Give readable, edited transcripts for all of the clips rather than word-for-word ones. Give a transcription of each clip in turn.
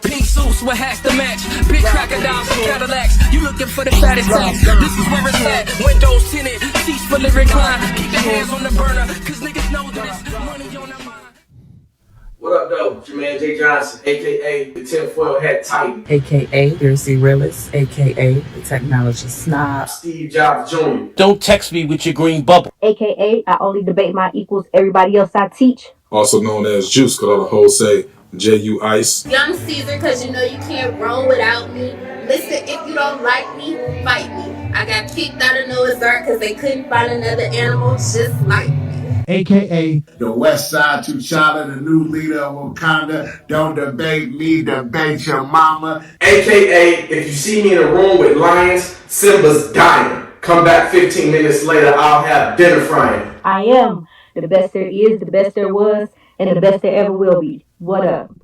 Pink suits with hats to match. Big crocodiles and Cadillacs. You looking for the fattest tax. This is where it's at. Windows tinted, seats fully reclined. Keep your hands on the burner, cause niggas know that it's money on their mind. What up, though? It's your man Jay Johnson, a.k.a. the tinfoil hat Titan, a.k.a. Jersey Realist, a.k.a. the Technology Snob, Steve Jobs Jr. Don't text me with your green bubble. a.k.a. I only debate my equals, everybody else I teach. Also known as Juice, because all the hoes say J.U. Ice. Young Caesar, because you know you can't roll without me. Listen, if you don't like me, fight me. I got kicked out of Noah's Ark because they couldn't find another animal just like me. a.k.a. the West Side T'Challa, the new leader of Wakanda. Don't debate me, debate your mama. a.k.a. if you see me in a room with lions, Simba's dying. Come back 15 minutes later, I'll have dinner frying. I am the best there is, the best there was, and the best there ever will be. What up?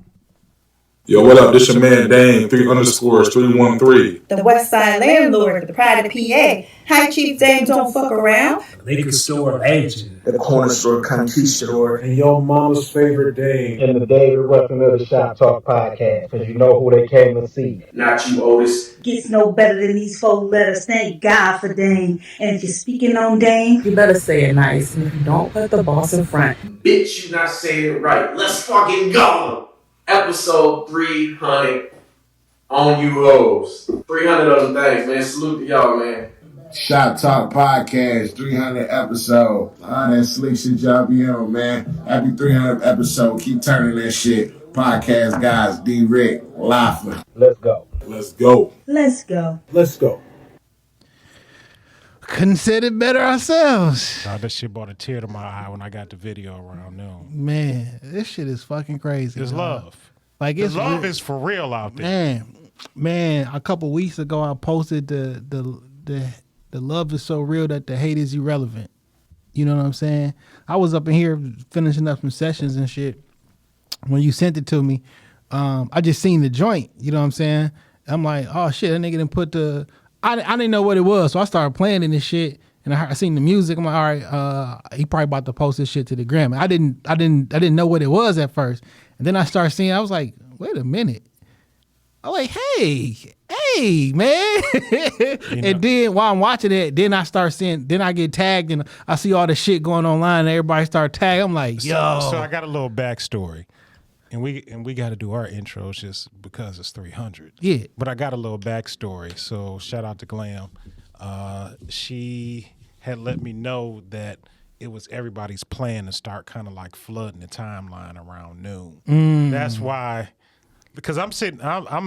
Yo, what up? This your man Dame, 3_313. The West Side Landlord, the Petey PI. Hi, Chief Dame, don't fuck around. The liquor store Aint. The corner store conquistador. And your mama's favorite Dame. And the David Ruffin of the Shoptalkpodcast, because you know who they came to see. Not you, Otis. Gets no better than these 4 letters. Thank God for Dame. And if you're speaking on Dame, you better say it nice. And if you don't, put the boss in front. Bitch, you not saying it right. Let's fucking go! Episode 300 on you hoes. 300 of them things, man. Salute to y'all, man. Shop Talk Podcast, 300 episode. That slick shit y'all be on, man. Happy 300 episode. Keep turning that shit. Podcast guys, D-Rick, Laughlin. Let's go. Let's go. let's go. Let's go. Couldn't said it better ourselves. That shit brought a tear to my eye when I got the video around noon. Man, this shit is fucking crazy. It's love. Like it's love is for real out there. Man, a couple weeks ago I posted the love is so real that the hate is irrelevant. You know what I'm saying? I was up in here finishing up some sessions and shit. When you sent it to me, I just seen the joint. You know what I'm saying? I'm like, oh shit, that nigga didn't put the. I didn't know what it was, so I started playing in this shit, and I seen the music. I'm like, all right, he probably about to post this shit to the gram. I didn't know what it was at first, and then I started seeing. I was like, wait a minute. I'm like, hey, man. And then while I'm watching it, then I start seeing. Then I get tagged, and I see all the shit going online, and everybody start tagging. I'm like, yo. So I got a little backstory. And we got to do our intros just because it's 300. Yeah. But I got a little backstory. So shout out to Glam. She had let me know that it was everybody's plan to start kind of like flooding the timeline around noon. That's why, because I'm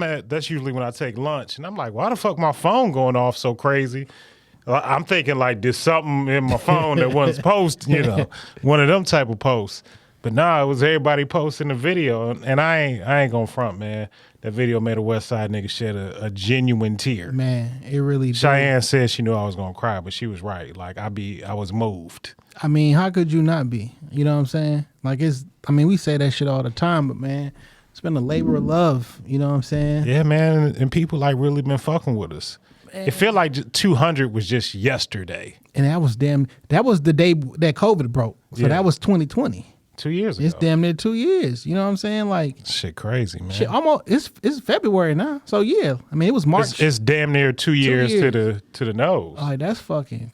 at, that's usually when I take lunch. And I'm like, why the fuck my phone going off so crazy? I'm thinking like there's something in my phone that wasn't supposed, one of them type of posts. But nah, it was everybody posting the video, and I ain't gonna front, man. That video made a West Side nigga shed a genuine tear. Man, it really did. Cheyenne said she knew I was gonna cry, but she was right. Like I was moved. I mean, how could you not be? You know what I'm saying? Like we say that shit all the time, but man, it's been a labor of love. You know what I'm saying? Yeah, man, and people like really been fucking with us. Man. It felt like 200 was just yesterday, and that was the day that COVID broke. So that was 2020. 2 years ago. It's damn near 2 years. You know what I'm saying? Like shit crazy, man. Shit, almost it's February now. So yeah. I mean it was March. It's damn near 2 years to the nose. Oh, that's fucking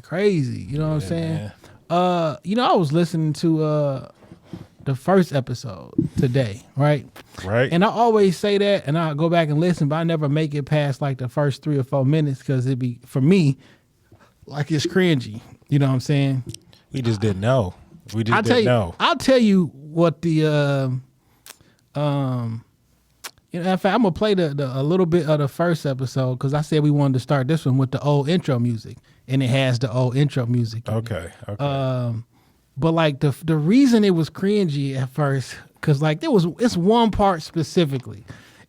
crazy. You know what I'm saying? Man. I was listening to the first episode today, right? Right. And I always say that and I go back and listen, but I never make it past like the first 3 or 4 minutes because it'd be for me like it's cringy. You know what I'm saying? We just didn't know. We just didn't know. I'll tell you what the in fact, I'm gonna play a little bit of the first episode because I said we wanted to start this one with the old intro music, and it has the old intro music. Okay. But like the reason it was cringy at first, because like it's one part specifically,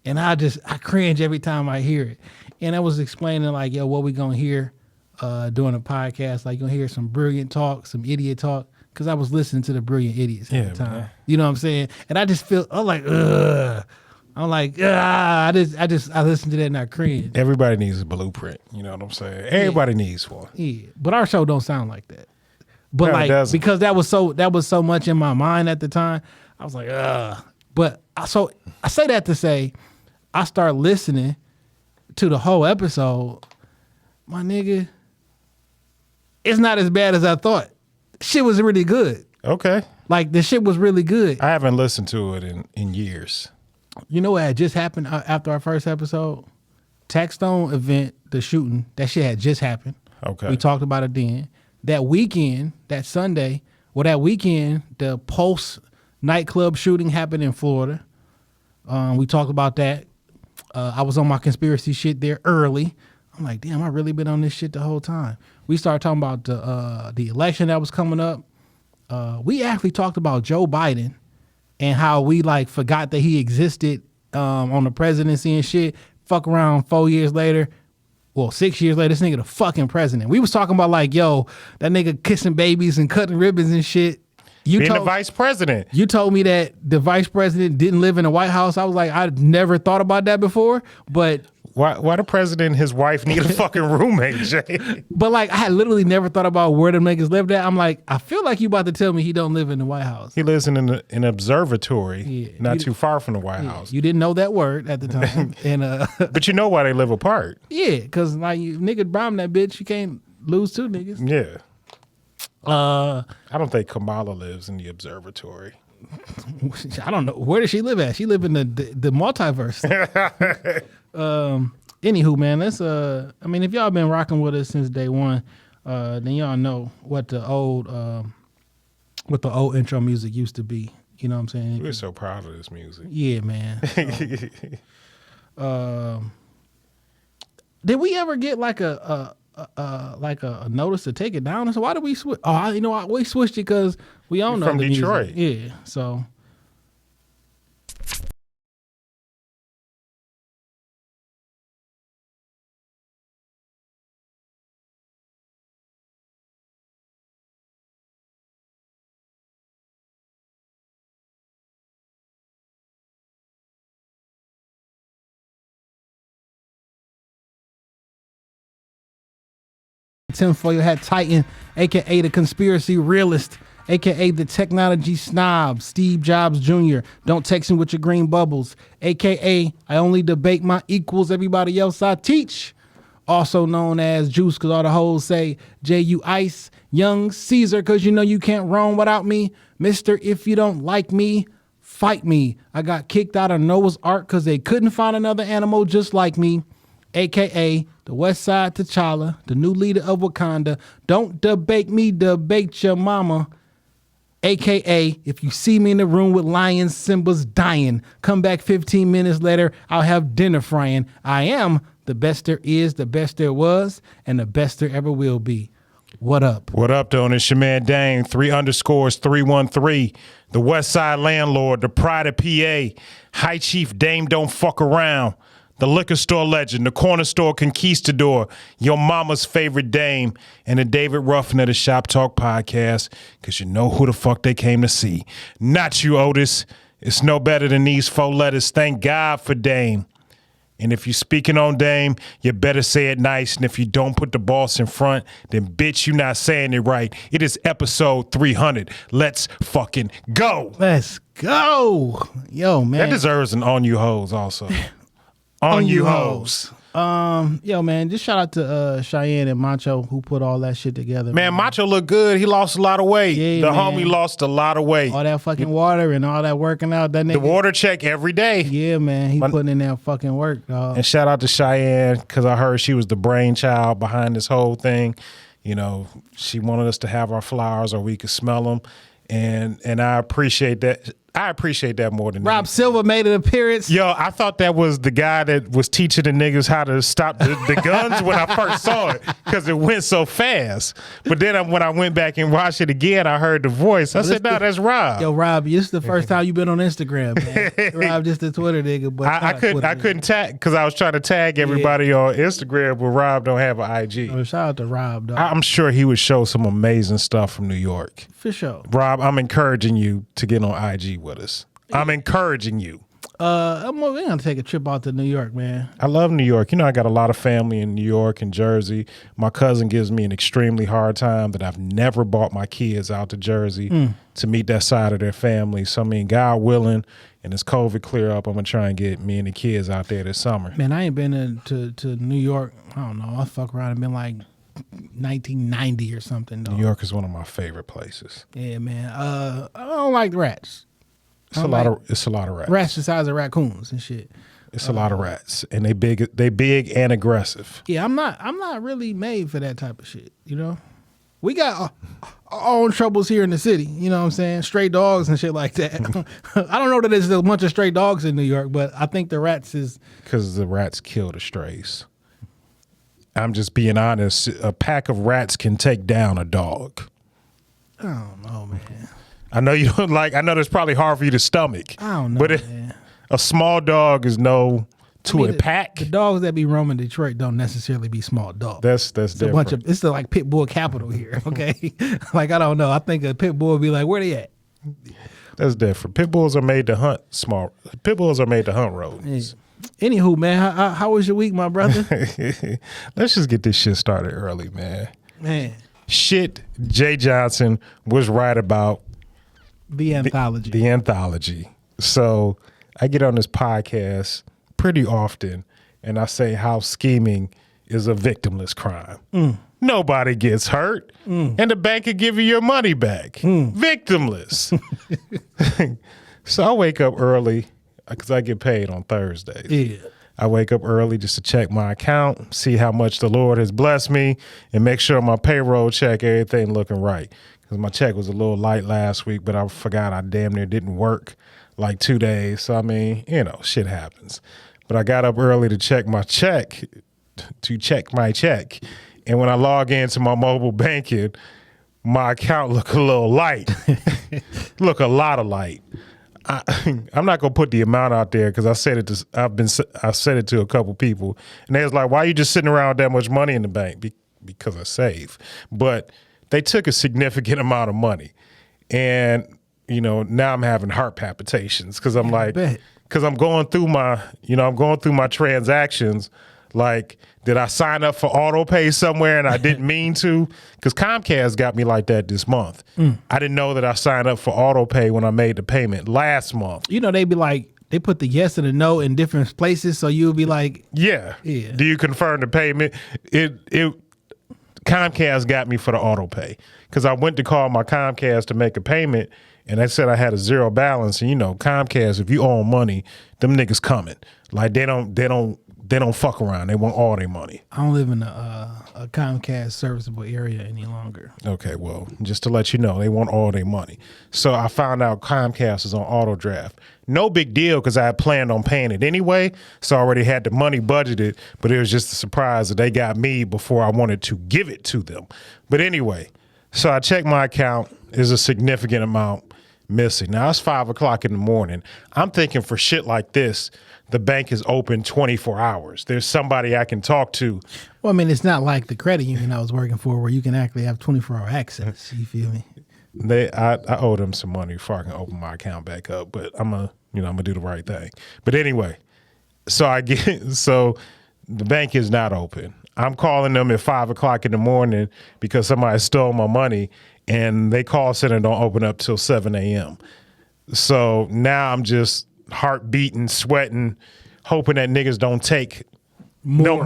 and I cringe every time I hear it, and I was explaining like, yo, what we gonna hear during the podcast? Like, you're gonna hear some brilliant talk, some idiot talk. Because I was listening to the Brilliant Idiots at the time. Man. You know what I'm saying? And I just feel, I'm like, ugh. I listen to that and I cringe. Everybody needs a blueprint. You know what I'm saying? Everybody needs one. Yeah. But our show don't sound like that. But No, it like doesn't. because that was so much in my mind at the time, I was like, ugh. But so I say that to say, I start listening to the whole episode. My nigga, it's not as bad as I thought. Shit was really good. Okay. Like the shit was really good. I haven't listened to it in years. You know what had just happened after our first episode? Taxstone event, the shooting, that shit had just happened. Okay. We talked about it then. That weekend, that Sunday, the Pulse nightclub shooting happened in Florida. We talked about that. I was on my conspiracy shit there early. I'm like, damn, I really been on this shit the whole time. We started talking about the election that was coming up. We actually talked about Joe Biden and how we like forgot that he existed on the presidency and shit. Fuck around 4 years later. Well, 6 years later, this nigga the fucking president. We was talking about like, yo, that nigga kissing babies and cutting ribbons and shit. Being the vice president. You told me that the vice president didn't live in the White House. I was like, I'd never thought about that before. But why the president and his wife need a fucking roommate, Jay? But like, I had literally never thought about where them niggas lived at. I'm like, I feel like you about to tell me he don't live in the White House. He lives in an observatory, not too far from the White House. You didn't know that word at the time, and but you know why they live apart. Yeah, because like you nigga bomb that bitch, you can't lose two niggas. Yeah. I don't think Kamala lives in the observatory. I don't know. Where does she live at? She live in the multiverse. Anywho, man, let's I mean, if y'all been rocking with us since day one, then y'all know what the old intro music used to be. You know what I'm saying? We're so proud of this music. Yeah, man. Did we ever get like a notice to take it down? So why did we switch? Oh, you know what? We switched it because we own from the Detroit. Music. Yeah, so. Tinfoil hat Titan, aka the conspiracy realist, aka the technology snob, Steve Jobs Jr. Don't text me with your green bubbles, aka I only debate my equals, everybody else I teach. Also known as Juice, cause all the hoes say J.U. Ice, Young Caesar, cause you know you can't roam without me. Mr. If you don't like me, fight me. I got kicked out of Noah's Ark cause they couldn't find another animal just like me. AKA the West Side T'Challa, the new leader of Wakanda. Don't debate me, debate your mama. AKA if you see me in the room with lions, Simba's dying. Come back 15 minutes later, I'll have dinner frying. I am the best there is, the best there was, and the best there ever will be. What up? What up, though? And it's your man Dame, 3_313, the West Side landlord, the pride of PA, High Chief Dame Don't Fuck Around, the liquor store legend, the corner store conquistador, your mama's favorite dame, and the David Ruffin of the Shop Talk podcast, because you know who the fuck they came to see. Not you, Otis. It's no better than these 4 letters. Thank God for Dame. And if you're speaking on Dame, you better say it nice. And if you don't put the boss in front, then bitch, you not saying it right. It is episode 300. Let's fucking go. Let's go. Yo, man. That deserves an On You Hoes also. On You Hoes. Yo, man, just shout out to Cheyenne and Macho who put all that shit together. Man, Macho looked good. He lost a lot of weight. Yeah, the man. homie lost a lot of weight. All that fucking water and all that working out. That nigga, The water check every day. yeah, man, he putting in that fucking work, dog. And shout out to Cheyenne, because I heard she was the brainchild behind this whole thing. You know, she wanted us to have our flowers or we could smell them. And I appreciate that. I appreciate that more than Rob Silver made an appearance. Yo, I thought that was the guy that was teaching the niggas how to stop the guns when I first saw it, because it went so fast. But then when I went back and watched it again, I heard the voice. I said, no, that's Rob. Yo, Rob, this is the first time you've been on Instagram, man. Rob just a Twitter nigga. But I couldn't tag, because I was trying to tag everybody on Instagram, but Rob don't have an IG. Oh, shout out to Rob, dog. I'm sure he would show some amazing stuff from New York. For sure. Rob, I'm encouraging you to get on IG with us. I'm encouraging you. I'm gonna take a trip out to New York, man. I love New York. You know, I got a lot of family in New York and Jersey. My cousin gives me an extremely hard time that I've never brought my kids out to Jersey to meet that side of their family. So, I mean, God willing, and as COVID clear up, I'm going to try and get me and the kids out there this summer. Man, I ain't been to New York. I don't know. I fuck around and been like 1990 or something, though. New York is one of my favorite places. Yeah, man. I don't like rats. It's a lot of rats. Rats the size of raccoons and shit. It's a lot of rats, and they big and aggressive. Yeah, I'm not really made for that type of shit. You know, we got our own troubles here in the city. You know what I'm saying? Stray dogs and shit like that. I don't know that there's a bunch of stray dogs in New York, but I think the rats is because the rats kill the strays. I'm just being honest. A pack of rats can take down a dog. I don't know, man. I know you don't like. I know that's probably hard for you to stomach. I don't know, but man. A small dog is a pack. The dogs that be roaming Detroit don't necessarily be small dogs. That's different. It's the like pit bull capital here. Okay, like I don't know. I think a pit bull would be like, where they at? That's different. Pit bulls are made to hunt small. Pit bulls are made to hunt rodents. Yeah. Anywho, man, how was your week, my brother? Let's just get this shit started early, man. Man, shit. Jay Johnson was right about the anthology. The anthology. So I get on this podcast pretty often, and I say how scheming is a victimless crime. Nobody gets hurt, and the bank can give you your money back. Victimless. So I wake up early because I get paid on Thursdays. Yeah. I wake up early just to check my account, see how much the Lord has blessed me, and make sure my payroll check, everything looking right. Because my check was a little light last week, but I forgot I damn near didn't work like 2 days. So, I mean, you know, shit happens. But I got up early to check my check, And when I log into my mobile banking, my account look a little light. Look a lot of light. I'm not gonna put the amount out there because I said it to a couple people, and they was like, "Why are you just sitting around with that much money in the bank?" Because I save. But they took a significant amount of money, and you know now I'm having heart palpitations because I'm I'm going through my transactions. Like, did I sign up for auto pay somewhere and I didn't mean to? Because Comcast got me like that this month. I didn't know that I signed up for auto pay when I made the payment last month. You know, they be like, they put the yes and the no in different places, so you'll be like, yeah. Do you confirm the payment? Comcast got me for the auto pay because I went to call my Comcast to make a payment, and they said I had a zero balance. And you know, Comcast, if you owe money, them niggas coming. Like they don't fuck around. They want all their money. I don't live in a Comcast serviceable area any longer. Okay, well, just to let you know, they want all their money. So I found out Comcast is on auto draft. No big deal because I had planned on paying it anyway, so I already had the money budgeted, but it was just a surprise that they got me before I wanted to give it to them. But anyway, so I checked my account. There's a significant amount missing. Now, it's 5 o'clock in the morning. I'm thinking for shit like this, the bank is open 24 hours. There's somebody I can talk to. Well, I mean, it's not like the credit union I was working for where you can actually have 24-hour access. You feel me? I owe them some money before I can open my account back up, but I'm gonna do the right thing. But anyway, so the bank is not open. I'm calling them at 5 o'clock in the morning because somebody stole my money, and they call center don't open up till 7 a.m. So now I'm just heart beating, sweating, hoping that niggas don't take no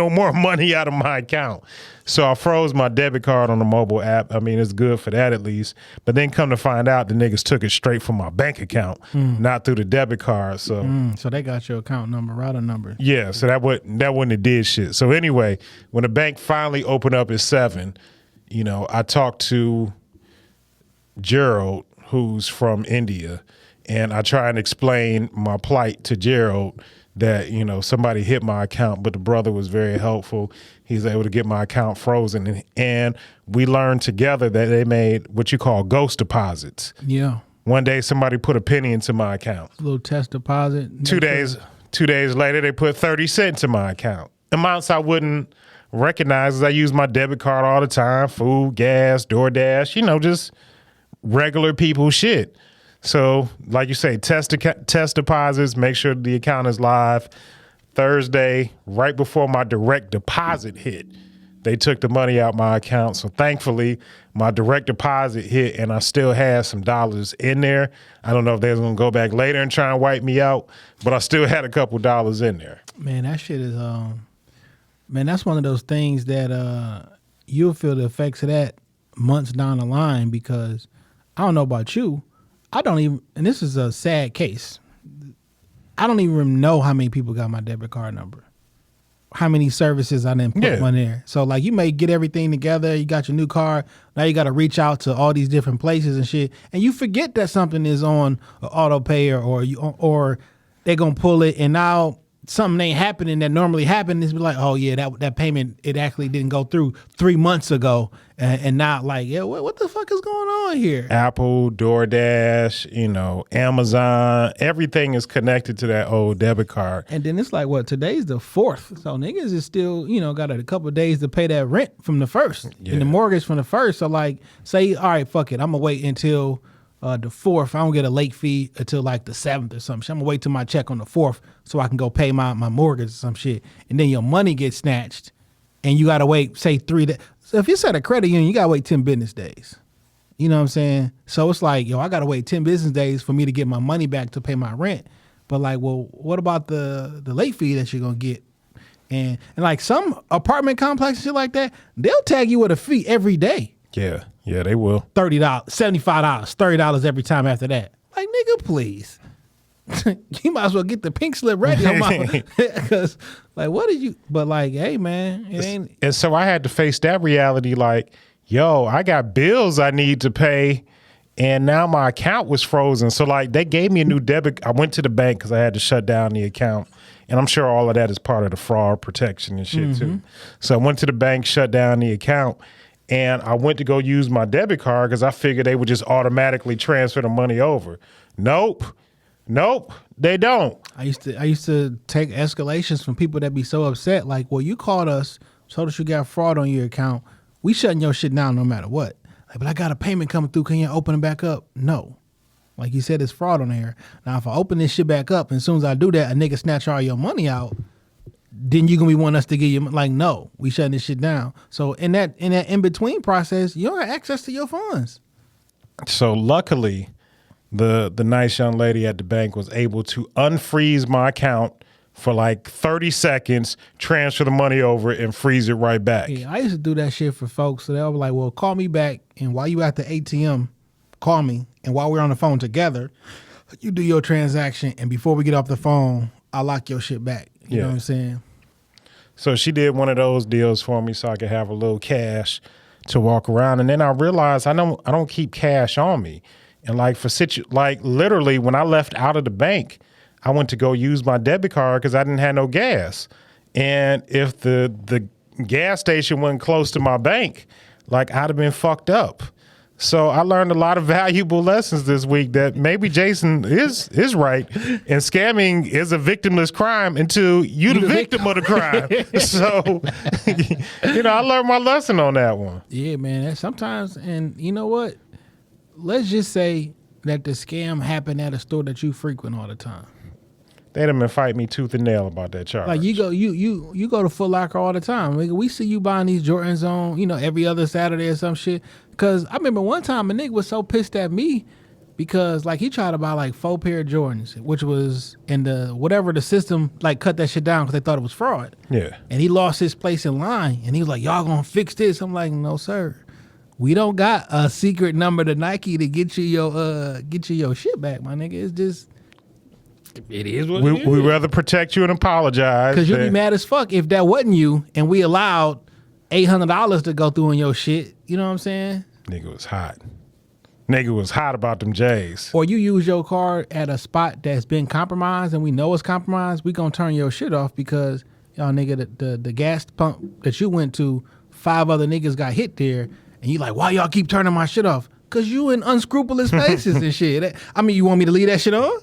more money out of my account. So I froze my debit card on the mobile app. I mean, it's good for that at least. But then come to find out, the niggas took it straight from my bank account, not through the debit card. So so they got your account number, router number. Yeah, so that wouldn't have did shit. So anyway, when the bank finally opened up at 7, you know, I talked to Gerald, who's from India, and I try and explain my plight to Gerald that, you know, somebody hit my account, but the brother was very helpful. He's able to get my account frozen. And we learned together that they made what you call ghost deposits. Yeah. One day somebody put a penny into my account. A little test deposit. 2 days later, they put 30 cents in my account. Amounts I wouldn't recognize as I use my debit card all the time. Food, gas, DoorDash, you know, just regular people shit. So, like you say, test deposits, make sure the account is live. Thursday, right before my direct deposit hit, they took the money out my account. So thankfully, my direct deposit hit and I still had some dollars in there. I don't know if they was going to go back later and try and wipe me out, but I still had a couple dollars in there. Man, that shit is, man, that's one of those things that you'll feel the effects of that months down the line, because I don't know about you. I don't even, and this is a sad case, I don't even know how many people got my debit card number. How many services I didn't put one there. So like you may get everything together, you got your new card, now you got to reach out to all these different places and shit, and you forget that something is on auto pay or they're going to pull it, and now something ain't happening that normally happened. It's like, oh yeah, that payment, it actually didn't go through 3 months ago, and now like, yeah, what the fuck is going on here? Apple, DoorDash, Amazon, everything is connected to that old debit card. And then it's like, what, today's the 4th, so niggas is still, got a couple of days to pay that rent from the 1st and the mortgage from the 1st. So like, say, all right, fuck it, I'm gonna wait until the 4th. I don't get a late fee until like the 7th or something. I'm gonna wait till my check on the 4th so I can go pay my mortgage or some shit. And then your money gets snatched and you gotta wait, say 3 days. So if it's at a credit union, you gotta wait 10 business days. You know what I'm saying? So it's like, I gotta wait 10 business days for me to get my money back to pay my rent. But like, well, what about the late fee that you're gonna get? And like some apartment complex and shit like that, they'll tag you with a fee every day. Yeah, they will. $30, $75, $30 every time after that. Like, nigga, please. You might as well get the pink slip ready on my, because like, what did you, but like, hey man, it ain't. And so I had to face that reality, like, yo, I got bills I need to pay and now my account was frozen. So like they gave me a new debit. I went to the bank because I had to shut down the account. And I'm sure all of that is part of the fraud protection and shit too. So I went to the bank, shut down the account, and I went to go use my debit card because I figured they would just automatically transfer the money over. Nope, they don't. I used to take escalations from people that be so upset, like, well, you called us, told us you got fraud on your account. We shutting your shit down no matter what. Like, but I got a payment coming through. Can you open it back up? No. Like you said, it's fraud on there. Now, if I open this shit back up, and as soon as I do that, a nigga snatch all your money out, then you gonna be wanting us to give you, like, no, we shutting this shit down. So in that in-between process, you don't have access to your funds. So luckily, the nice young lady at the bank was able to unfreeze my account for like 30 seconds, transfer the money over, and freeze it right back. Yeah, I used to do that shit for folks. So they'll be like, well, call me back, and while you at the ATM, call me, and while we're on the phone together, you do your transaction, and before we get off the phone, I'll lock your shit back. You know what I'm saying? So she did one of those deals for me so I could have a little cash to walk around. And then I realized I don't keep cash on me. And like literally when I left out of the bank, I went to go use my debit card because I didn't have no gas. And if the gas station wasn't close to my bank, like I'd have been fucked up. So I learned a lot of valuable lessons this week that maybe Jason is right, and scamming is a victimless crime until you the victim of the crime. So, I learned my lesson on that one. Yeah, man. Sometimes, and you know what? Let's just say that the scam happened at a store that you frequent all the time. They'd have been fighting me tooth and nail about that charge. Like you go to Foot Locker all the time. Like, we see you buying these Jordans on, every other Saturday or some shit. Cause I remember one time a nigga was so pissed at me because like he tried to buy like 4 pair of Jordans, which was in the system like cut that shit down because they thought it was fraud. Yeah. And he lost his place in line, and he was like, y'all gonna fix this? I'm like, no sir. We don't got a secret number to Nike to get you your shit back, my nigga. It's just, it is what it is. We'd rather protect you and apologize. Because you'd be mad as fuck if that wasn't you and we allowed $800 to go through on your shit. You know what I'm saying? Nigga was hot about them J's. Or you use your card at a spot that's been compromised and we know it's compromised, we gonna turn your shit off because, y'all nigga, the gas pump that you went to, 5 other niggas got hit there, and you like, why y'all keep turning my shit off? Because you in unscrupulous places and shit. You want me to leave that shit on?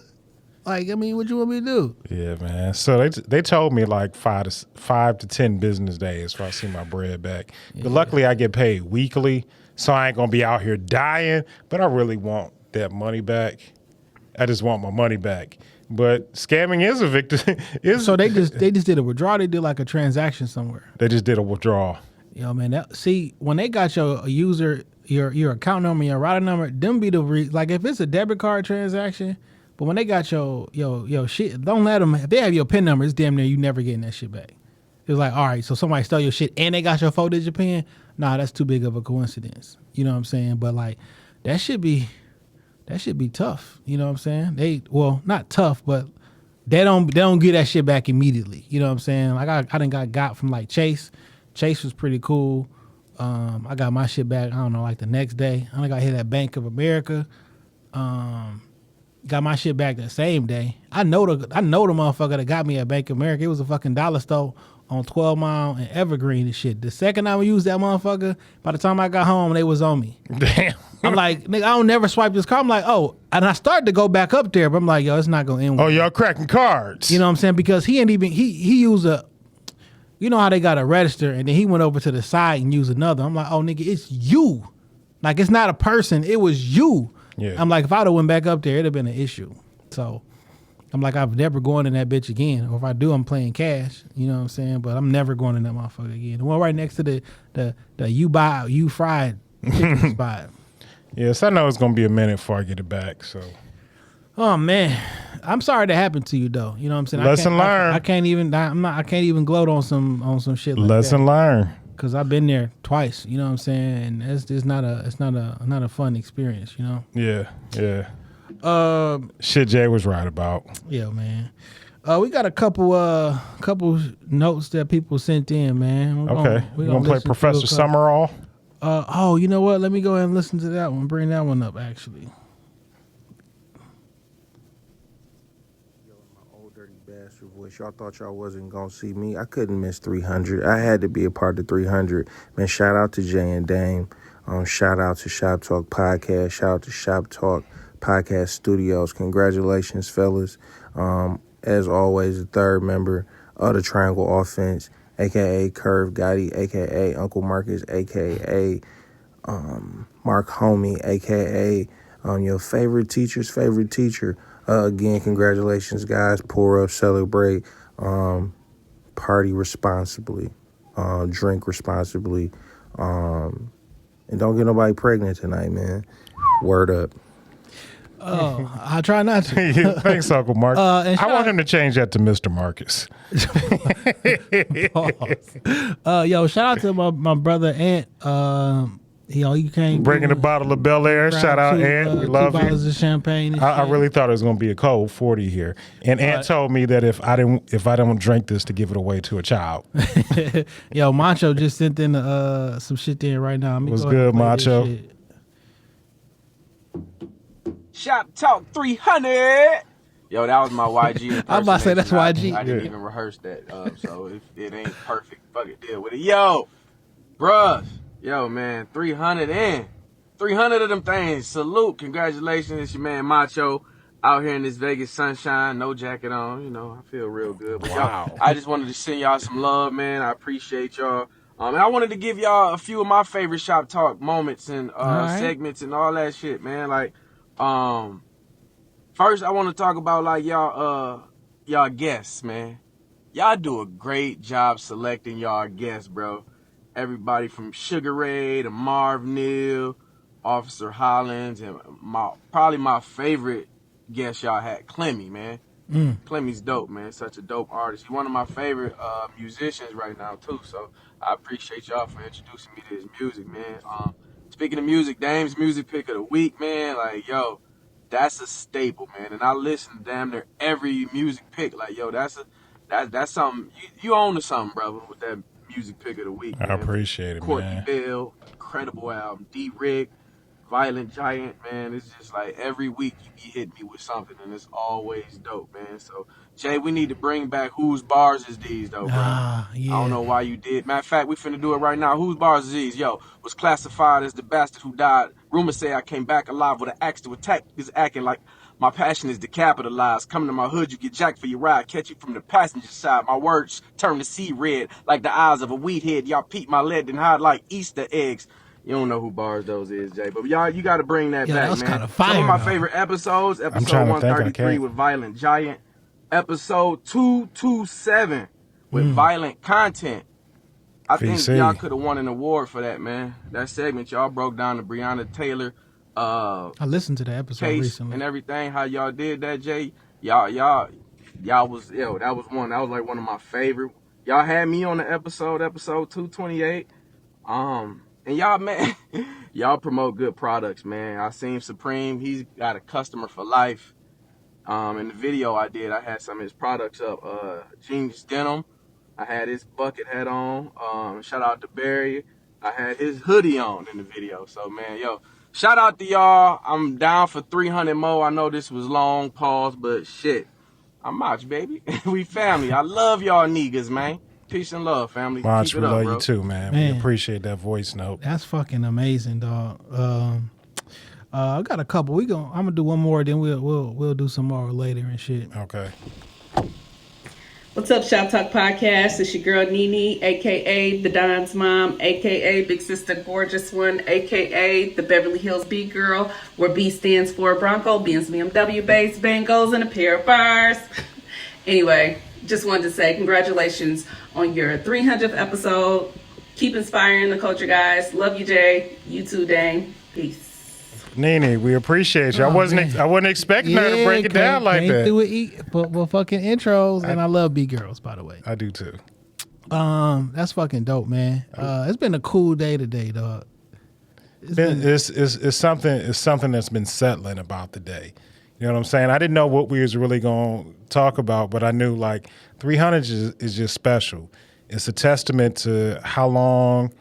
Like, what you want me to do? Yeah, man. So they told me like 5 to 10 business days before I see my bread back. Yeah. But luckily I get paid weekly, so I ain't gonna be out here dying. But I really want that money back. I just want my money back. But scamming is a victim. So they just did a withdrawal. They did like a transaction somewhere. They just did a withdrawal. Yo, man, see, when they got your user, your account number, your router number, them be like if it's a debit card transaction, but when they got your shit, don't let them. If they have your PIN number, it's damn near you never getting that shit back. It's like, all right, so somebody stole your shit and they got your 4-digit PIN. Nah, that's too big of a coincidence. You know what I'm saying? But like, that should be tough. You know what I'm saying? Not tough, but they don't get that shit back immediately. You know what I'm saying? Like I done got from like Chase. Chase was pretty cool. I got my shit back, I don't know, like the next day. I got hit at Bank of America. Got my shit back the same day. I know the motherfucker that got me at Bank of America. It was a fucking dollar store on 12 Mile and Evergreen and shit. The second I used that motherfucker, by the time I got home, they was on me. Damn. I'm like, nigga, I don't never swipe this card. I'm like, oh, and I started to go back up there, but I'm like, yo, it's not gonna end. Oh, y'all cracking cards. You know what I'm saying? Because he used you know how they got a register, and then he went over to the side and used another. I'm like, oh, nigga, it's you. Like, it's not a person. It was you. Yeah. I'm like, if I'd have went back up there, it'd have been an issue. So I'm like, I've never going in that bitch again. Or if I do, I'm playing cash. You know what I'm saying? But I'm never going in that motherfucker again. The one right next to the you fried chicken spot. Yes, I know it's gonna be a minute before I get it back. So. Oh man, I'm sorry that happened to you though. You know what I'm saying? Lesson learned. I can't even gloat on some shit like Lesson learned. Because I've been there twice. You know what I'm saying? And it's not a fun experience. You know? Yeah. Shit Jay was right about. Yeah, man. We got a couple notes that people sent in, man. We're gonna play Professor Summerall. You know what? Let me go ahead and listen to that one. Bring that one up, actually. Voice. Y'all thought y'all wasn't gonna see me. I couldn't miss 300. I had to be a part of 300. Man, shout out to Jay and Dame. Shout out to Shop Talk Podcast. Shout out to Shop Talk Podcast Studios. Congratulations, fellas. As always, the third member of the Triangle Offense, aka Curve Gotti, aka Uncle Marcus, aka Mark Homie, aka your favorite teacher's favorite teacher. Again, congratulations, guys. Pour up, celebrate, party responsibly, drink responsibly, and don't get nobody pregnant tonight, man. Word up. Oh, I try not to. Thanks, Uncle Mark. I want him to change that to Mr. Marcus. Yo, shout out to my brother Aint. You can't bringing a bottle of Bel Air. Shout out, Aint. We love you. 2 bottles of champagne. I really thought it was going to be a cold 40 here, and Aint told me that if I don't drink this, to give it away to a child. Yo, Macho just sent in some shit there right now. What's good, Macho? Shop Talk 300. Yo, that was my YG. I'm about to say that's YG. I didn't even rehearse that, so if it ain't perfect, fuck it, deal with it. Yo, bruh. Yo, man, 300 of them things. Salute. Congratulations. It's your man Macho out here in this Vegas sunshine. No jacket on. You know, I feel real good. But wow. Y'all, I just wanted to send y'all some love, man. I appreciate y'all. And I wanted to give y'all a few of my favorite Shop Talk moments and segments and all that shit, man. Like, first I want to talk about, like, y'all guests, man. Y'all do a great job selecting y'all guests, bro. Everybody from Sugar Ray to Marv Neal, Officer Hollins, and probably my favorite guest y'all had, Clemmy, man. Clemmy's dope, man. Such a dope artist. He's one of my favorite musicians right now, too. So I appreciate y'all for introducing me to his music, man. Speaking of music, Dame's music pick of the week, man. Like, yo, that's a staple, man. And I listen to damn near every music pick. Like, yo, that's something. You own to something, brother, with that music pick of the week. I appreciate it, Courtney man. Bell, incredible album. D-Rick, Violent Giant, man. It's just like every week you be hitting me with something, and it's always dope, man. So, Jay, we need to bring back Whose Bars Is These, though, bro. Yeah. I don't know why you did. Matter of fact, we finna do it right now. Whose Bars Is These? Yo, was classified as the bastard who died. Rumors say I came back alive with an axe to attack. Is acting like my passion is decapitalized. Coming to my hood, you get jacked for your ride. Catch you from the passenger side. My words turn the sea red like the eyes of a wheat head. Y'all peep my lead and hide like Easter eggs. You don't know who Bars Those is, Jay. But y'all, you got to bring that Yeah, back, that was man. kinda fire, Some of my though. favorite episodes. trying Episode to think, I 133 can't. with Violent Giant. Episode 227 with Violent Content. I think VC. y'all could have won an award for that, man. That segment, y'all broke down the Breonna Taylor I listened to the episode case recently. and everything. How y'all did that, Jay? Y'all was that was like one of my favorite. Y'all had me on the episode 228. And y'all, man, y'all promote good products, man. I seen Supreme. He's got a customer for life. In the video I did, I had some of his products up. Jeans Denim. I had his bucket hat on. Shout out to Barry. I had his hoodie on in the video. So, man, shout out to y'all. I'm down for 300 more. I know this was long pause, but shit, I'm out, baby. We family. I love y'all niggas, man. Peace and love, family. Watch, Keep we it up, love bro. you too, man. Man. We appreciate that voice note. That's fucking amazing, dog. I got a couple. I'm gonna do one more, then we'll do some more later and shit. Okay. What's up, Shop Talk Podcast? It's your girl Nene, aka the Don's mom, aka Big Sister Gorgeous One, aka the Beverly Hills B Girl, where B stands for Bronco, Benz BMW base, Bengals, and a pair of bars. Anyway, just wanted to say congratulations on your 300th episode. Keep inspiring the culture, guys. Love you, Jay. You too, Dane. Peace. Nene, we appreciate you. I wasn't expecting her to break it down like that. Through it for fucking intros, and I love B girls, by the way. I do too. That's fucking dope, man. It's been a cool day today, dog. It's something that's been settling about the day. You know what I'm saying? I didn't know what we was really going to talk about, but I knew like 300 is just special. It's a testament to how long,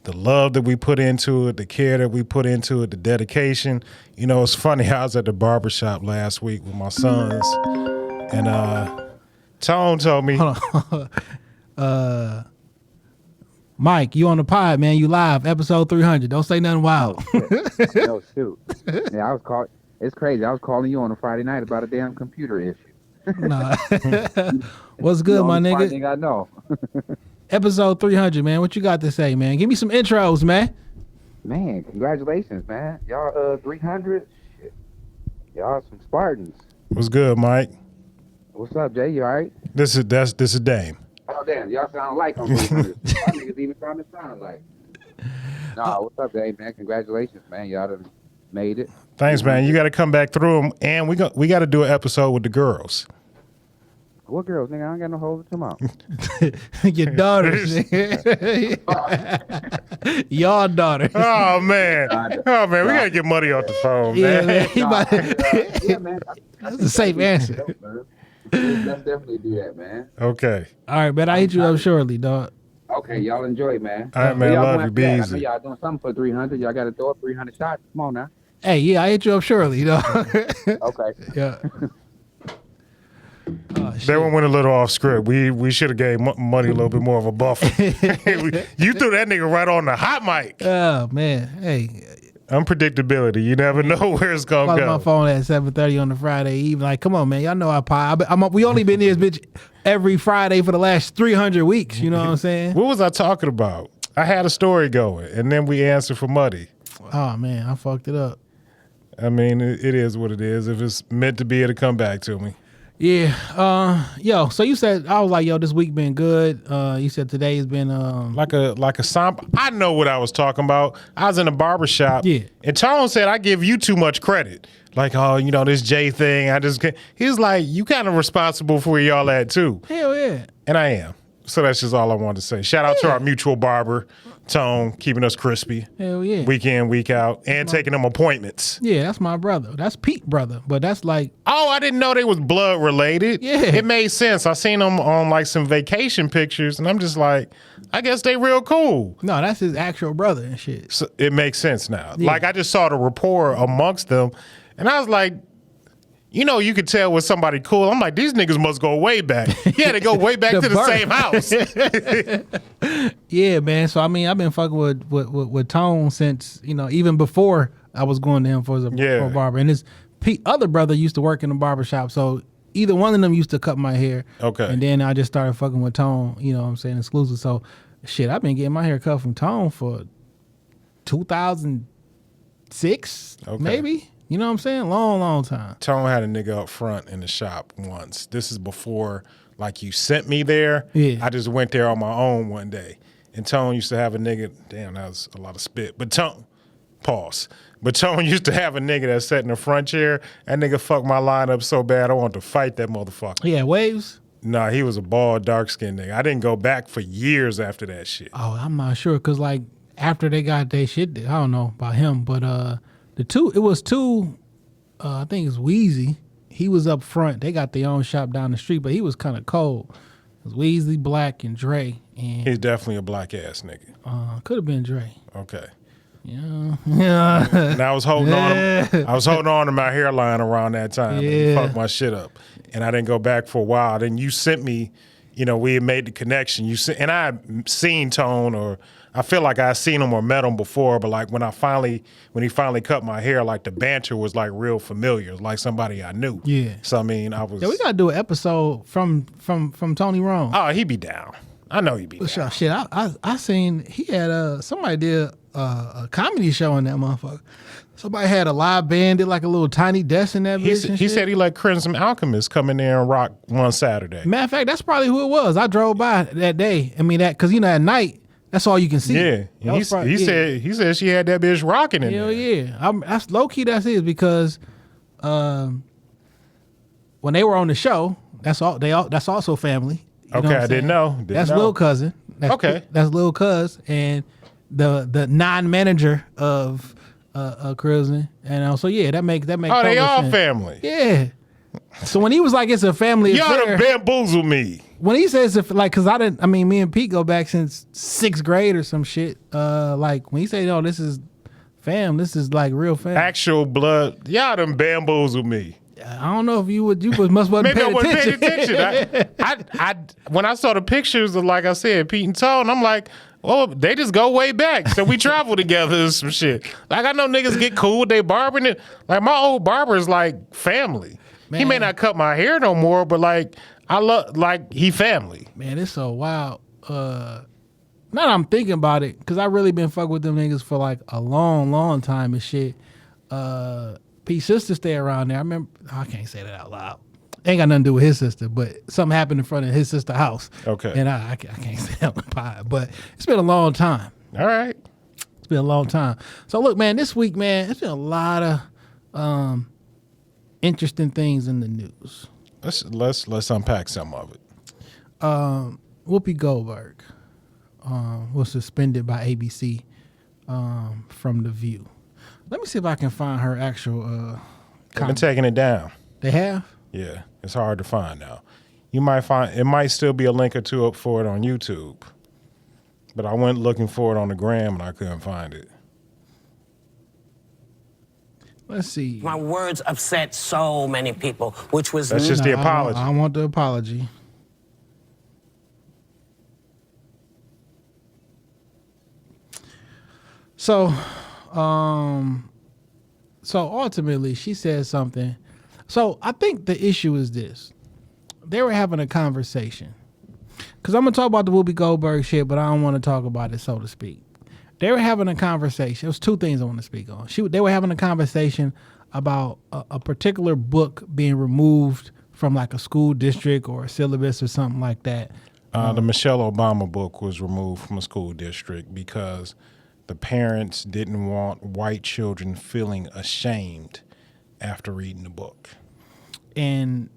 the love that we put into it, the care that we put into it, the dedication. You know, it's funny. I was at the barbershop last week with my sons, and Tone told me. Hold on. Mike, you on the pod, man. You live, episode 300. Don't say nothing wild. No, shoot. Yeah, I was called. It's crazy. I was calling you on a Friday night about a damn computer issue. Nah. What's good, my nigga? Thing I know. Episode 300, man. What you got to say, man? Give me some intros, man. Man, congratulations, man. Y'all 300. Shit. Y'all some Spartans. What's good, Mike? What's up, Jay? You all right? This is Dame. Oh, damn. Y'all sound alike on 300. Y'all niggas even trying to sound alike. Nah, what's up, Jay, man? Congratulations, man. Y'all done made it. Thanks, man. You got to come back through them, and we got to do an episode with the girls. What girls, nigga? I don't got no hoes to come out. Your daughters. Y'all daughter. Oh, man. We got to get money off the phone, man. Yeah, man. That's a safe answer. Let's definitely do that, man. Okay. All right, man. I'll hit you up shortly, dog. Okay, y'all enjoy, man. All right, man. Love you. Be I know easy. y'all doing something for 300. Y'all got to throw up 300 shots. Come on now. Hey, yeah, I hit you up shortly, dog. Okay. Yeah. Oh, That one went a little off script. We should have gave Money a little bit more of a buffer. You threw that nigga right on the hot mic. Oh, man. Hey. Unpredictability. You never know where it's going to go. My phone at 7:30 on the Friday evening. Like, come on, man. Y'all know I pie. We only been in this bitch every Friday for the last 300 weeks. You know what I'm saying? What was I talking about? I had a story going, and then we answered for Muddy. Oh, man. I fucked it up. I mean, it is what it is. If it's meant to be, it'll come back to me. Yeah. Yo, so you said, I was like, yo, this week been good. You said today has been like a somber. I know what I was talking about. I was in a barbershop. Yeah. And Tone said, I give you too much credit. Like, oh, you know, this J thing. He's like, you kind of responsible for where y'all at too. Hell yeah. And I am. So that's just all I wanted to say. Shout out to our mutual barber, Tone, keeping us crispy. Hell yeah. Week in, week out, and taking them appointments. Yeah, that's my brother. That's Pete brother. But that's like, oh, I didn't know they was blood related. Yeah. It made sense. I seen them on like some vacation pictures, and I'm just like, I guess they real cool. No, that's his actual brother and shit. So it makes sense now. Yeah. Like I just saw the rapport amongst them, and I was like, you know, you could tell with somebody cool. I'm like, these niggas must go way back. Yeah, they go way back to the same house. Yeah, man. So I mean, I've been fucking with Tone since, you know, even before I was going to him for a barber. And his other brother used to work in the barbershop. So either one of them used to cut my hair. Okay. And then I just started fucking with Tone, you know what I'm saying, exclusive. So shit, I've been getting my hair cut from Tone for 2006, Okay. maybe. You know what I'm saying? Long time. Tone had a nigga up front in the shop once. This is before, like, you sent me there. Yeah. I just went there on my own one day. And Tone used to have a nigga, damn, that was a lot of spit. But Tone, pause. But Tone used to have a nigga that sat in the front chair. That nigga fucked my line up so bad, I wanted to fight that motherfucker. Yeah, waves? Nah, he was a bald, dark-skinned nigga. I didn't go back for years after that shit. Oh, I'm not sure, because, like, after they got their shit, I don't know about him, but it was two, I think it's Wheezy. He was up front. They got their own shop down the street, but he was kind of cold. It was Wheezy, Black, and Dre. And He's definitely a black-ass nigga. Could have been Dre. Okay. Yeah. And I was holding on him. I was holding on to my hairline around that time. And he fucked my shit up. And I didn't go back for a while. Then you sent me, you know, we had made the connection. And I had seen Tone, or I feel like I had seen him or met him before, but like when he finally cut my hair, like the banter was like real familiar. It was like somebody I knew. Yeah. So I mean, I was. Yeah, we gotta do an episode from Tony Rome. Oh, he be down. I know he be down. Shit, I seen he had somebody did a comedy show in that motherfucker. Somebody had a live band, did like a little tiny desk in that bitch. He said he let Crimson Alchemist come in there and rock one Saturday. Matter of fact, that's probably who it was. I drove by that day. I mean that because at night that's all you can see. Yeah, he said she had that bitch rocking in Hell there. yeah, that's low key. That's it because when they were on the show, that's also family. You know Okay, what I didn't know. That's Lil Cousin. That's Lil Cuz and the non-manager of Crimson, and also that make. Oh, they all sense. family. Yeah. So when he was like, it's a family Y'all affair. done bamboozled me. When he says because me and Pete go back since 6th grade or some shit. Like when he say, "No, this is fam. This is like real fam." Actual blood. Y'all done bamboozled me. I don't know if you must wasn't Maybe I paying wasn't attention. paying attention. I when I saw the pictures of, like I said, Pete and Tone, I'm like, well, they just go way back. So we travel together and some shit. Like I know niggas get cool with their barbering it. Like my old barber is like family. Man. He may not cut my hair no more, but like I love he family. Man, it's so wild. Now that I'm thinking about it, because I really been fucking with them niggas for like a long time and shit. Pete's sister stay around there. I remember, I can't say that out loud. Ain't got nothing to do with his sister, but something happened in front of his sister's house. Okay. And I can't say that on the pod, but it's been a long time. All right. It's been a long time. So look, man, this week, man, it's been a lot of interesting things in the news. Let's unpack some of it. Whoopi Goldberg was suspended by ABC from The View. Let me see if I can find her actual. They've been taking it down. They have? Yeah, it's hard to find now. You might find it might still be a link or two up for it on YouTube, but I went looking for it on the gram and I couldn't find it. Let's see. My words upset so many people, which was That's just the apology. I want the apology. So ultimately she said something. So I think the issue is this. They were having a conversation. Because I'm going to talk about the Whoopi Goldberg shit, but I don't want to talk about it, so to speak. They were having a conversation. It was two things I want to speak on. They were having a conversation about a particular book being removed from like a school district or a syllabus or something like that. The Michelle Obama book was removed from a school district because the parents didn't want white children feeling ashamed after reading the book. And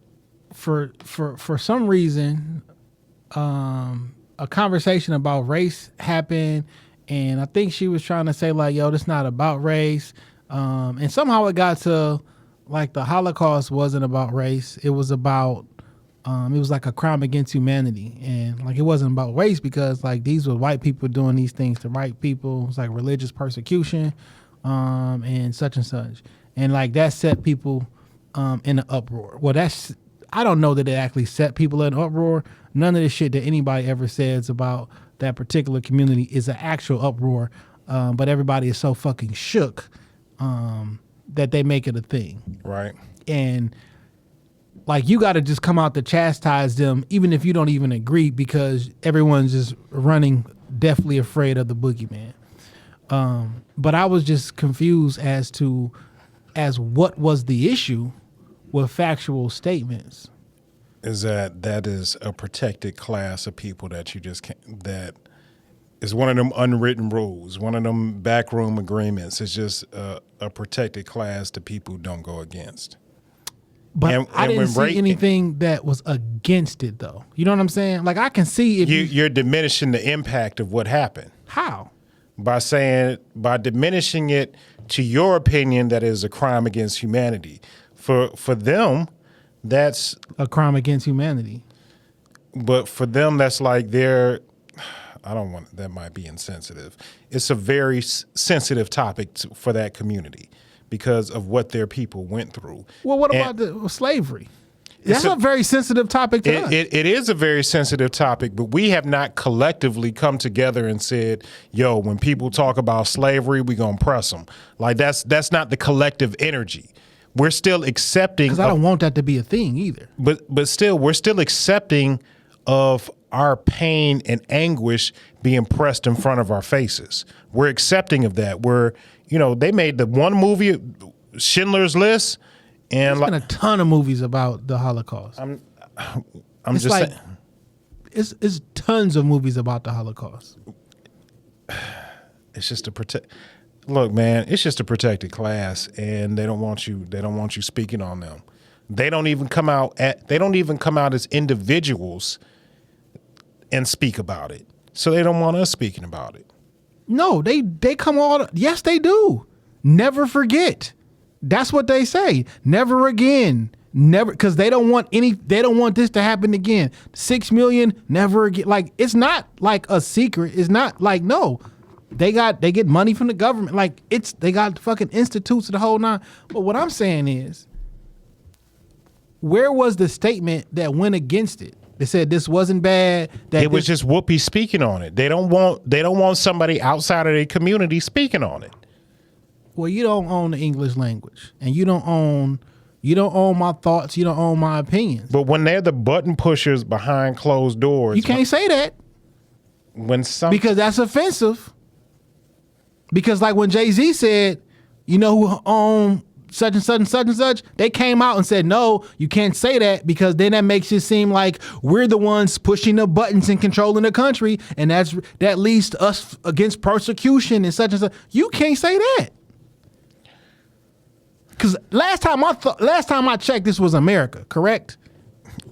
for some reason, a conversation about race happened, and I think she was trying to say like, yo, this not about race. And somehow it got to like the Holocaust wasn't about race. It was about, it was like a crime against humanity. And like, it wasn't about race because like these were white people doing these things to white people. It was like religious persecution, and such and such. And like that set people in an uproar. Well, I don't know that it actually set people in an uproar. None of the shit that anybody ever says about that particular community is an actual uproar. But everybody is so fucking shook that they make it a thing. Right. And like you got to just come out to chastise them, even if you don't even agree, because everyone's just running deathly afraid of the boogeyman. But I was just confused as what was the issue with factual statements. Is that is a protected class of people that you just can't, that is one of them unwritten rules, one of them backroom agreements. It's just a protected class that people don't go against. But I didn't see anything that was against it, though. You know what I'm saying? Like, I can see if you're diminishing the impact of what happened. How? By diminishing it to your opinion that is a crime against humanity. For them, that's a crime against humanity. But for them, that's like that might be insensitive. It's a very sensitive topic for that community because of what their people went through. Well, what about the slavery? That's a very sensitive topic to us. It is a very sensitive topic, but we have not collectively come together and said, yo, when people talk about slavery, we're going to press them. Like, that's not the collective energy. We're still accepting. Because I don't want that to be a thing either. But still, we're still accepting of our pain and anguish being pressed in front of our faces. We're accepting of that. They made the one movie, Schindler's List. And there's been a ton of movies about the Holocaust. I'm just saying. It's tons of movies about the Holocaust. It's just Look, man, it's just a protected class, and they don't want you speaking on them. They don't even come out as individuals and speak about it. So they don't want us speaking about it. No, they come all. Yes, they do. Never forget. That's what they say. Never again. Never, because they don't want this to happen again. 6 million, never again. Like, it's not like a secret. It's not like, no. They get money from the government. Like, they got fucking institutes the whole nine. But what I'm saying is, where was the statement that went against it? They said this wasn't bad. It was just Whoopi speaking on it. They don't want somebody outside of their community speaking on it. Well, you don't own the English language, and you don't own my thoughts. You don't own my opinions. But when they're the button pushers behind closed doors, you can't say that. Because that's offensive. Because like when Jay-Z said, you know who own such and such and such and such, they came out and said, no, you can't say that, because then that makes it seem like we're the ones pushing the buttons and controlling the country, and that leads to us against persecution and such. You can't say that. Because last time I checked, this was America, correct?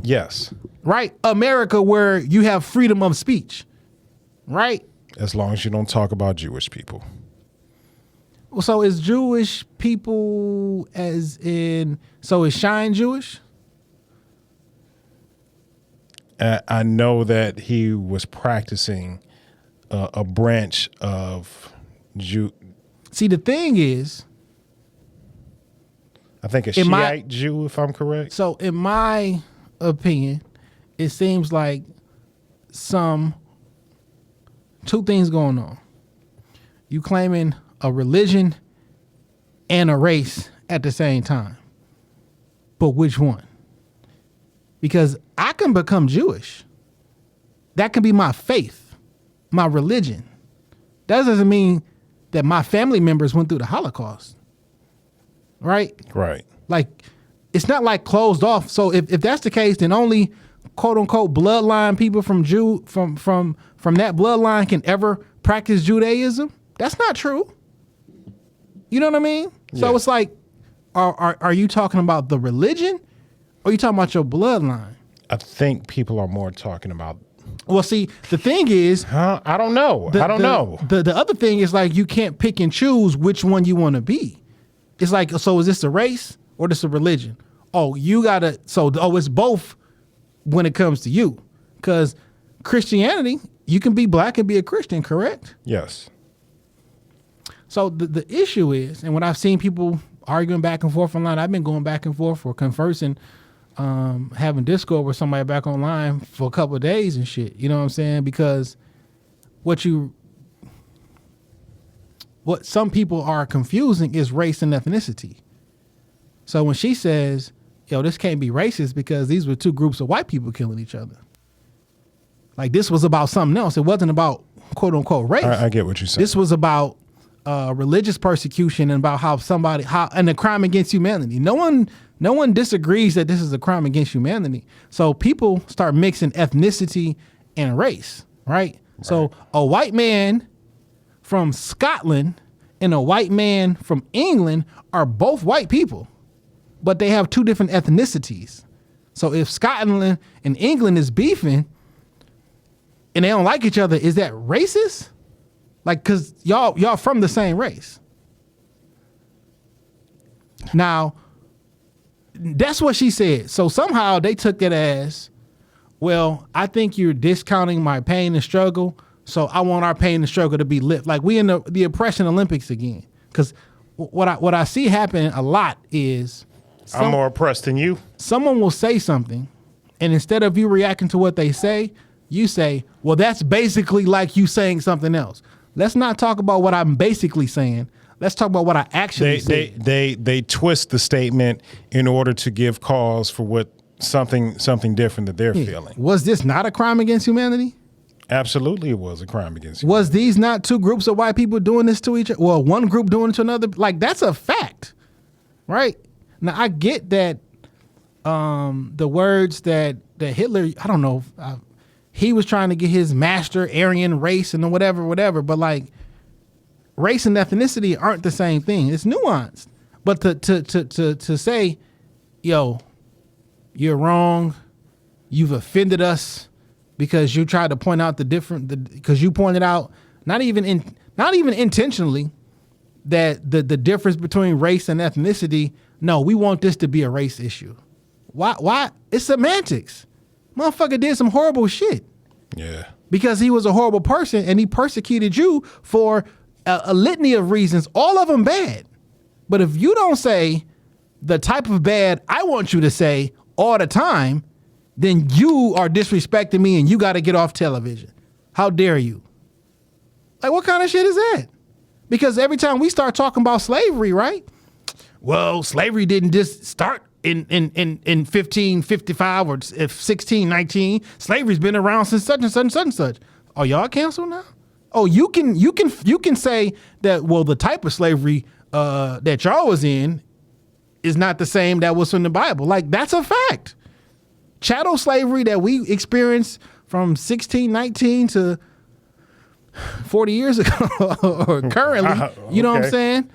Yes. Right? America, where you have freedom of speech, right? As long as you don't talk about Jewish people. Well, so is Jewish people is Shine Jewish? I know that he was practicing a branch of Jew. See, the thing is, I think a Shiite Jew, if I'm correct. So in my opinion, it seems like two things going on. You claiming a religion and a race at the same time. But which one? Because I can become Jewish. That can be my faith, my religion. That doesn't mean that my family members went through the Holocaust. Right? Right. Like, it's not like closed off. So if that's the case, then only quote unquote bloodline people from that bloodline can ever practice Judaism. That's not true. You know what I mean? Yeah. So it's like, are you talking about the religion, or are you talking about your bloodline? I think people are more talking about. Well, see, the thing is, I don't know. I don't know. The other thing is, like, you can't pick and choose which one you want to be. It's like, so is this a race or this a religion? Oh, it's both when it comes to you. Because Christianity, you can be black and be a Christian, correct? Yes. So the issue is, and when I've seen people arguing back and forth online, I've been going back and forth or conversing, having Discord with somebody back online for a couple of days and shit. You know what I'm saying? Because what some people are confusing is race and ethnicity. So when she says, yo, this can't be racist because these were two groups of white people killing each other. Like, this was about something else. It wasn't about quote unquote race. I get what you're saying. This was about religious persecution and about and the crime against humanity. No one disagrees that this is a crime against humanity. So people start mixing ethnicity and race, right? So a white man from Scotland and a white man from England are both white people, but they have two different ethnicities. So if Scotland and England is beefing and they don't like each other, is that racist? Like, cause y'all from the same race. Now, that's what she said. So somehow they took it as, well, I think you're discounting my pain and struggle, so I want our pain and struggle to be lit. Like we in the oppression Olympics again. Cause what I see happen a lot is I'm more oppressed than you. Someone will say something, and instead of you reacting to what they say, you say, well, that's basically like you saying something else. Let's not talk about what I'm basically saying. Let's talk about what I actually say. They twist the statement in order to give cause for what something different that they're feeling. Was this not a crime against humanity? Absolutely, it was a crime against humanity. Was these not two groups of white people doing this to each other? Well, one group doing it to another? Like, that's a fact, right? Now, I get that the words that Hitler, I don't know, he was trying to get his master Aryan race and whatever, but like race and ethnicity aren't the same thing. It's nuanced. But to say, yo, you're wrong, you've offended us because you tried to point out because you pointed out not even intentionally that the difference between race and ethnicity. No, we want this to be a race issue. Why? It's semantics. Motherfucker did some horrible shit. Yeah. Because he was a horrible person and he persecuted you for a litany of reasons, all of them bad. But if you don't say the type of bad I want you to say all the time, then you are disrespecting me and you got to get off television. How dare you? Like, what kind of shit is that? Because every time we start talking about slavery, right? Well, slavery didn't just start in 1555 or 1619. Slavery's been around since such and such and such and such. Are y'all canceled now? Oh, you can say that, well, the type of slavery that y'all was in is not the same that was from the Bible. Like, that's a fact. Chattel slavery that we experienced from 1619 to 40 years ago or currently, you know what I'm saying?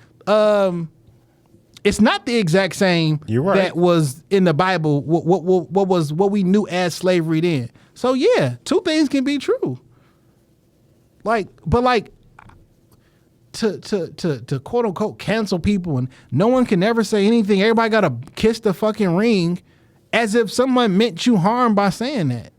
It's not the exact same that was in the Bible. What we knew as slavery then. So yeah, two things can be true. To quote unquote cancel people and no one can ever say anything. Everybody got to kiss the fucking ring, as if someone meant you harm by saying that.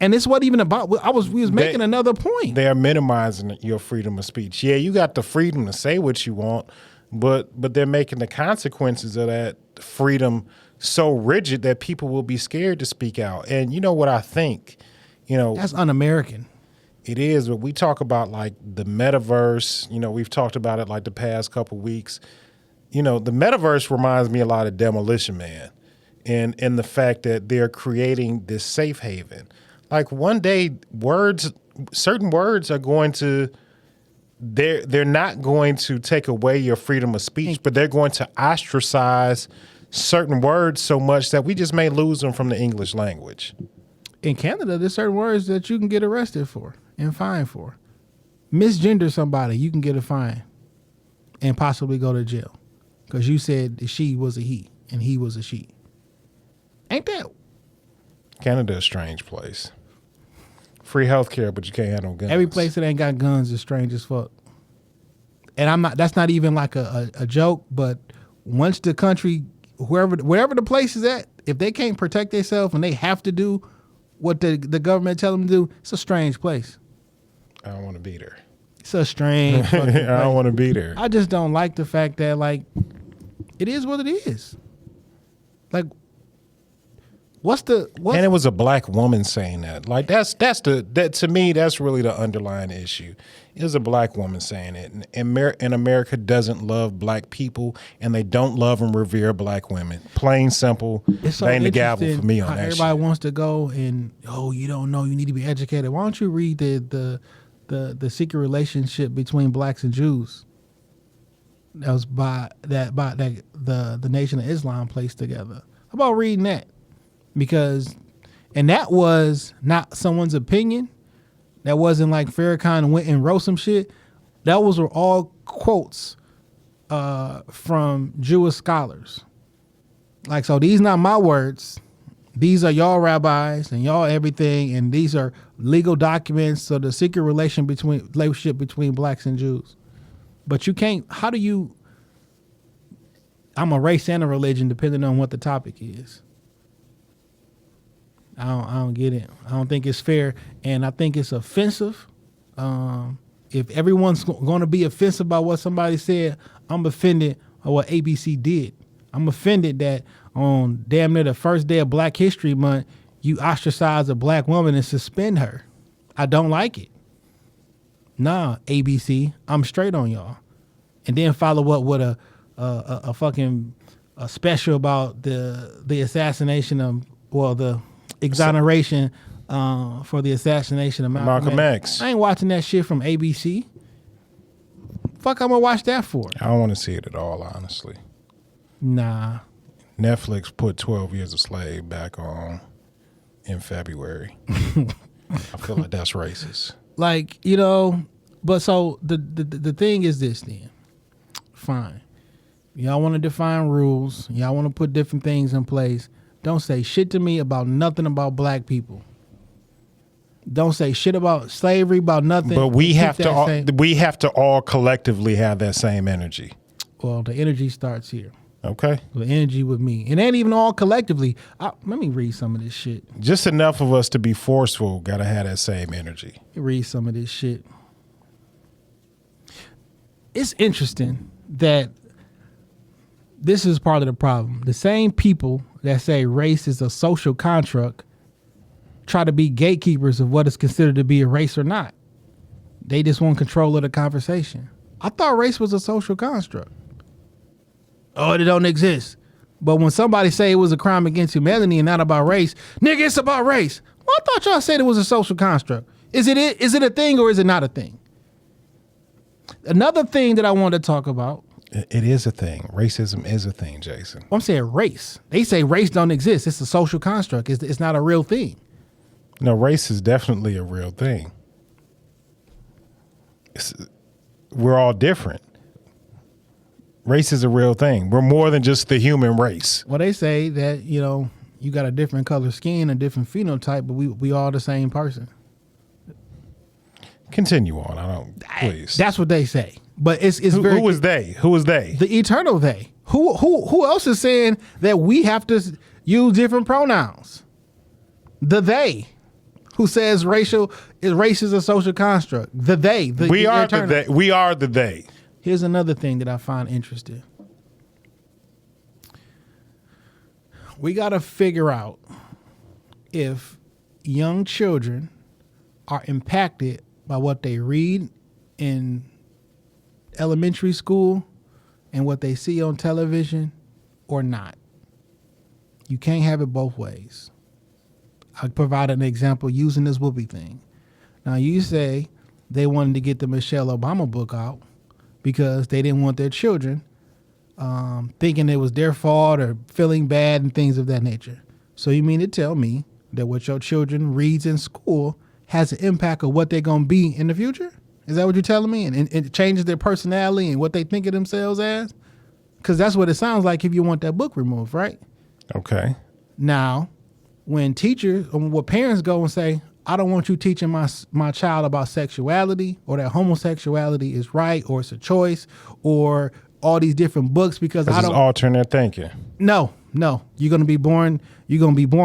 And it's what even about. We was making another point. They are minimizing your freedom of speech. Yeah, you got the freedom to say what you want. But they're making the consequences of that freedom so rigid that people will be scared to speak out. And you know what I think? That's un-American. It is, but we talk about like the metaverse. We've talked about it like the past couple weeks. The metaverse reminds me a lot of Demolition Man and the fact that they're creating this safe haven. Like one day certain words are going to they're not going to take away your freedom of speech, but they're going to ostracize certain words so much that we just may lose them from the English language. In Canada, there's certain words that you can get arrested for and fined for. Misgender somebody, you can get a fine and possibly go to jail because you said she was a he and he was a she. Ain't that? Canada a strange place. Free healthcare, but you can't have no guns. Every place that ain't got guns is strange as fuck. And that's not even like a joke, but once the country, wherever the place is at, if they can't protect themselves and they have to do what the government tell them to do, it's a strange place. I don't want to be there. It's a strange fucking place. I don't want to be there. I just don't like the fact that, like, it is what it is. Like, and it was a black woman saying that. Like that to me, that's really the underlying issue. It was a black woman saying it. And America doesn't love black people, and they don't love and revere black women. Plain simple. It's so bang the gavel for me on that. Everybody wants to go and you don't know, you need to be educated. Why don't you read the secret relationship between blacks and Jews? that was the Nation of Islam placed together. How about reading that? And that was not someone's opinion. That wasn't like Farrakhan went and wrote some shit. That was all quotes from Jewish scholars. Like, so these not my words. These are y'all rabbis and y'all everything, and these are legal documents. So the secret relationship between blacks and Jews. But you can't. How do you? I'm a race and a religion, depending on what the topic is. I don't get it. I don't think it's fair, and I think it's offensive. If everyone's going to be offensive about what somebody said, I'm offended by what ABC did. I'm offended that on damn near the first day of Black History Month, you ostracize a black woman and suspend her. I don't like it. Nah, ABC, I'm straight on y'all. And then follow up with a fucking special about the assassination of, the exoneration for the assassination of Malcolm X. I ain't watching that shit from ABC. Fuck, I'm gonna watch that for? I don't want to see it at all, honestly. Nah. Netflix put 12 Years a Slave back on in February. I feel like that's racist. Like, but so the thing is this then. Fine. Y'all want to define rules. Y'all want to put different things in place. Don't say shit to me about nothing about black people. Don't say shit about slavery, about nothing. But we have to all collectively have that same energy. Well, the energy starts here. Okay. The energy with me. It ain't even all collectively. Let me read some of this shit. Just enough of us to be forceful. Got to have that same energy. Read some of this shit. It's interesting that this is part of the problem. The same people that say race is a social construct try to be gatekeepers of what is considered to be a race or not. They just want control of the conversation. I thought race was a social construct. Oh, it don't exist. But when somebody say it was a crime against humanity and not about race, nigga, it's about race. Well, I thought y'all said it was a social construct. Is it a thing or is it not a thing? Another thing that I wanted to talk about. It is a thing. Racism is a thing, Jason. I'm saying race. They say race don't exist. It's a social construct. It's not a real thing. No, race is definitely a real thing. We're all different. Race is a real thing. We're more than just the human race. Well, they say that, you got a different color skin, a different phenotype, but we all the same person. Continue on. Please. That's what they say. But it's very. Who was they? Who was they? The eternal they. Who else is saying that we have to use different pronouns? The they. Who says race is a social construct? The they. We are the they. We are the they. Here's another thing that I find interesting. We got to figure out if young children are impacted by what they read in elementary school and what they see on television or not. You can't have it both ways. I provided an example using this Whoopi thing. Now you say they wanted to get the Michelle Obama book out because they didn't want their children thinking it was their fault or feeling bad and things of that nature. So you mean to tell me that what your children reads in school has an impact of what they're going to be in the future? Is that what you're telling me? And it changes their personality and what they think of themselves as? Because that's what it sounds like if you want that book removed, right? Okay. Now, when parents go and say, I don't want you teaching my child about sexuality or that homosexuality is right or it's a choice or all these different books because I don't. It's alternate thinking. No. You're gonna be born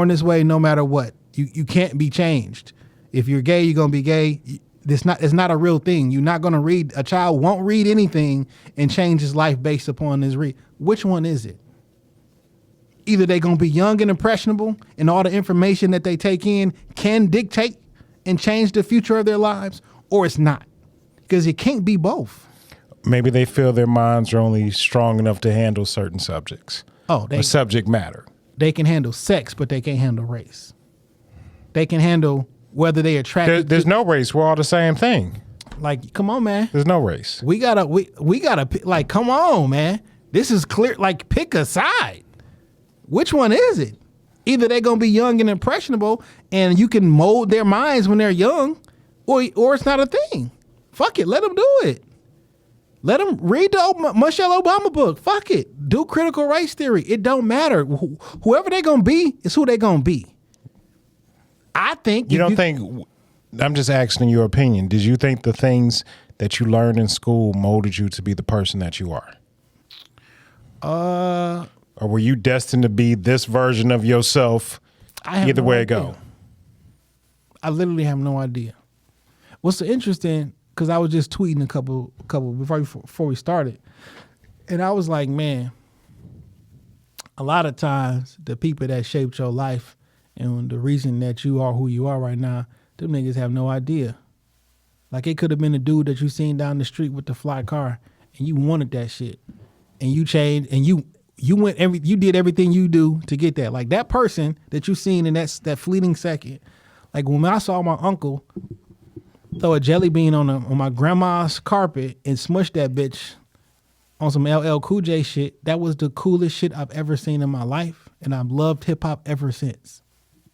this way no matter what. You can't be changed. If you're gay, you're gonna be gay. It's not a real thing. You're not gonna read. A child won't read anything and change his life based upon his read. Which one is it? Either they're going to be young and impressionable and all the information that they take in can dictate and change the future of their lives, or it's not. Because it can't be both. Maybe they feel their minds are only strong enough to handle certain subjects. Or subject matter. They can handle sex, but they can't handle race. They can handle whether they attract. There's no race. We're all the same thing. Like, come on, man. There's no race. We gotta like, come on, man. This is clear. Like, pick a side. Which one is it? Either they're gonna be young and impressionable, and you can mold their minds when they're young, or it's not a thing. Fuck it, let them do it. Let them read the Michelle Obama book. Fuck it, do critical race theory. It don't matter. Whoever they're gonna be is who they're gonna be. I think you don't think. I'm just asking your opinion. Did you think the things that you learned in school molded you to be the person that you are? Or were you destined to be this version of yourself either way it go? I literally have no idea. What's so interesting, because I was just tweeting a couple before we started, and I was like, man, a lot of times the people that shaped your life and the reason that you are who you are right now, them niggas have no idea. Like, it could have been a dude that you seen down the street with the fly car, and you wanted that shit, and you changed, and you did everything you do to get that. Like, that person that you seen in that fleeting second. Like, when I saw my uncle throw a jelly bean on my grandma's carpet and smush that bitch on some LL Cool J shit, that was the coolest shit I've ever seen in my life, and I've loved hip hop ever since.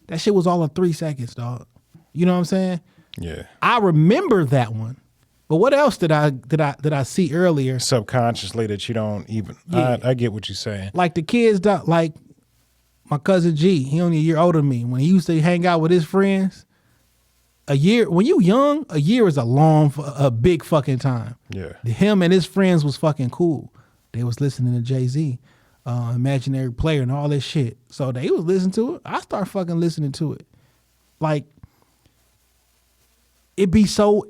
That shit was all in 3 seconds, dog. You know what I'm saying? Yeah. I remember that one. But what else did I see earlier? Subconsciously that you don't even. Yeah. I get what you're saying. Like the kids, like my cousin G, he only a year older than me. When he used to hang out with his friends, when you young, a year is a big fucking time. Yeah. Him and his friends was fucking cool. They was listening to Jay-Z, Imaginary Player and all this shit. So they was listening to it. I started fucking listening to it. Like, it be so,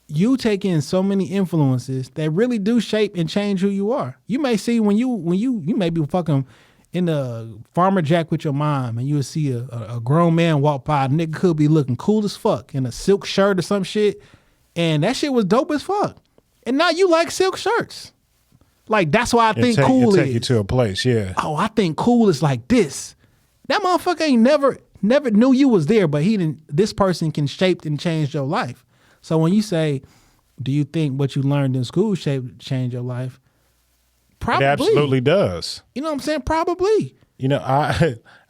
you take in so many influences that really do shape and change who you are. You may see when you may be fucking in the Farmer Jack with your mom, and you will see a grown man walk by. A nigga could be looking cool as fuck in a silk shirt or some shit, and that shit was dope as fuck. And now you like silk shirts. Like, that's why I think cool is. Take you to a place, yeah. Oh, I think cool is like this. That motherfucker ain't never knew you was there, but this person can shape and change your life. So when you say, do you think what you learned in school changed your life? Probably. It absolutely does. You know what I'm saying? Probably. You know,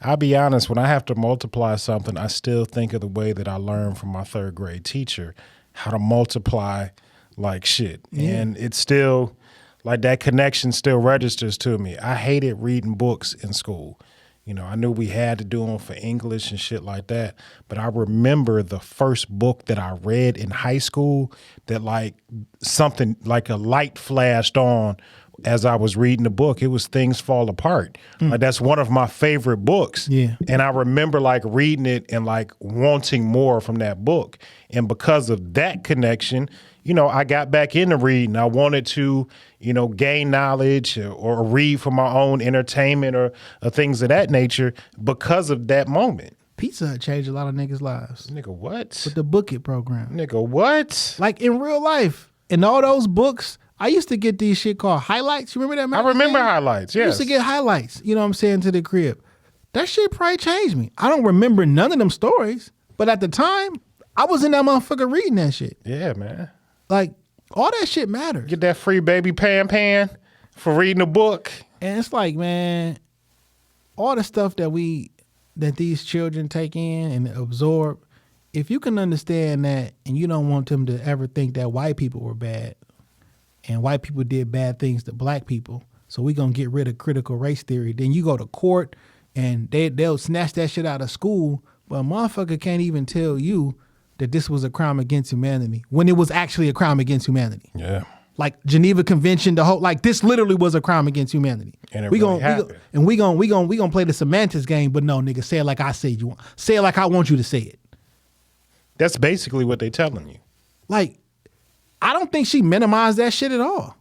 I'll be honest, when I have to multiply something, I still think of the way that I learned from my 3rd grade teacher, how to multiply like shit. Yeah. And it's still, like, that connection still registers to me. I hated reading books in school. You know, I knew we had to do them for English and shit like that. But I remember the first book that I read in high school that, like, something like a light flashed on as I was reading the book. It was Things Fall Apart. Like, that's one of my favorite books. Yeah. And I remember, like, reading it and, like, wanting more from that book. And because of that connection, you know, I got back into reading. I wanted to, you know, gain knowledge or read for my own entertainment or things of that nature because of that moment. Pizza Hut changed a lot of niggas' lives. Nigga, what? With the Book It program. Nigga, what? Like, in real life, in all those books, I used to get these shit called highlights. You remember that magazine? I remember highlights, yes. I used to get highlights, you know what I'm saying, to the crib. That shit probably changed me. I don't remember none of them stories, but at the time, I was in that motherfucker reading that shit. Yeah, man. Like, all that shit matters. Get that free baby pan for reading a book. And it's like, man, all the stuff that these children take in and absorb, if you can understand that and you don't want them to ever think that white people were bad and white people did bad things to black people, so we gonna get rid of critical race theory, then you go to court and they'll snatch that shit out of school, but a motherfucker can't even tell you that this was a crime against humanity when it was actually a crime against humanity. Yeah. Like Geneva Convention, this literally was a crime against humanity. And it really happened. We gonna play the semantics game, but no, nigga, say it like I said you want. Say it like I want you to say it. That's basically what they telling you. Like, I don't think she minimized that shit at all.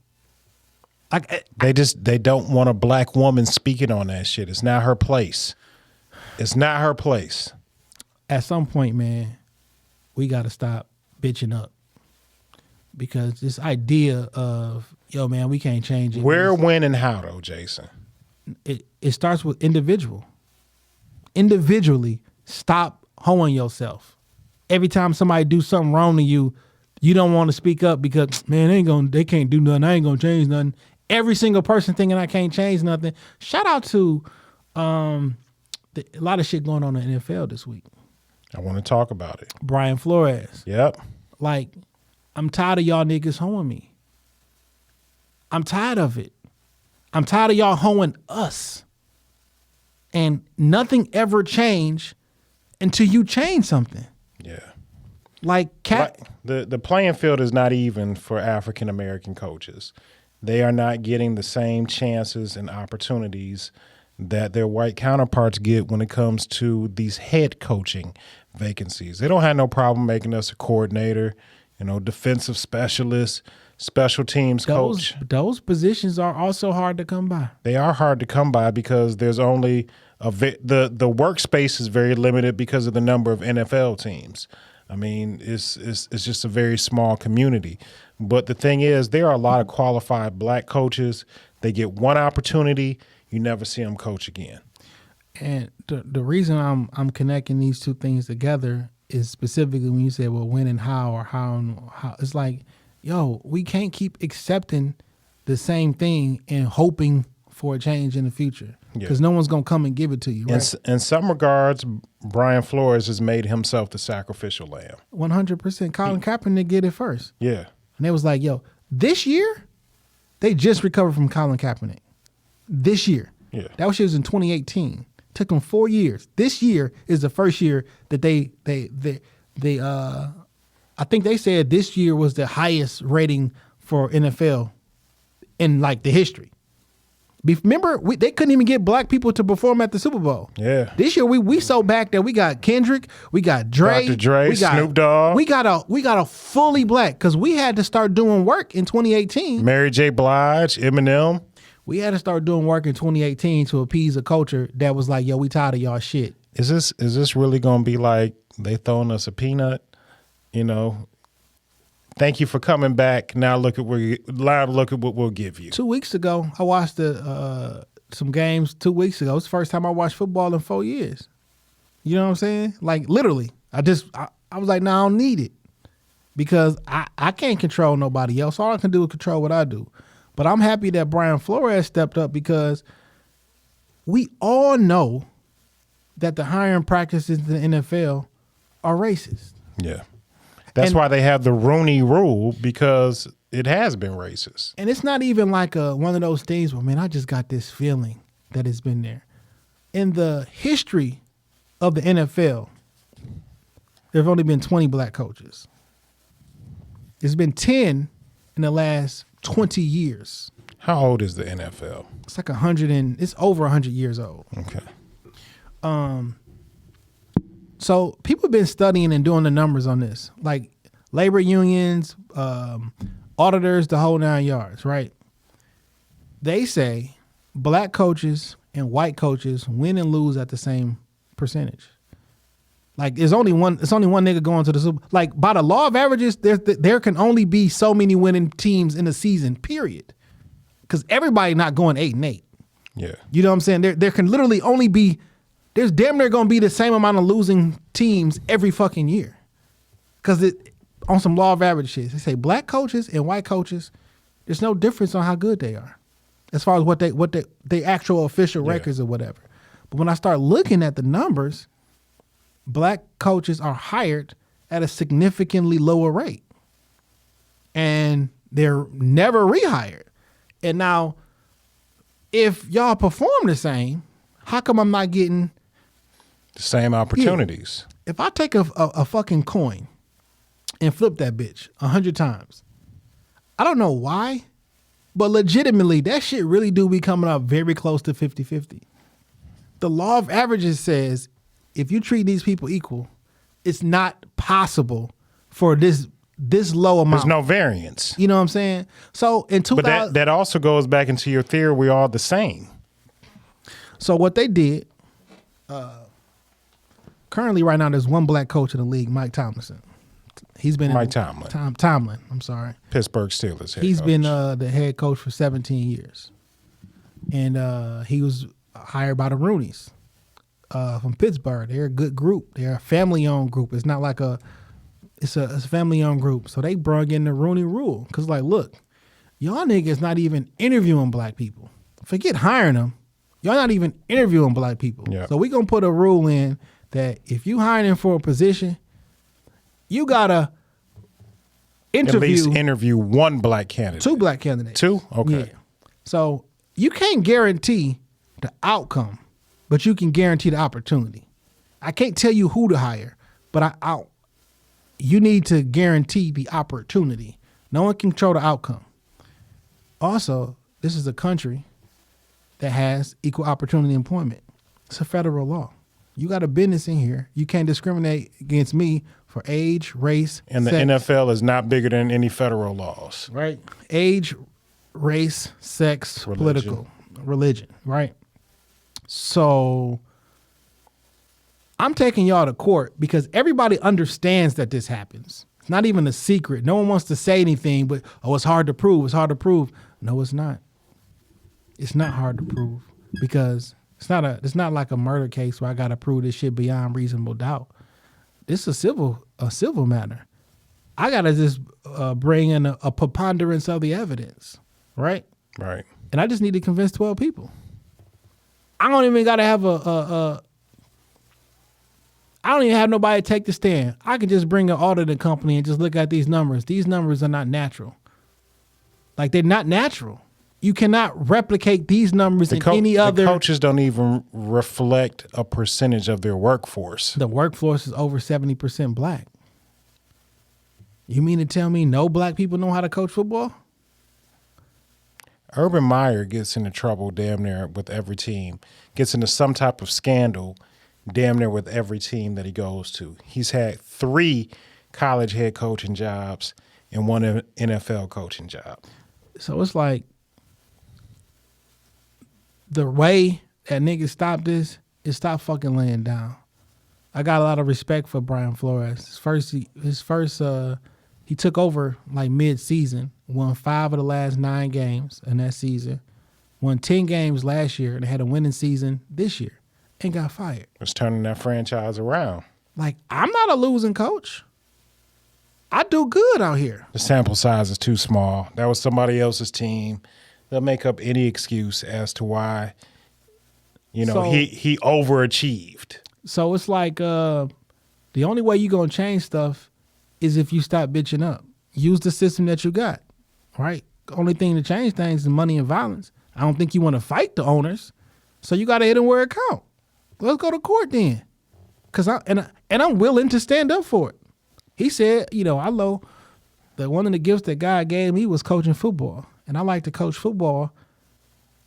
Like, they don't want a black woman speaking on that shit. It's not her place. It's not her place. At some point, man, we got to stop bitching up, because this idea of, yo, man, we can't change it. Where, when, and how, though, Jason? It starts with individually. Stop hoeing yourself. Every time somebody do something wrong to you, You don't want to speak up because, man, they can't do nothing. I ain't gonna change nothing. Every single person thinking I can't change nothing. Shout out to a lot of shit going on in the NFL this week. I want to talk about it. Brian Flores. Yep. Like, I'm tired of y'all niggas hoeing me. I'm tired of it. I'm tired of y'all hoeing us. And nothing ever changed until you change something. Yeah. Like the playing field is not even for African American coaches. They are not getting the same chances and opportunities that their white counterparts get when it comes to these head coaching vacancies. They don't have no problem making us a coordinator, defensive specialist, special teams coach. Those positions are also hard to come by. They are hard to come by because there's only the workspace is very limited because of the number of NFL teams. I mean, it's just a very small community. But the thing is, there are a lot of qualified black coaches. They get one opportunity, you never see them coach again. And the reason I'm connecting these two things together is specifically when you say, well, when and how, or how it's like, yo, we can't keep accepting the same thing and hoping for a change in the future because no one's gonna come and give it to you. Right? In some regards, Brian Flores has made himself the sacrificial lamb. 100%. Colin Kaepernick did it first. Yeah, and they was like, yo, this year they just recovered from Colin Kaepernick. This year, that was in 2018. Took them 4 years. This year is the first year that they I think they said this year was the highest rating for NFL in like the history. Remember, they couldn't even get black people to perform at the Super Bowl. Yeah. This year we so back that we got Kendrick, we got Dre, Dr. Dre, we got Snoop Dogg. We got a fully black because we had to start doing work in 2018. Mary J. Blige, Eminem. We had to start doing work in 2018 to appease a culture that was like, yo, we tired of y'all shit. Is this really gonna be like they throwing us a peanut? Thank you for coming back. Now look at what we'll give you. 2 weeks ago, I watched some games 2 weeks ago. It's the first time I watched football in 4 years. You know what I'm saying? Like literally, I was like, no, I don't need it because I can't control nobody else. All I can do is control what I do. But I'm happy that Brian Flores stepped up because we all know that the hiring practices in the NFL are racist. Yeah. That's why they have the Rooney Rule, because it has been racist. And it's not even like one of those things where, man, I just got this feeling that it's been there. In the history of the NFL, there have only been 20 black coaches. There's been 10 in the last 20 years. How old is the NFL? It's like it's over 100 years old. Okay. So people have been studying and doing the numbers on this, like labor unions, auditors, the whole 9 yards, right? They say black coaches and white coaches win and lose at the same percentage. Like it's only one nigga going to the Super. Like by the law of averages, there can only be so many winning teams in a season, period. Because everybody not going 8-8. Yeah. You know what I'm saying? There can literally only be. There's damn near gonna be the same amount of losing teams every fucking year. Cause on some law of averages, they say black coaches and white coaches, there's no difference on how good they are. As far as what they actual official records or whatever. But when I start looking at the numbers, black coaches are hired at a significantly lower rate. And they're never rehired. And now, if y'all perform the same, how come I'm not getting the same opportunities? Yeah. If I take a fucking coin and flip that bitch 100 times, I don't know why, but legitimately, that shit really do be coming up very close to 50-50. The law of averages says if you treat these people equal, it's not possible for this low amount. There's no variance. You know what I'm saying? So in 2000, but that also goes back into your theory. We're all the same. So what they did, currently right now, there's one black coach in the league, Mike Tomlinson. He's been Tomlin. I'm sorry. Pittsburgh Steelers head He's coach. been the head coach for 17 years, and he was hired by the Rooneys from Pittsburgh. They're a good group. They're a family-owned group. It's not like a it's a family-owned group. So they brought in the Rooney Rule. Because, like, look, y'all niggas not even interviewing black people. Forget hiring them. Y'all not even interviewing black people. Yeah. So we going to put a rule in that if you hiring for a position, you got to interview. At least interview one black candidate. 2 black candidates. 2? Okay. Yeah. So you can't guarantee the outcome, but you can guarantee the opportunity. I can't tell you who to hire, but you need to guarantee the opportunity. No one can control the outcome. Also, this is a country that has equal opportunity employment. It's a federal law. You got a business in here. You can't discriminate against me for age, race, and the sex. NFL is not bigger than any federal laws. Right. Age, race, sex, political, religion, right? So I'm taking y'all to court because everybody understands that this happens. It's not even a secret. No one wants to say anything, but, it's hard to prove. It's hard to prove. No, it's not. It's not hard to prove because it's not like a murder case where I got to prove this shit beyond reasonable doubt. This is a civil matter. I got to just bring in a preponderance of the evidence, right? Right. And I just need to convince 12 people. I don't even got to have I don't even have nobody take the stand. I can just bring an auditing company and just look at these numbers. These numbers are not natural. Like, they're not natural. You cannot replicate these numbers in any other. The coaches don't even reflect a percentage of their workforce. The workforce is over 70% black. You mean to tell me no black people know how to coach football? Urban Meyer gets into trouble damn near with every team. Gets into some type of scandal damn near with every team that he goes to. He's had 3 college head coaching jobs and 1 NFL coaching job. So it's like, the way that niggas stop this is stop fucking laying down. I got a lot of respect for Brian Flores. He took over like mid-season, won 5 of the last 9 games in that season, won 10 games last year, and had a winning season this year, and got fired. Was turning that franchise around. Like, I'm not a losing coach. I do good out here. The sample size is too small. That was somebody else's team. They'll make up any excuse as to why, he overachieved. So it's like the only way you're going to change stuff is if you stop bitching up. Use the system that you got, right? The only thing to change things is money and violence. I don't think you want to fight the owners, so you got to hit them where it counts. Let's go to court then, I'm willing to stand up for it. He said, I know that one of the gifts that God gave me was coaching football. And I like to coach football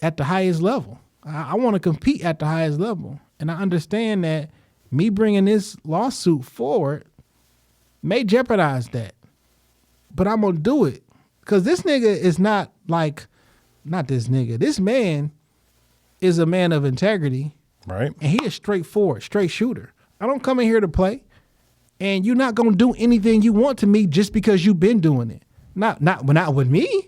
at the highest level. I want to compete at the highest level. And I understand that me bringing this lawsuit forward may jeopardize that. But I'm going to do it. Because this nigga is not this nigga. This man is a man of integrity. Right. And he is straightforward, straight shooter. I don't come in here to play. And you're not going to do anything you want to me just because you've been doing it. Not with me.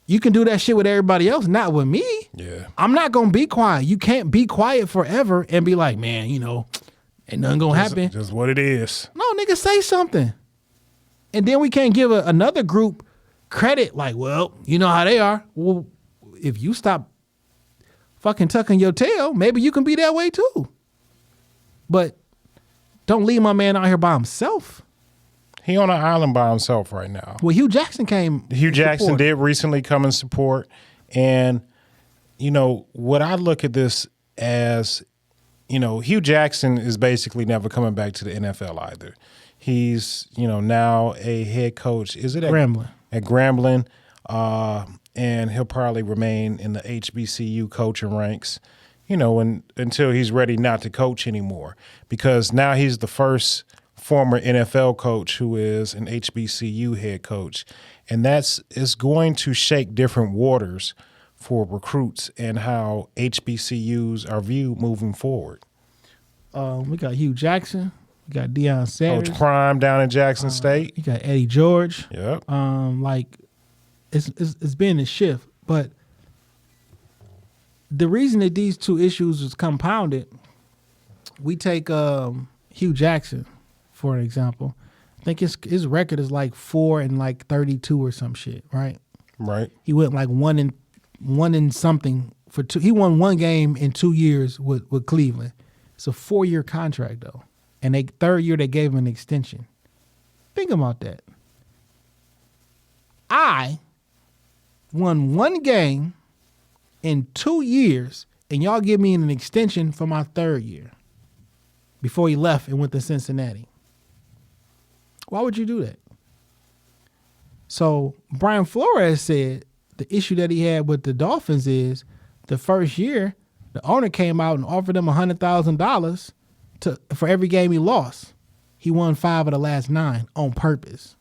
You can do that shit with everybody else, not with me. Yeah. I'm not going to be quiet. You can't be quiet forever and be like, man, ain't nothing going to happen. Just what it is. No, nigga, say something. And then we can't give another group credit like, well, you know how they are. Well, if you stop fucking tucking your tail, maybe you can be that way too. But don't leave my man out here by himself. He on an island by himself right now. Well, Hugh Jackson came. Hugh Jackson did recently come in support. And, what I look at this as, Hugh Jackson is basically never coming back to the NFL either. He's, now a head coach. Is it Grambling? At Grambling. And he'll probably remain in the HBCU coaching ranks, until he's ready not to coach anymore. Because now he's the first former NFL coach who is an HBCU head coach. And it's going to shake different waters for recruits and how HBCUs are viewed moving forward. We got Hugh Jackson. We got Deion Sanders. Coach Prime down in Jackson State. You got Eddie George. Yep. It's been a shift. But the reason that these two issues was compounded, we take Hugh Jackson, for an example. I think his record is like 4-32 or some shit, right? Right. He went like one in something for two. He won one game in 2 years with Cleveland. It's a 4-year contract though, and third year they gave him an extension. Think about that. I won one game in 2 years, and y'all give me an extension for my third year before he left and went to Cincinnati. Why would you do that? So Brian Flores said the issue that he had with the Dolphins is the first year, the owner came out and offered him $100,000 for every game he lost. He won 5 of the last 9 on purpose.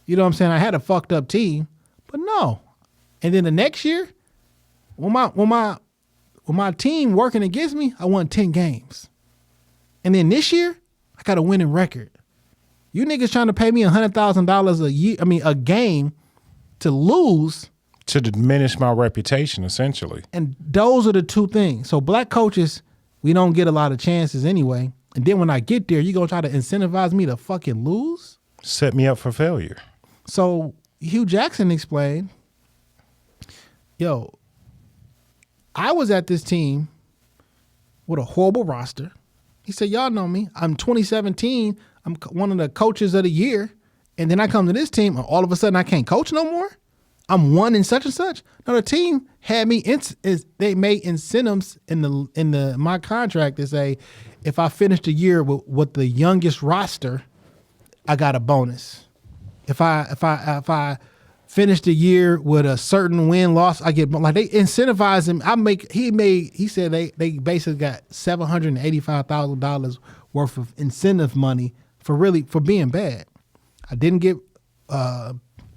You know what I'm saying? I had a fucked up team, but no. And then the next year, when my team working against me, I won 10 games. And then this year, I got a winning record. You niggas trying to pay me $100,000 a game to lose. To diminish my reputation, essentially. And those are the two things. So black coaches, we don't get a lot of chances anyway. And then when I get there, you gonna try to incentivize me to fucking lose? Set me up for failure. So Hugh Jackson explained, yo, I was at this team with a horrible roster. He said, y'all know me. I'm 2017. I'm one of the coaches of the year. And then I come to this team and all of a sudden I can't coach no more. I'm one in such and such. No, the team had me, they made incentives in my contract to say, if I finish the year with the youngest roster, I got a bonus. If I finish the year with a certain win-loss, I get, like, they incentivize him. He said they basically got $785,000 worth of incentive money for being bad. I didn't get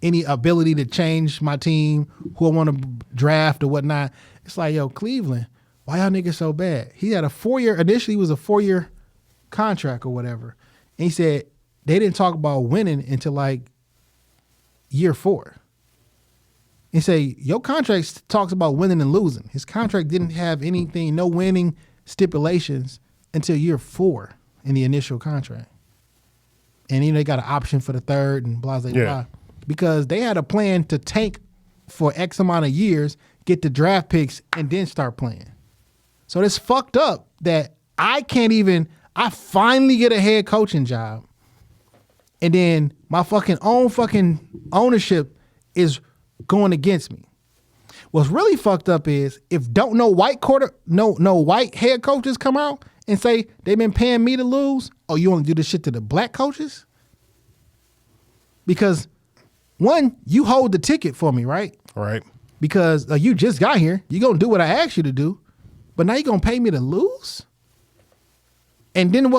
any ability to change my team, who I want to draft or whatnot. It's like, yo, Cleveland, why y'all niggas so bad? He had initially it was a 4-year contract or whatever. And he said they didn't talk about winning until like year 4. He say your contract talks about winning and losing. His contract didn't have anything, no winning stipulations until year 4 in the initial contract. And they got an option for the third and blah, blah, blah. Because they had a plan to tank for X amount of years, get the draft picks, and then start playing. So it's fucked up that I finally get a head coaching job, and then my fucking ownership is going against me. What's really fucked up is if no white head coaches come out and say they've been paying me to lose, oh, you want to do this shit to the black coaches? Because one, you hold the ticket for me, right? Right. Because you just got here. You're going to do what I asked you to do. But now you're going to pay me to lose? And then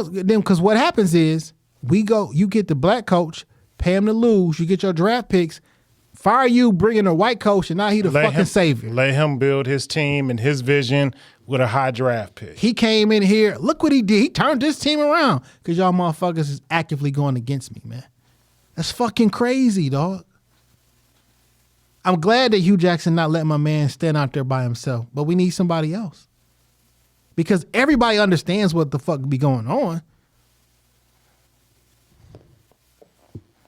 because what happens is you get the black coach, pay him to lose, you get your draft picks, fire you, bring in a white coach, and now he the fucking savior. Let him build his team and his vision with a high draft pick. He came in here, look what he did. He turned this team around because y'all motherfuckers is actively going against me, man. That's fucking crazy, dog. I'm glad that Hugh Jackson not letting my man stand out there by himself, but we need somebody else. Because everybody understands what the fuck be going on.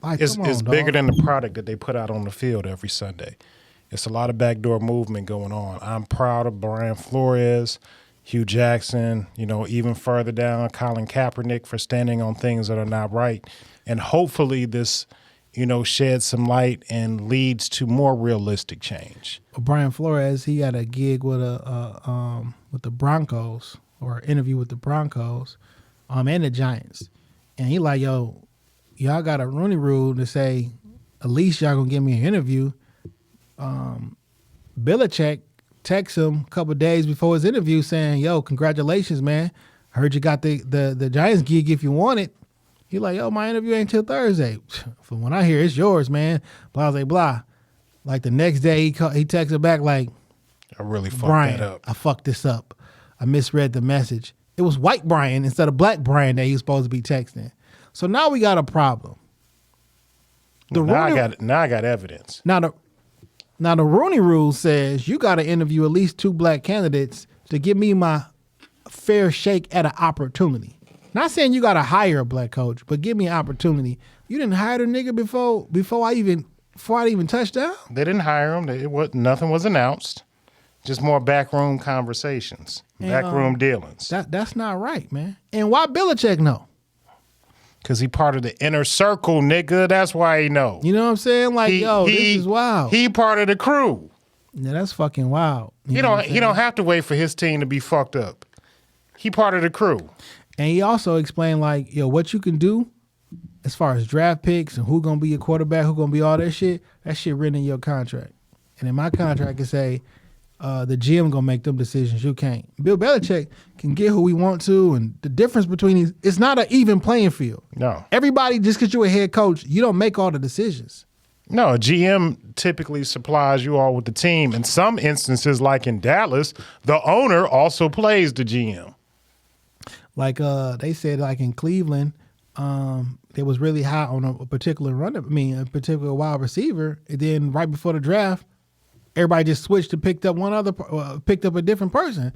Like, it's bigger than the product that they put out on the field every Sunday. It's a lot of backdoor movement going on. I'm proud of Brian Flores, Hugh Jackson, even further down, Colin Kaepernick for standing on things that are not right. And hopefully this, sheds some light and leads to more realistic change. Brian Flores, he had a gig with the Broncos, or an interview with the Broncos, and the Giants. And he like, yo, y'all got a Rooney Rule to say, at least y'all gonna give me an interview. Belichick texts him a couple of days before his interview saying, yo, congratulations, man. I heard you got the Giants gig if you want it. He like, yo, my interview ain't till Thursday. From when I hear it's yours, man. Blah, blah, blah. Like the next day, he texted back like, I really fucked Brian, that up. I fucked this up. I misread the message. It was white Brian instead of black Brian that he was supposed to be texting. So now we got a problem. Now I got evidence. Now the Rooney Rule says you got to interview at least 2 black candidates to give me my fair shake at an opportunity. Not saying you got to hire a black coach, but give me an opportunity. You didn't hire the nigga before I even touched down? They didn't hire him. Nothing was announced. Just more backroom conversations, backroom dealings. That's not right, man. And why Belichick know? Because he part of the inner circle, nigga. That's why he know. You know what I'm saying? Like, this is wild. He part of the crew. Yeah, that's fucking wild. He don't have to wait for his team to be fucked up. He part of the crew. And he also explained, like, what you can do as far as draft picks and who gonna be your quarterback, who gonna be all that shit written in your contract. And in my contract, it say the GM gonna make them decisions. You can't. Bill Belichick can get who we want to, and the difference between these, it's not an even playing field. No. Everybody, just because you're a head coach, you don't make all the decisions. No, a GM typically supplies you all with the team. In some instances, like in Dallas, the owner also plays the GM. Like they said, like in Cleveland, they was really high on a particular a particular wide receiver. And then right before the draft, everybody just switched to picked up a different person,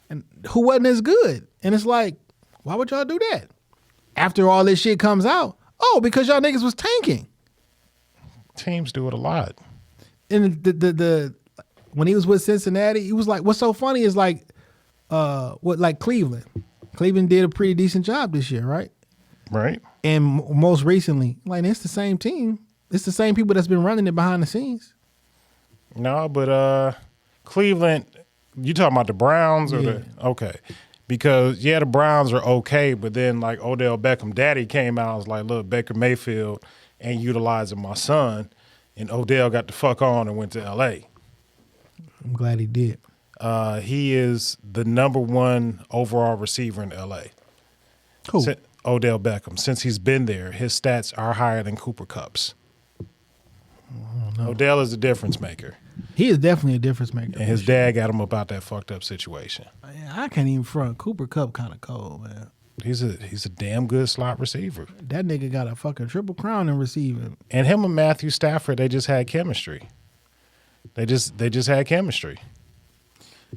and who wasn't as good. And it's like, why would y'all do that? After all this shit comes out, because y'all niggas was tanking. Teams do it a lot. And the when he was with Cincinnati, he was like, what's so funny is like Cleveland. Cleveland did a pretty decent job this year, right? Right. And most recently, like, it's the same team. It's the same people that's been running it behind the scenes. No, but Cleveland, you talking about the Browns or okay. Because the Browns are okay, but then like Odell Beckham daddy came out and was like, look, Baker Mayfield ain't utilizing my son, and Odell got the fuck on and went to LA. I'm glad he did. He is the number one overall receiver in LA. Who? Odell Beckham. Since he's been there, his stats are higher than Cooper Kupp's. Odell is a difference maker. He is definitely a difference maker. And his dad got him about that fucked up situation. I can't even front. Cooper Kupp kind of cold, man. He's a damn good slot receiver. That nigga got a fucking triple crown in receiving. And him and Matthew Stafford, they just had chemistry. They just had chemistry.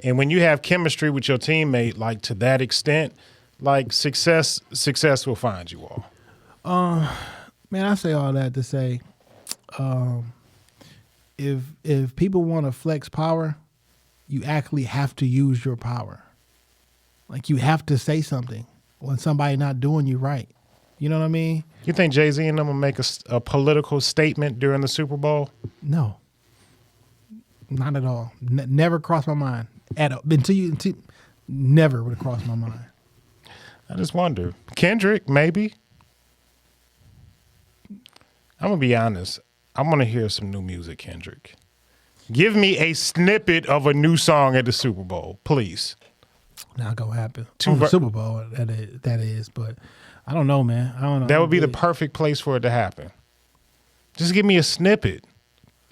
And when you have chemistry with your teammate, like to that extent, like success will find you all. Man, I say all that to say, if people want to flex power, you actually have to use your power. Like, you have to say something when somebody not doing you right. You know what I mean? You think Jay-Z and them will make a political statement during the Super Bowl? No. Not at all. Never crossed my mind. Never would have crossed my mind. I just wonder. Kendrick, maybe. I'm going to be honest. I'm going to hear some new music, Kendrick. Give me a snippet of a new song at the Super Bowl, please. Not going to happen. On the Super Bowl, that is. But I don't know, man. I don't know. That would be the perfect place for it to happen. Just give me a snippet.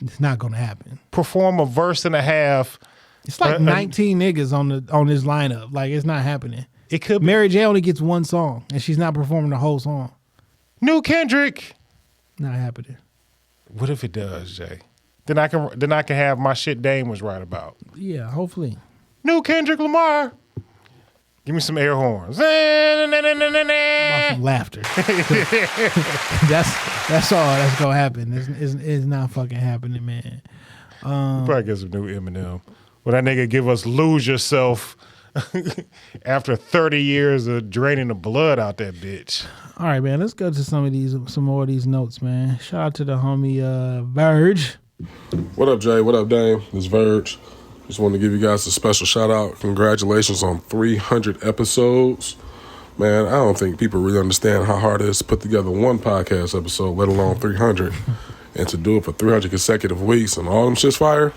It's not going to happen. Perform a verse and a half. It's like 19 niggas on this lineup. Like, it's not happening. It could. Mary J only gets one song, and she's not performing the whole song. New Kendrick. Not happening. What if it does, Jay? Then I can have my shit Dame was right about. Yeah, hopefully. New Kendrick Lamar. Give me some air horns. About some laughter. That's all that's gonna happen. It's not fucking happening, man. Probably get some new Eminem. Well, that nigga give us Lose Yourself after 30 years of draining the blood out that bitch. All right, man. Let's go to some more of these notes, man. Shout out to the homie Verge. What up, Jay? What up, Dame? It's Verge. Just wanted to give you guys a special shout out. Congratulations on 300 episodes. Man, I don't think people really understand how hard it is to put together one podcast episode, let alone 300. And to do it for 300 consecutive weeks and all them shit's fire,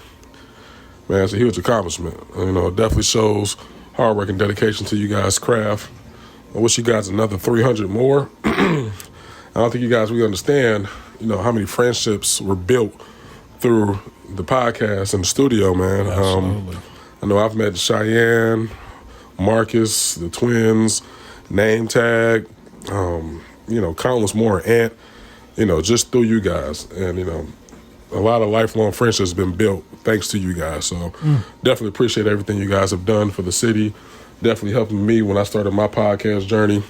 man, it's a huge accomplishment. You know, it definitely shows hard work and dedication to you guys' craft. I wish you guys another 300 more. I don't think you guys really understand, you know, how many friendships were built through the podcast and the studio, man. Absolutely. I know I've met Cheyenne, Marcus, the twins, Name Tag, you know, countless more, Aint, you know, just through you guys. And, you know, a lot of lifelong friendships has been built thanks to you guys. So definitely appreciate everything you guys have done for the city. Definitely helping me when I started my podcast journey.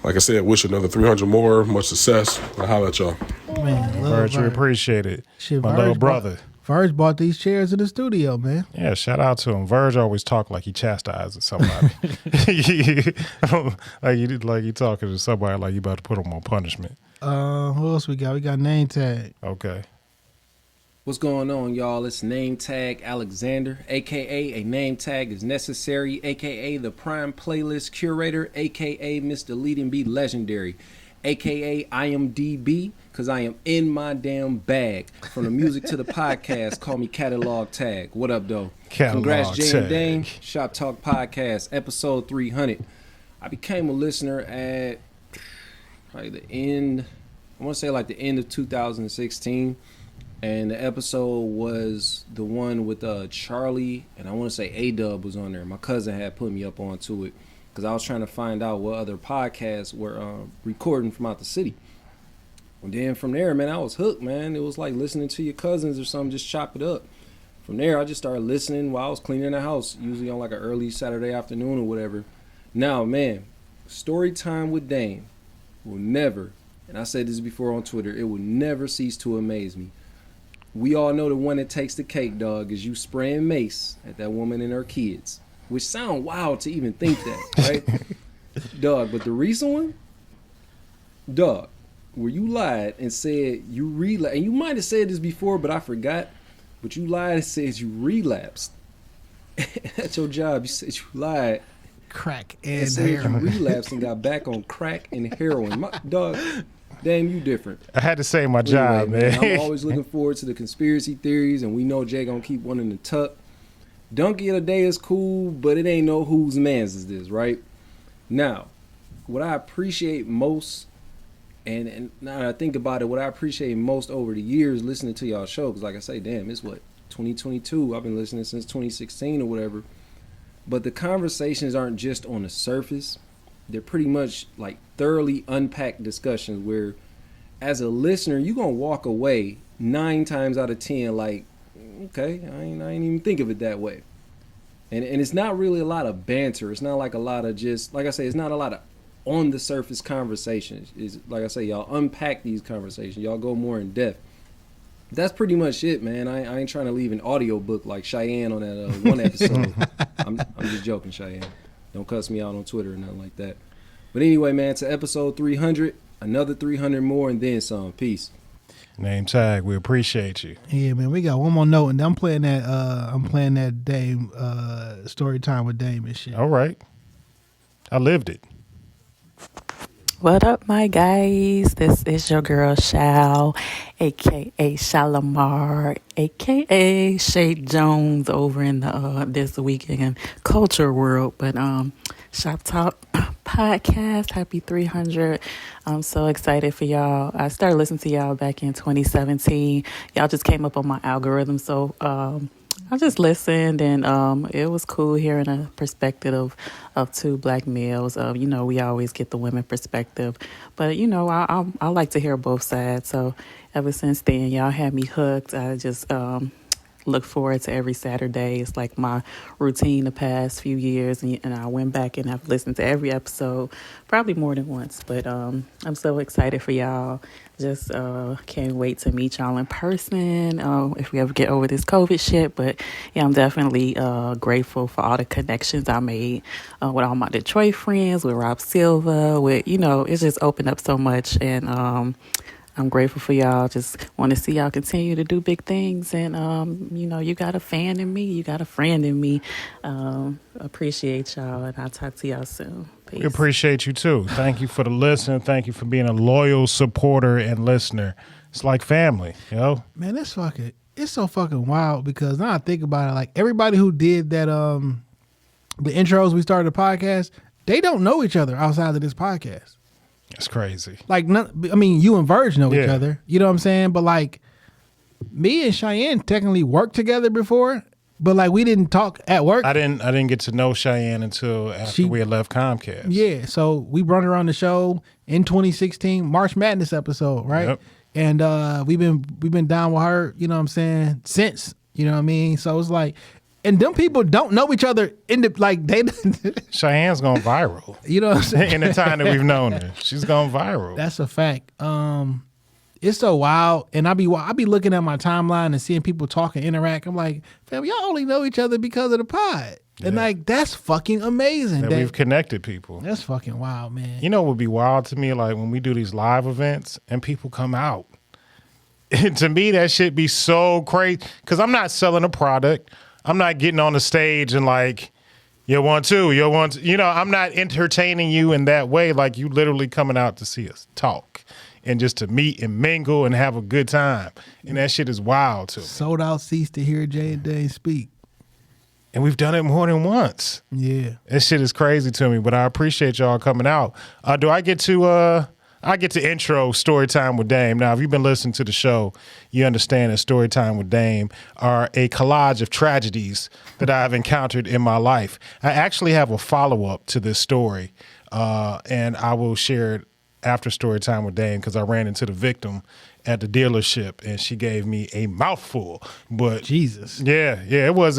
Like I said, wish another 300 more. Much success. I'll holler at y'all. Man, Virg, we appreciate it. Shit, My little brother. Verge bought these chairs in the studio, man. Yeah, shout out to him. Verge always talk like he chastises somebody. like you talking to somebody like you about to put him on punishment. Who else we got? We got Name Tag. Okay. What's going on, y'all? It's Name Tag Alexander, a.k.a. A Name Tag is Necessary, a.k.a. The Prime Playlist Curator, a.k.a. Mr. Lead and Be Legendary, a.k.a. I am DB, because I am in my damn bag. From the music to the podcast, call me Catalog Tag. What up, though? Congrats, Jay and Dame. Shop Talk Podcast, episode 300. I became a listener at probably the end, I want to say like the end of 2016. And the episode was the one with Charlie, and I want to say A-Dub was on there. My cousin had put me up onto it because I was trying to find out what other podcasts were recording from out the city. And then from there, man, I was hooked, man. It was like listening to your cousins or something, just chop it up. From there, I just started listening while I was cleaning the house, usually on like an early Saturday afternoon or whatever. Now, man, story time with Dame will never, and I said this before on Twitter, it will never cease to amaze me. We all know the one that takes the cake, dog, is you spraying mace at that woman and her kids, which sound wild to even think that, right? Dog, but the recent one, dog, where you lied and said you relapsed, and you might have said this before, but I forgot, but you lied and said you relapsed. At your job, you said you lied. Crack and said heroin. You relapsed and got back on crack and heroin. My, dog, damn, you different. I had to say my job, man. I'm always looking forward to the conspiracy theories, and we know Jay gonna keep one in the tuck. Donkey of the day is cool, but it ain't no whose man's is this, right? Now, what I appreciate most, and now that I think about it, what I appreciate most over the years listening to y'all show, because like I say, damn, it's what, 2022? I've been listening since 2016 or whatever. But the conversations aren't just on the surface. They're pretty much like thoroughly unpacked discussions where, as a listener, you're going to walk away 9 times out of 10 like, okay, I ain't even think of it that way. And it's not really a lot of banter. It's not like a lot of just, like I say, it's not a lot of on the surface conversations. It's, like I say, y'all unpack these conversations. Y'all go more in depth. That's pretty much it, man. I ain't trying to leave an audio book like Cheyenne on that one episode. I'm just joking, Cheyenne. Don't cuss me out on Twitter or nothing like that. But anyway, man, to episode 300, another 300 more, and then some. Peace. Name Tag, we appreciate you. Yeah, man, we got one more note, and I'm playing that Dame story time with Dame and shit. All right, I lived it. What up, my guys? This is your girl, Shal, a.k.a. Shalamar, a.k.a. Shay Jones over in the This Weekend Culture World. But Shop Talk Podcast, happy 300. I'm so excited for y'all. I started listening to y'all back in 2017. Y'all just came up on my algorithm, so I just listened, and it was cool hearing a perspective of 2 black males. You know, we always get the women perspective, but you know, I like to hear both sides. So ever since then, y'all had me hooked. I just look forward to every Saturday. It's like my routine the past few years, and I went back and I've listened to every episode, probably more than once. But I'm so excited for y'all. Just can't wait to meet y'all in person if we ever get over this COVID shit. But yeah, I'm definitely grateful for all the connections I made with all my Detroit friends, with Rob Silva, with, you know, it's just opened up so much. And I'm grateful for y'all. Just want to see y'all continue to do big things. And, you know, you got a fan in me. You got a friend in me. Appreciate y'all. And I'll talk to y'all soon. Peace. We appreciate you, too. Thank you for the listen. Thank you for being a loyal supporter and listener. It's like family, you know? Man, it's so fucking wild because now I think about it, like everybody who did that, the intros we started the podcast, they don't know each other outside of this podcast. It's crazy. Like, I mean, you and Verge know each other. You know what I'm saying? But like, me and Cheyenne technically worked together before, but like we didn't talk at work. I didn't get to know Cheyenne until after we had left Comcast. Yeah, so we brought her on the show in 2016, March Madness episode, right? Yep. And we've been down with her, you know what I'm saying, since, you know what I mean? So it's like, And them people don't know each other they. Cheyenne's gone viral. You know what I'm saying? In the time that we've known her, she's gone viral. That's a fact. It's so wild, and I be looking at my timeline and seeing people talk and interact. I'm like, fam, y'all only know each other because of the pod, and like that's fucking amazing. That we've connected people. That's fucking wild, man. You know what would be wild to me? Like when we do these live events and people come out. And to me, that shit be so crazy because I'm not selling a product. I'm not getting on the stage and like, you want to. You know, I'm not entertaining you in that way. Like you literally coming out to see us talk and just to meet and mingle and have a good time. And that shit is wild to me. Sold out seats to hear Jay and Dane speak. And we've done it more than once. Yeah. That shit is crazy to me, but I appreciate y'all coming out. Do I get to... I get to intro Storytime with Dame. Now, if you've been listening to the show, you understand that Storytime with Dame are a collage of tragedies that I've encountered in my life. I actually have a follow-up to this story, and I will share it after Storytime with Dame because I ran into the victim at the dealership, and she gave me a mouthful. But Jesus. Yeah, it was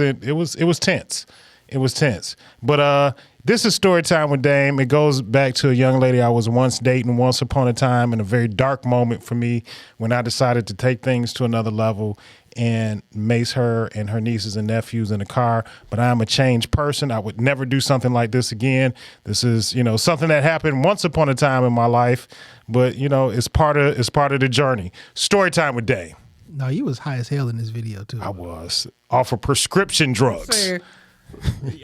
tense. It was tense. But this is Storytime with Dame. It goes back to a young lady I was once dating once upon a time in a very dark moment for me when I decided to take things to another level and mace her and her nieces and nephews in the car. But I'm a changed person. I would never do something like this again. This is, something that happened once upon a time in my life, but it's part of the journey. Storytime with Dame. No, you was high as hell in this video too. I was. Off of prescription drugs.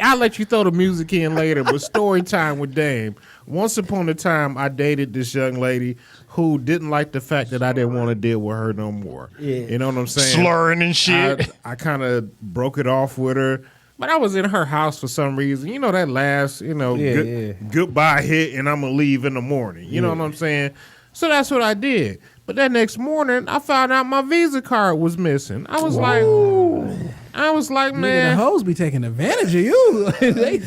I'll let you throw the music in later, but story time with Dame. Once upon a time, I dated this young lady who didn't like the fact that I didn't want to deal with her no more. Yeah. You know what I'm saying? Slurring and shit. I kind of broke it off with her, but I was in her house for some reason. You know that last, goodbye hit, and I'm going to leave in the morning. You know what I'm saying? So that's what I did. But that next morning, I found out my Visa card was missing. I was like, man, the hoes be taking advantage of you. They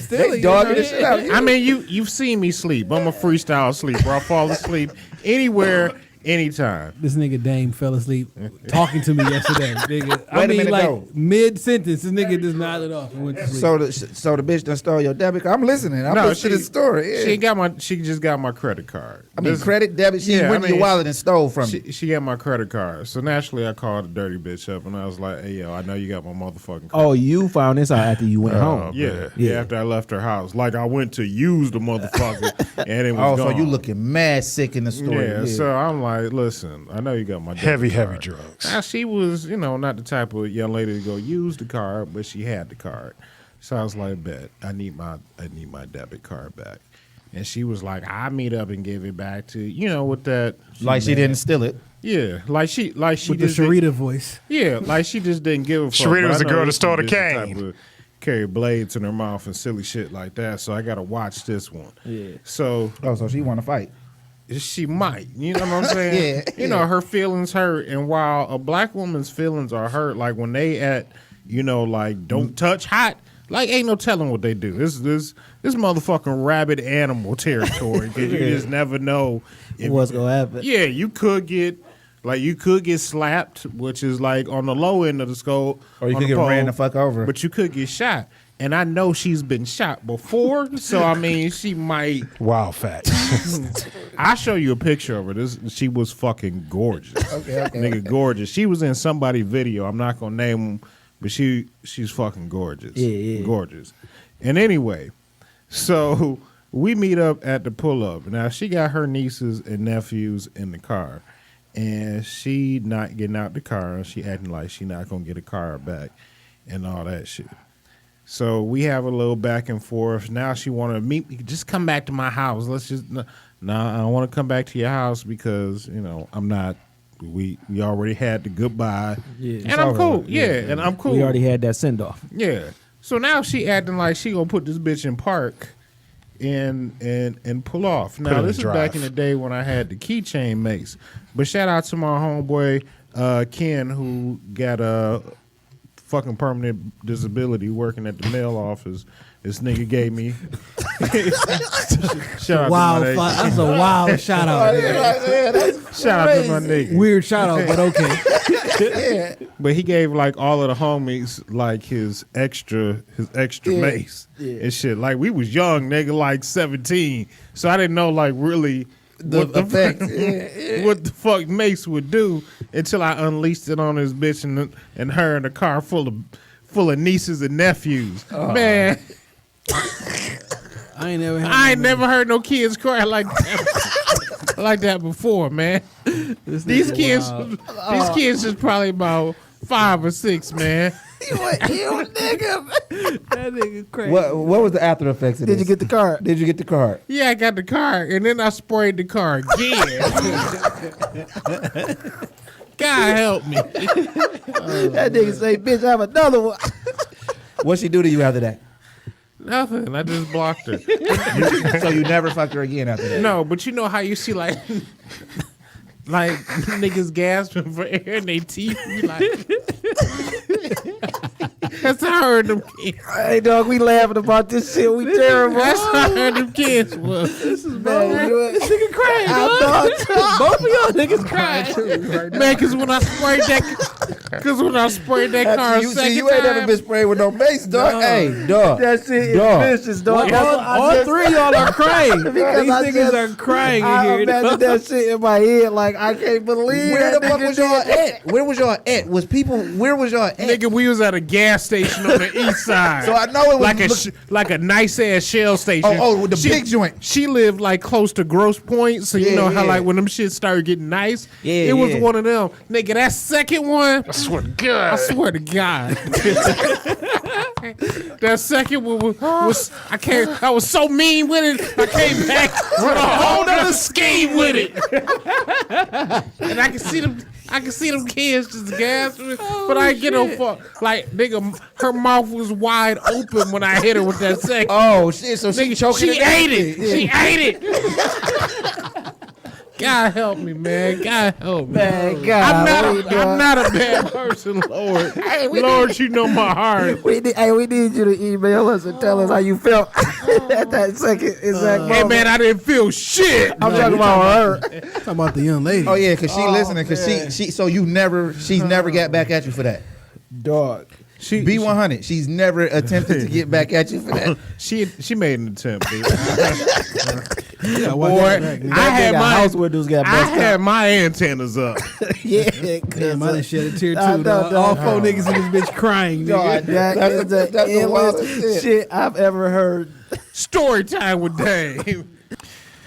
dogging the shit out of you. I mean, you've seen me sleep. I'm a freestyle sleeper. I fall asleep anywhere, anytime. This nigga Dame fell asleep talking to me yesterday. Nigga, mid-sentence, this nigga just nodded off and went to sleep. So the bitch done stole your debit card? I'm listening. I'm listening to the story. Yeah. She just got my credit card. Credit, debit, she went in your wallet and stole from you. She got my credit card. So naturally, I called the dirty bitch up and I was like, hey, yo, I know you got my motherfucking card. Oh, you found this out after you went home? Yeah, after I left her house. Like, I went to use the motherfucker and it was gone. So you looking mad sick in the story. Yeah, so I'm like, listen, I know you got my heavy drugs. Now, she was, not the type of young lady to go use the card, but she had the card. So I was like, bet, I need my debit card back. And she was like, I meet up and give it back to, with that. Like she didn't steal it. Yeah, like she with the Sharita voice. Yeah, like she just didn't give a fuck. Sharita was the girl that stole the cane. Carry blades in her mouth and silly shit like that. So I got to watch this one. Yeah. So she want to fight. She might. You know what I'm saying? Yeah. Her feelings hurt. And while a black woman's feelings are hurt, like when they at, don't touch hot, like ain't no telling what they do. This motherfucking rabid animal territory. Because you just never know what's gonna happen. Yeah, you could get slapped, which is like on the low end of the scope. Or you could get ran the fuck over. But you could get shot. And I know she's been shot before, so I mean, she might. Wild fact. I'll show you a picture of her. She was fucking gorgeous. Okay. Nigga, gorgeous. She was in somebody's video. I'm not gonna name them, but she's fucking gorgeous. Yeah. Gorgeous. And anyway, so we meet up at the pull-up. Now she got her nieces and nephews in the car, and she not getting out the car. She acting like she not gonna get a car back, and all that shit. So we have a little back and forth. Now she want to meet me. Just come back to my house. Let's just I don't want to come back to your house because I'm not. We already had the goodbye. Yeah, and I'm cool. Yeah, and I'm cool. We already had that send off. Yeah. So now she acting like she gonna put this bitch in park and pull off. Now this is back in the day when I had the keychain mace. But shout out to my homeboy Ken who got a fucking permanent disability working at the mail office. This nigga gave me shout out to my that's a wild shout out. Shout out to my nigga. Weird shout out, but okay. Yeah. But he gave like all of the homies like his extra mace and shit. Like we was young, nigga, like 17. So I didn't know like really what the fuck mace would do until I unleashed it on his bitch and her in a car full of nieces and nephews. Man. I ain't never heard no kids cry like that. Like that before, man. These kids is probably about 5 or 6, man. You nigga. That nigga crazy. What was the after effects of this? Did you get the card? Did you get the card? Yeah, I got the car, and then I sprayed the car again. God help me. That nigga say, bitch, I have another one. What'd she do to you after that? Nothing. I just blocked her. So you never fucked her again after that? No, but you know how you see like niggas gasping for air in their teeth. You like, that's how I heard them kids. Hey, dog, we laughing about this shit. We terrible. That's how I heard them kids was. This is bad. This nigga crying, dog. Both of y'all niggas crying. Man, because when I sprayed that car you second ain't never been sprayed with no mace, dog. No. Hey, dog. That shit is vicious, dog. All three of y'all are crying. Because these niggas are crying in here. I imagine that shit in my head like I can't believe where the fuck was y'all at? Where was y'all at? Where was y'all at? Nigga, we was at a gas station on the east side. So I know it was like a nice ass Shell station. Oh, the big joint. She lived like close to Grosse Pointe, so you know how like when them shit started getting nice, it was one of them. Nigga, that second one, I swear to God. That second one was I was so mean with it. I came back with a whole other scheme with it. And I can see them kids just gasping, but I ain't get no fuck. Like, nigga, her mouth was wide open when I hit her with that second. Oh shit! So she choking. She ate it. Yeah. She ate it. God help me, man. God help me. Man, God, I'm not a bad person, Lord. Lord, you know my heart. We need you to email us and tell us how you felt at that second exact moment. Hey, man, I didn't feel shit. I'm talking about her. Talking about the young lady. Oh yeah, because she listening. Because she. So she's never got back at you for that, dog. B100. She's never attempted to get back at you for that. She made an attempt, dude. Boy, I had my antennas up. Yeah, damn, I done shed a tear too. Dog. All 4 niggas in this bitch crying. Dog, that is the illest shit I've ever heard. Story time with Dave.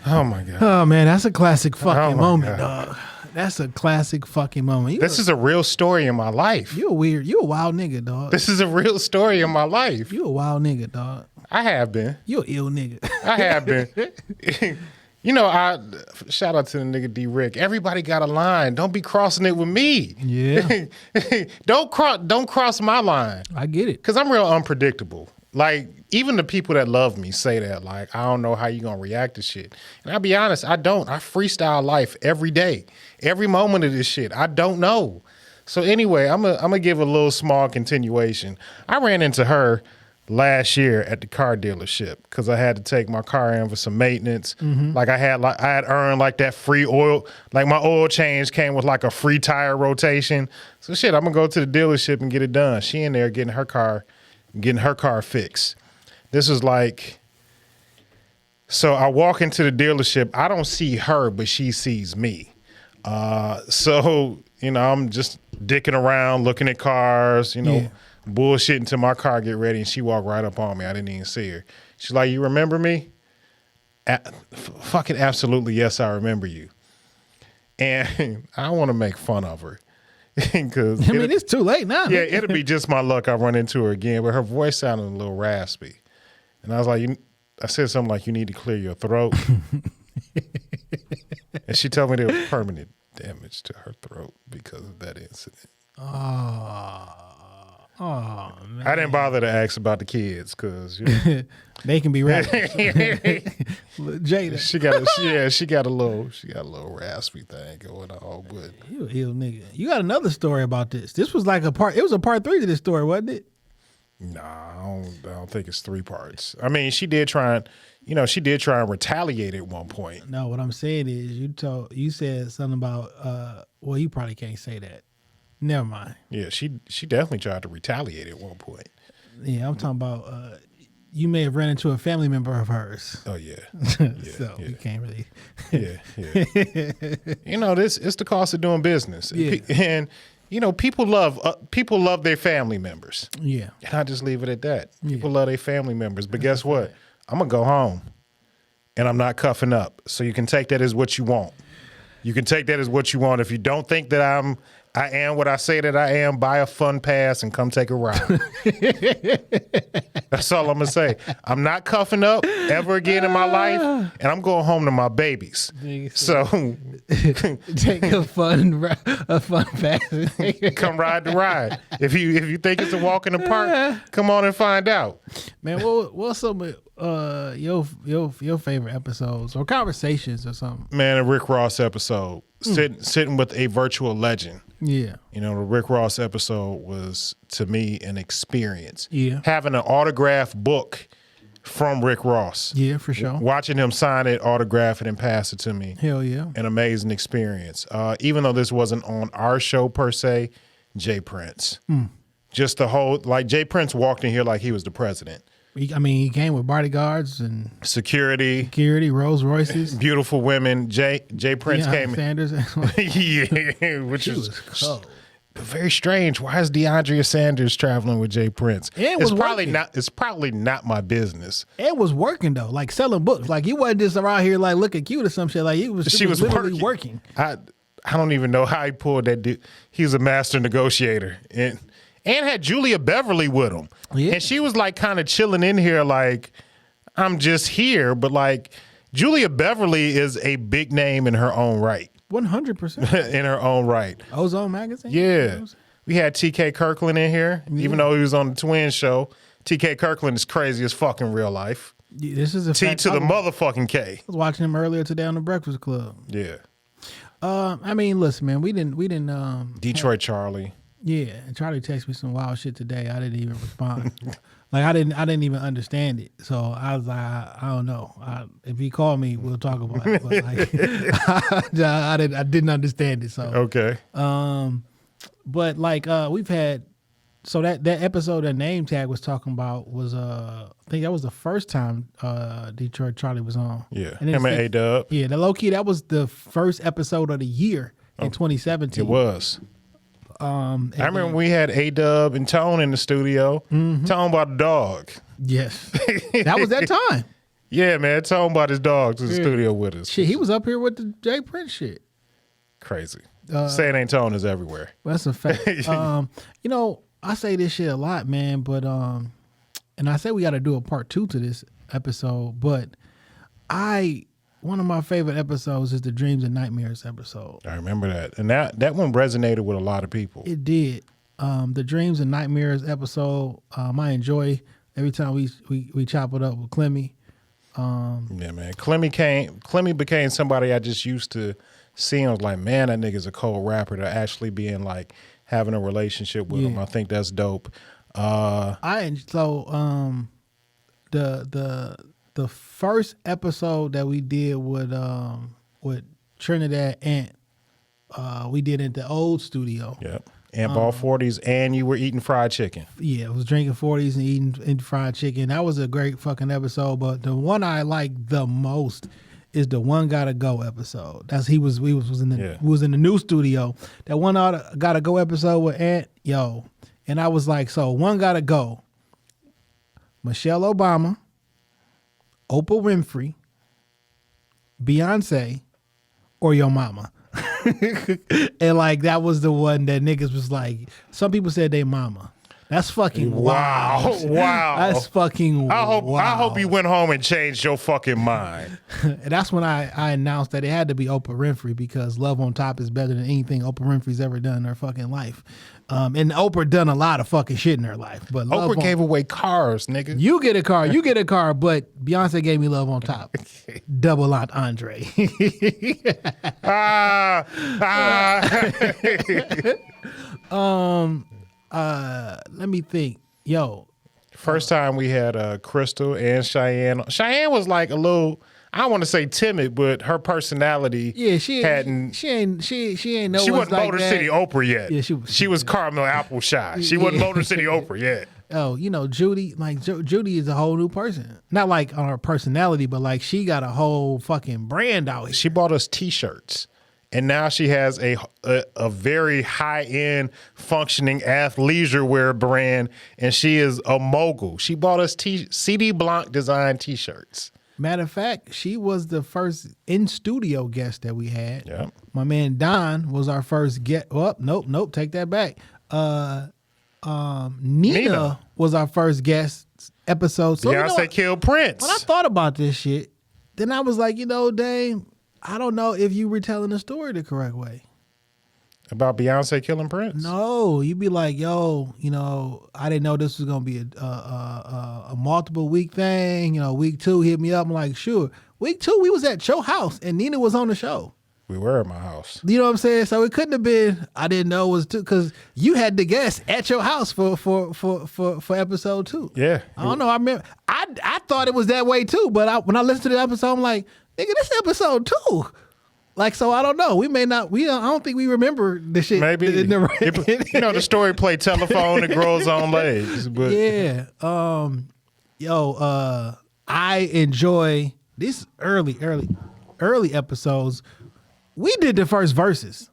Oh my God. Oh man, that's a classic fucking moment, dog. That's a classic fucking moment. This is a real story in my life. You a wild nigga, dog. This is a real story in my life. You a wild nigga, dog. I have been. You a ill nigga. I have been. You know, I shout out to the nigga D Rick. Everybody got a line. Don't be crossing it with me. Yeah. Don't cross my line. I get it. Cause I'm real unpredictable. Like, even the people that love me say that. Like, I don't know how you gonna react to shit. And I'll be honest, I don't. I freestyle life every day. Every moment of this shit. I don't know. So anyway, I'm gonna give a little small continuation. I ran into her last year at the car dealership because I had to take my car in for some maintenance. Mm-hmm. Like I had earned like that free oil, like my oil change came with like a free tire rotation. So shit, I'm gonna go to the dealership and get it done. She in there getting her car fixed. This was like, so I walk into the dealership. I don't see her, but she sees me. So, you know, I'm just dicking around, looking at cars, you know, bullshitting till my car get ready, and she walked right up on me. I didn't even see her. She's like, "You remember me?" Fucking absolutely, yes, I remember you. And I don't want to make fun of her. Cause I mean, it's too late now. Yeah, it'll be just my luck I run into her again, but her voice sounded a little raspy. And I was like, I said something like, "You need to clear your throat." And she told me there was permanent damage to her throat because of that incident. Oh, man. I didn't bother to ask about the kids because, you know. They can be rappers. Jada. She got a little raspy thing going on. But you an ill nigga. You got another story about this. This was like it was a part 3 to this story, wasn't it? Nah, I don't think it's 3 parts. I mean, she did try and retaliate at one point. No, what I'm saying is you said something about well, you probably can't say that. Never mind. Yeah, she definitely tried to retaliate at one point. Yeah, I'm talking about you may have ran into a family member of hers. Oh yeah. So you can't really. Yeah. You know, it's the cost of doing business. Yeah. And you know, people love their family members. Yeah. And I just leave it at that. People love their family members. But guess what? I'm gonna go home, and I'm not cuffing up. So you can take that as what you want. You can take that as what you want. If you don't think that I am what I say that I am, buy a fun pass and come take a ride. That's all I'm gonna say. I'm not cuffing up ever again in my life, and I'm going home to my babies. So take a fun pass. Come ride the ride. If you think it's a walk in the park, come on and find out. Man, what's some of your favorite episodes or conversations or something? Man, a Rick Ross episode. Sitting with a virtual legend. Yeah. You know, the Rick Ross episode was, to me, an experience. Yeah. Having an autographed book from Rick Ross. Yeah, for sure. Watching him sign it, autograph it, and pass it to me. Hell yeah. An amazing experience. Even though this wasn't on our show per se, Jay Prince. Just the whole, like, Jay Prince walked in here like he was the president. He came with bodyguards and security, Rolls Royces, beautiful women. Jay Prince came. Sanders, yeah, which was cold. Very strange. Why is DeAndrea Sanders traveling with Jay Prince? It's probably not my business. It was working though, like selling books. Like he wasn't just around here like looking cute or some shit. Like she was literally working. I don't even know how he pulled that dude. He's a master negotiator and had Julia Beverly with him. Yeah. And she was like kind of chilling in here like, I'm just here. But like, Julia Beverly is a big name in her own right. 100%. In her own right. Ozone Magazine? Yeah. We had TK Kirkland in here, even though he was on the Twin Show. TK Kirkland is crazy as fuck in real life. Yeah, this is a T to the motherfucking K. I was watching him earlier today on the Breakfast Club. Yeah. Listen, man, we didn't Detroit Charlie. Yeah, and Charlie texted me some wild shit today. I didn't even respond. Like I didn't even understand it. So I was like, I don't know. If he called me, we'll talk about it. But like, I didn't understand it. So okay. But like we've had, so that episode that Name Tag was talking about was I think that was the first time Detroit Charlie was on. Yeah, and him and A-Dub. Yeah, the low key that was the first episode of the year in 2017. It was. I remember when we had A-Dub and Tone in the studio. Tone brought the dog. Yes. That was that time. Yeah, man. Tone brought his dog to the studio with us. Shit, he was up here with the Jay Prince shit. Crazy. Saying ain't Tone is everywhere. Well, that's a fact. You know, I say this shit a lot, man, but and I say we got to do a part 2 to this episode, but one of my favorite episodes is the Dreams and Nightmares episode. I remember that. And that one resonated with a lot of people. It did. The Dreams and Nightmares episode, I enjoy every time we chop it up with Clemmy. Yeah, man. Clemmy became somebody I just used to see. I was like, man, that nigga's a cold rapper. To actually being like having a relationship with him. I think that's dope. The first episode that we did with Trinidad Aint, we did at the old studio. Yep. And ball 40s, and you were eating fried chicken. Yeah, I was drinking 40s and eating fried chicken. That was a great fucking episode. But the one I like the most is the One Gotta Go episode. That's we was in the new studio. That One Gotta Go episode with Aint, and I was like, so One Gotta Go. Michelle Obama, Oprah Winfrey, Beyonce, or your mama. And like that was the one that niggas was like, some people said they mama. That's fucking wild. Wow. That's fucking wild. I hope you went home and changed your fucking mind. And that's when I announced that it had to be Oprah Winfrey because Love on Top is better than anything Oprah Winfrey's ever done in her fucking life. And Oprah done a lot of fucking shit in her life. But Oprah gave away cars, nigga. You get a car, but Beyonce gave me Love on Top. Double entendre. Let me think. First time we had Crystal and Cheyenne. Cheyenne was like a little, I don't want to say timid, but her personality hadn't. She ain't know. She wasn't like Motor that. City Oprah yet. Yeah, she was Caramel Apple Shy. She wasn't Motor City Oprah yet. Oh, Judy, Judy is a whole new person. Not like on her personality, but like she got a whole fucking brand out here. She bought us T-shirts, and now she has a very high-end functioning athleisure wear brand, and she is a mogul. She bought us CD Blanc design T-shirts. Matter of fact, she was the first in-studio guest that we had. Yeah. My man Don was our first guest. Oh, nope, take that back. Nina was our first guest episode. So Beyonce killed Prince. When I thought about this shit, then I was like, Dame, I don't know if you were telling the story the correct way. About Beyonce killing Prince? No, you'd be like, yo, I didn't know this was gonna be a multiple week thing. Week 2 hit me up. I'm like, sure. Week 2 we was at your house and Nina was on the show. We were at my house. You know what I'm saying? So it couldn't have been. I didn't know it was 2 because you had the guest at your house for episode 2. Yeah, I don't know. I remember. I thought it was that way too, but when I listened to the episode, I'm like, nigga, this episode 2. Like, so I don't know. We may not. I don't think we remember the shit. Maybe the story play telephone. It grows on legs. But yeah. I enjoy these early episodes. We did the first verses.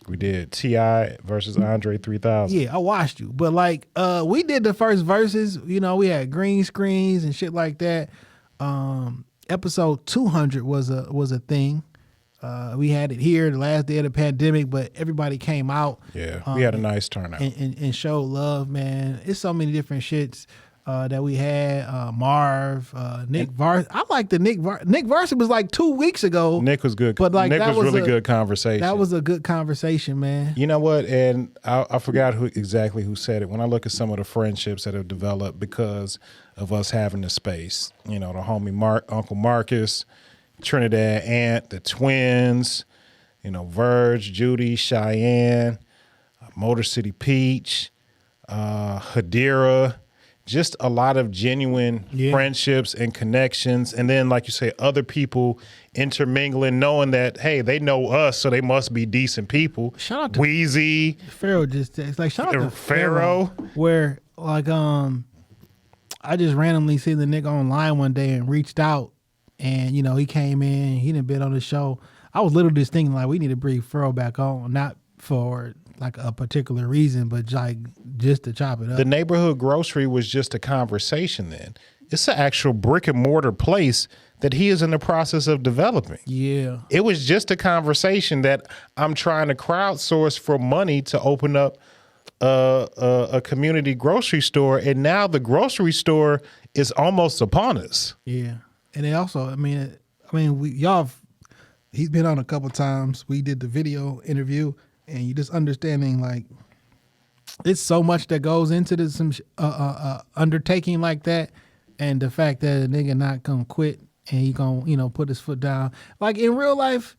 We did T.I. versus Andre 3000. Yeah, I watched you. But we did the first verses. We had green screens and shit like that. Episode 200 was a thing. We had it here the last day of the pandemic, but everybody came out. Yeah, we had a nice turnout. And showed love, man. It's so many different shits that we had. Marv, Nick Vars. I like the Nick Varsi was like 2 weeks ago. Nick was good. But Nick was really good conversation. That was a good conversation, man. You know what? And I forgot exactly who said it. When I look at some of the friendships that have developed because of us having the space, the homie Uncle Marcus, Trinidad Aint, the twins, Verge, Judy, Cheyenne, Motor City Peach, Hadira, just a lot of genuine friendships and connections. And then, like you say, other people intermingling, knowing that, hey, they know us, so they must be decent people. Shout out to Wheezy. Pharaoh shout out to Pharaoh. Where, I just randomly seen the nigga online one day and reached out. And, he came in, he done been on the show. I was literally just thinking, we need to bring Pharaoh back on, not for, a particular reason, but, just to chop it up. The neighborhood grocery was just a conversation then. It's an actual brick and mortar place that he is in the process of developing. Yeah. It was just a conversation that I'm trying to crowdsource for money to open up a community grocery store. And now the grocery store is almost upon us. Yeah. And then also, he's been on a couple times. We did the video interview, and you just understanding it's so much that goes into this undertaking like that, and the fact that a nigga not gonna quit and he gonna put his foot down. In real life,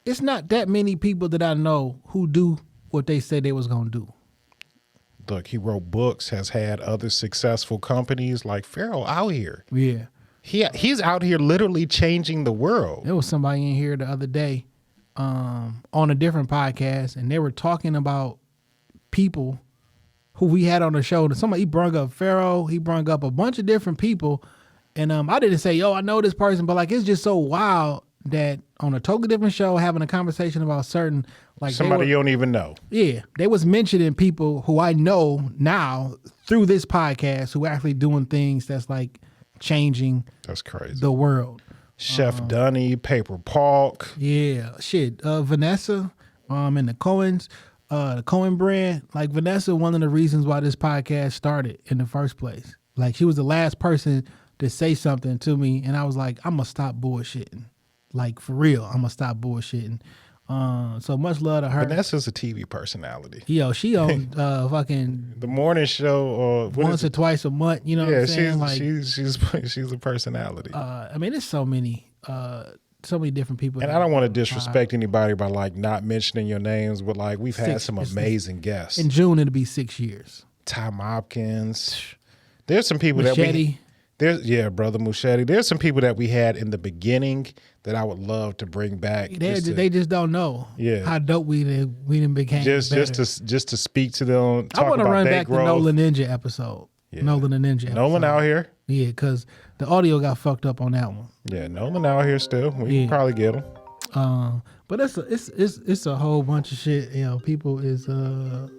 it's not that many people that I know who do what they said they was gonna do. Look, he wrote books, has had other successful companies like Pharaoh out here. Yeah. He's out here literally changing the world. There was somebody in here the other day on a different podcast, and they were talking about people who we had on the show. He brought up Pharaoh. He brought up a bunch of different people. And I didn't say, I know this person, but it's just so wild that on a totally different show, having a conversation about certain somebody you don't even know. Yeah. They was mentioning people who I know now through this podcast who actually doing things that's changing that's crazy the world. Chef Dunny, Paper Park. Yeah, shit. Vanessa, and the Coens, the Coen brand. Vanessa, one of the reasons why this podcast started in the first place. She was the last person to say something to me, and I was like, I'm gonna stop bullshitting. For real, I'm gonna stop bullshitting. So much love to her. Vanessa's a TV personality. Yo, she on fucking the morning show or once or twice a month. You know what I'm saying? She's a personality. There's so many different people. And I don't want to disrespect anybody by not mentioning your names, but we've had some amazing guests. In June it'll be 6 years. Tom Hopkins. There's some people Machete. Brother Muschetti. There's some people that we had in the beginning that I would love to bring back. They just don't know how dope we done became. Just to speak to them. I want to run back growth. the Nolan Ninja episode. Yeah. Nolan and Ninja episode. Nolan out here. Yeah, because the audio got fucked up on that one. Yeah, Nolan out here still. We can probably get him. But it's a whole bunch of shit. You know, people is trying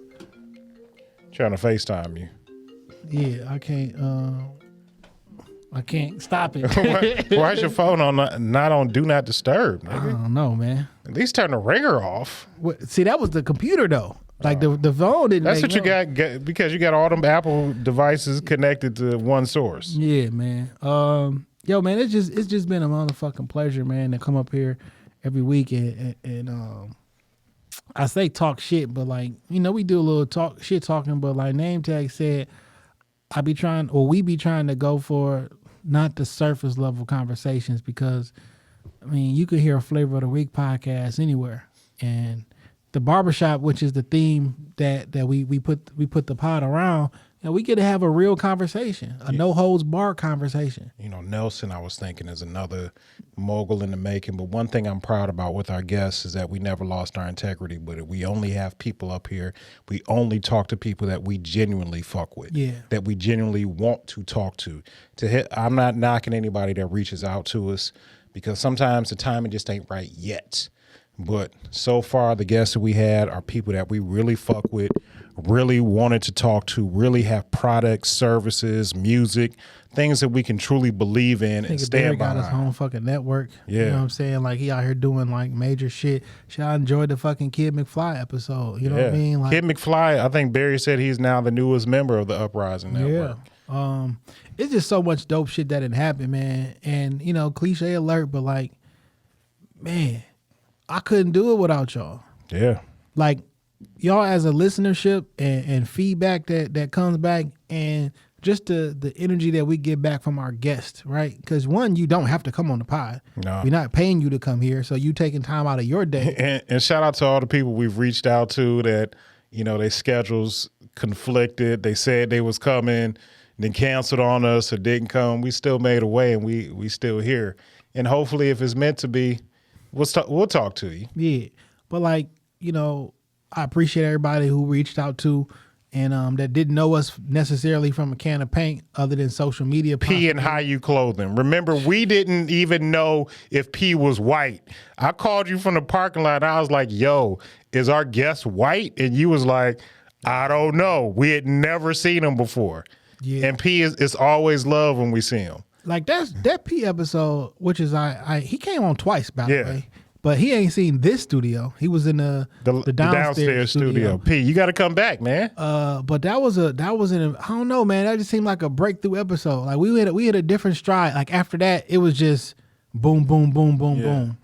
to FaceTime you. Yeah, I can't stop it. Why's your phone on not on Do Not Disturb, nigga? I don't know, man. At least turn the ringer off. See, that was the computer though. Like the phone didn't. That's what you got because you got all them Apple devices connected to one source. Yeah, man. Yo, man, it's just been a motherfucking pleasure, man, to come up here every week and I say talk shit, but like, you know, we do a little shit talking, but like Name Tag said, we be trying to go for not the surface level conversations, because I mean, you could hear a Flavor of the Week podcast anywhere, and the barbershop, which is the theme that we put the pod around, you know, we get to have a real conversation, a no holds barred conversation. You know, Nelson, I was thinking, is another mogul in the making. But one thing I'm proud about with our guests is that we never lost our integrity. But we only have people up here. We only talk to people that we genuinely fuck with. Yeah. That we genuinely want to talk to. I'm not knocking anybody that reaches out to us, because sometimes the timing just ain't right yet. But so far, the guests that we had are people that we really fuck with, really wanted to talk to, really have products, services, music, things that we can truly believe in and stand got his behind. own fucking network. Yeah. You know what I'm saying? Like, he out here doing like major shit. I enjoyed the fucking Kid McFly episode. You know what I mean? Like, Kid McFly, I think Barry said he's now the newest member of the Uprising Network. Yeah. It's just so much dope shit that didn't happen, man. And, you know, cliche alert, but like, man, I couldn't do it without y'all. Yeah. Like, y'all as a listenership and feedback that comes back, and just the energy that we get back from our guests, right? Because one, you don't have to come on the pod. No. We're not paying you to come here, so you taking time out of your day. And shout out to all the people we've reached out to that, you know, their schedules conflicted. They said they was coming, then canceled on us or didn't come. We still made a way, and we still here. And hopefully, if it's meant to be, we'll talk to you. Yeah. But like, you know, I appreciate everybody who reached out to and that didn't know us necessarily from a can of paint other than social media. P and How You Clothing. Remember, we didn't even know if P was white. I called you from the parking lot and I was like, yo, is our guest white? And you was like, I don't know. We had never seen him before. Yeah. And P is always love when we see him. Like that P episode, which is he came on twice, by the way. But he ain't seen this studio. He was in the downstairs studio. P, you got to come back, man. But that was I don't know, man. That just seemed like a breakthrough episode. Like we had a different stride. Like after that, it was just boom, boom, boom, boom, boom.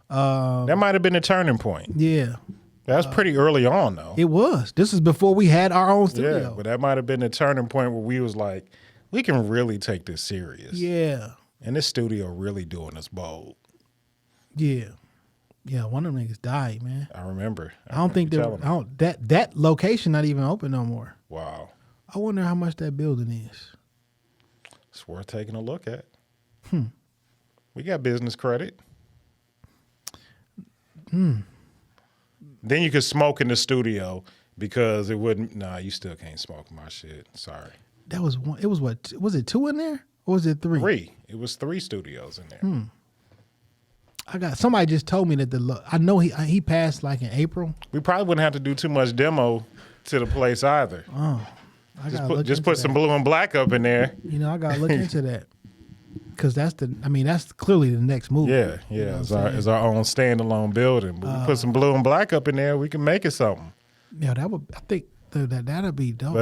That might have been a turning point. Yeah. That was pretty early on, though. It was. This is before we had our own studio. Yeah, but that might have been a turning point where we was like, we can really take this serious. Yeah. And this studio really doing us bold. Yeah. Yeah, one of them niggas died, man. I remember. I don't think that location not even open no more. Wow. I wonder how much that building is. It's worth taking a look at. We got business credit. Then you could smoke in the studio because it wouldn't. Nah, you still can't smoke my shit. Sorry. That was one. It was what? Was it 2 in there or was it 3? 3. It was 3 studios in there. Somebody just told me that I know he passed like in April. We probably wouldn't have to do too much demo to the place either. Oh, just put some blue and black up in there. You know, I gotta look into that because that's clearly the next move. Yeah, you know it's our own standalone building. But we put some blue and black up in there, we can make it something. Yeah, I think that'd be dope.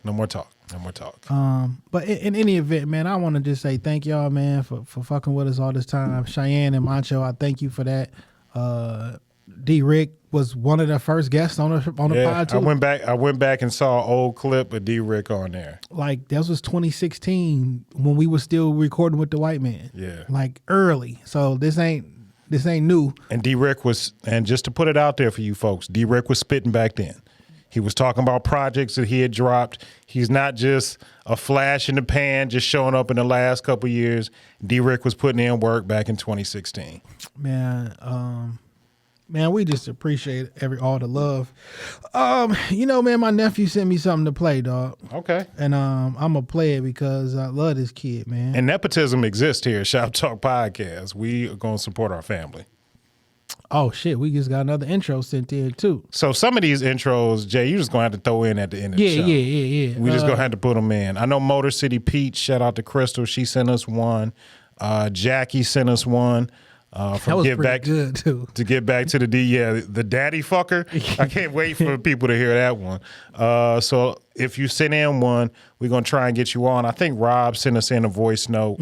No more talk. But in any event, man, I want to just say thank y'all, man, for fucking with us all this time. Cheyenne and Macho, I thank you for that. D. Rick was one of the first guests on the pod too. I went back and saw an old clip of D. Rick on there. Like that was 2016 when we were still recording with the white man. Yeah, like early. So this ain't new. And D. Rick and just to put it out there for you folks, D. Rick was spitting back then. He was talking about projects that he had dropped. He's not just a flash in the pan, just showing up in the last couple of years. D-Rick was putting in work back in 2016. Man, we just appreciate all the love. Man, my nephew sent me something to play, dog. Okay. And I'm gonna play it because I love this kid, man. And nepotism exists here at Shop Talk Podcast. We are going to support our family. Oh shit, we just got another intro sent in too. So some of these intros, Jay, you just gonna have to throw in at the end of the show. Yeah. We just gonna have to put them in. I know Motor City Pete, shout out to Crystal, she sent us one. Jackie sent us one. That was pretty good too. To get back to the the daddy fucker. I can't wait for people to hear that one. So if you send in one, we're gonna try and get you on. I think Rob sent us in a voice note.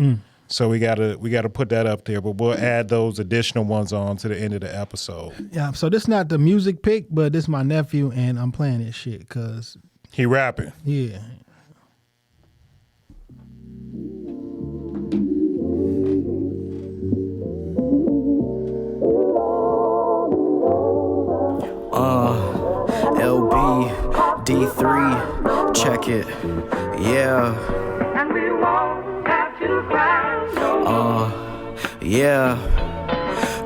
So we gotta put that up there, but we'll add those additional ones on to the end of the episode. Yeah, so this not the music pick, but this my nephew, and I'm playing this shit because he rapping. Yeah. LBD3, check it, yeah. And we won't have to cry. Yeah.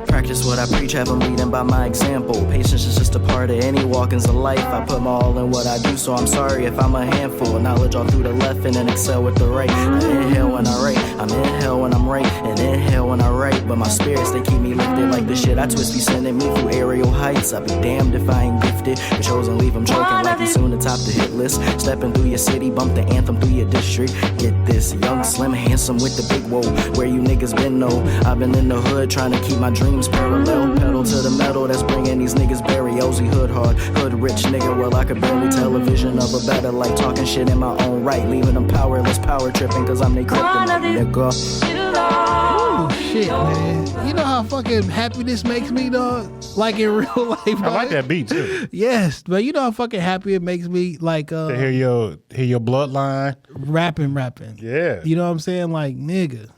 Practice what I preach, have them leading by my example. Patience is just a part of any walkings of life. I put my all in what I do, so I'm sorry if I'm a handful. Knowledge all through the left and then excel with the right. I inhale when I write, I'm inhale when I'm right, and inhale when I write. But my spirits, they keep me lifted like the shit I twist be sending me through aerial heights. I'd be damned if I ain't gifted. The chosen leave them choking like he's soon to top the hit list. Stepping through your city, bump the anthem through your district. Get this, young, slim, handsome with the big woe. Where you niggas been, no? I've been in the hood trying to keep my dreams parallel. Pedal to the metal that's bringing these niggas burials. He hood hard, hood rich nigga. Well, I could barely tell a vision of a better life. Talking shit in my own right, leaving them powerless, power tripping, cause I'm they kryptonite, nigga. Oh shit, man. You know how fucking happy this makes me, dog? Like in real life, dog? I like that beat too. Yes, but you know how fucking happy it makes me, like to hear your bloodline rapping. Yeah. You know what I'm saying? Like, nigga.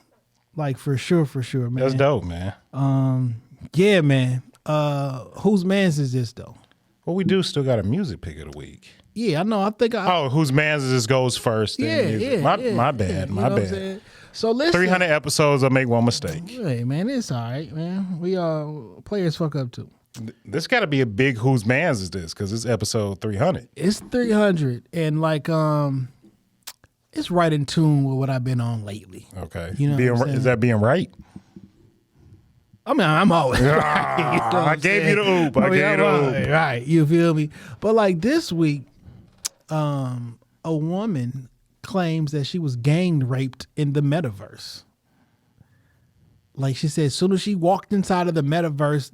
Like for sure, man. That's dope, man. Yeah, man. Whose man's is this though? Well, we do still got a music pick of the week. Yeah, I know. I think whose man's is this goes first? Yeah. My bad. My bad. So listen. 300 episodes, I make one mistake. Hey, man, it's all right, man. We players fuck up too. This got to be a big whose man's is this because it's episode 300. It's 300, and like it's right in tune with what I've been on lately. Okay, you know, is that being right? I mean, I'm always right. You know I gave you the oop. Right, you feel me? But like this week, a woman claims that she was gang raped in the metaverse. Like she said, as soon as she walked inside of the metaverse,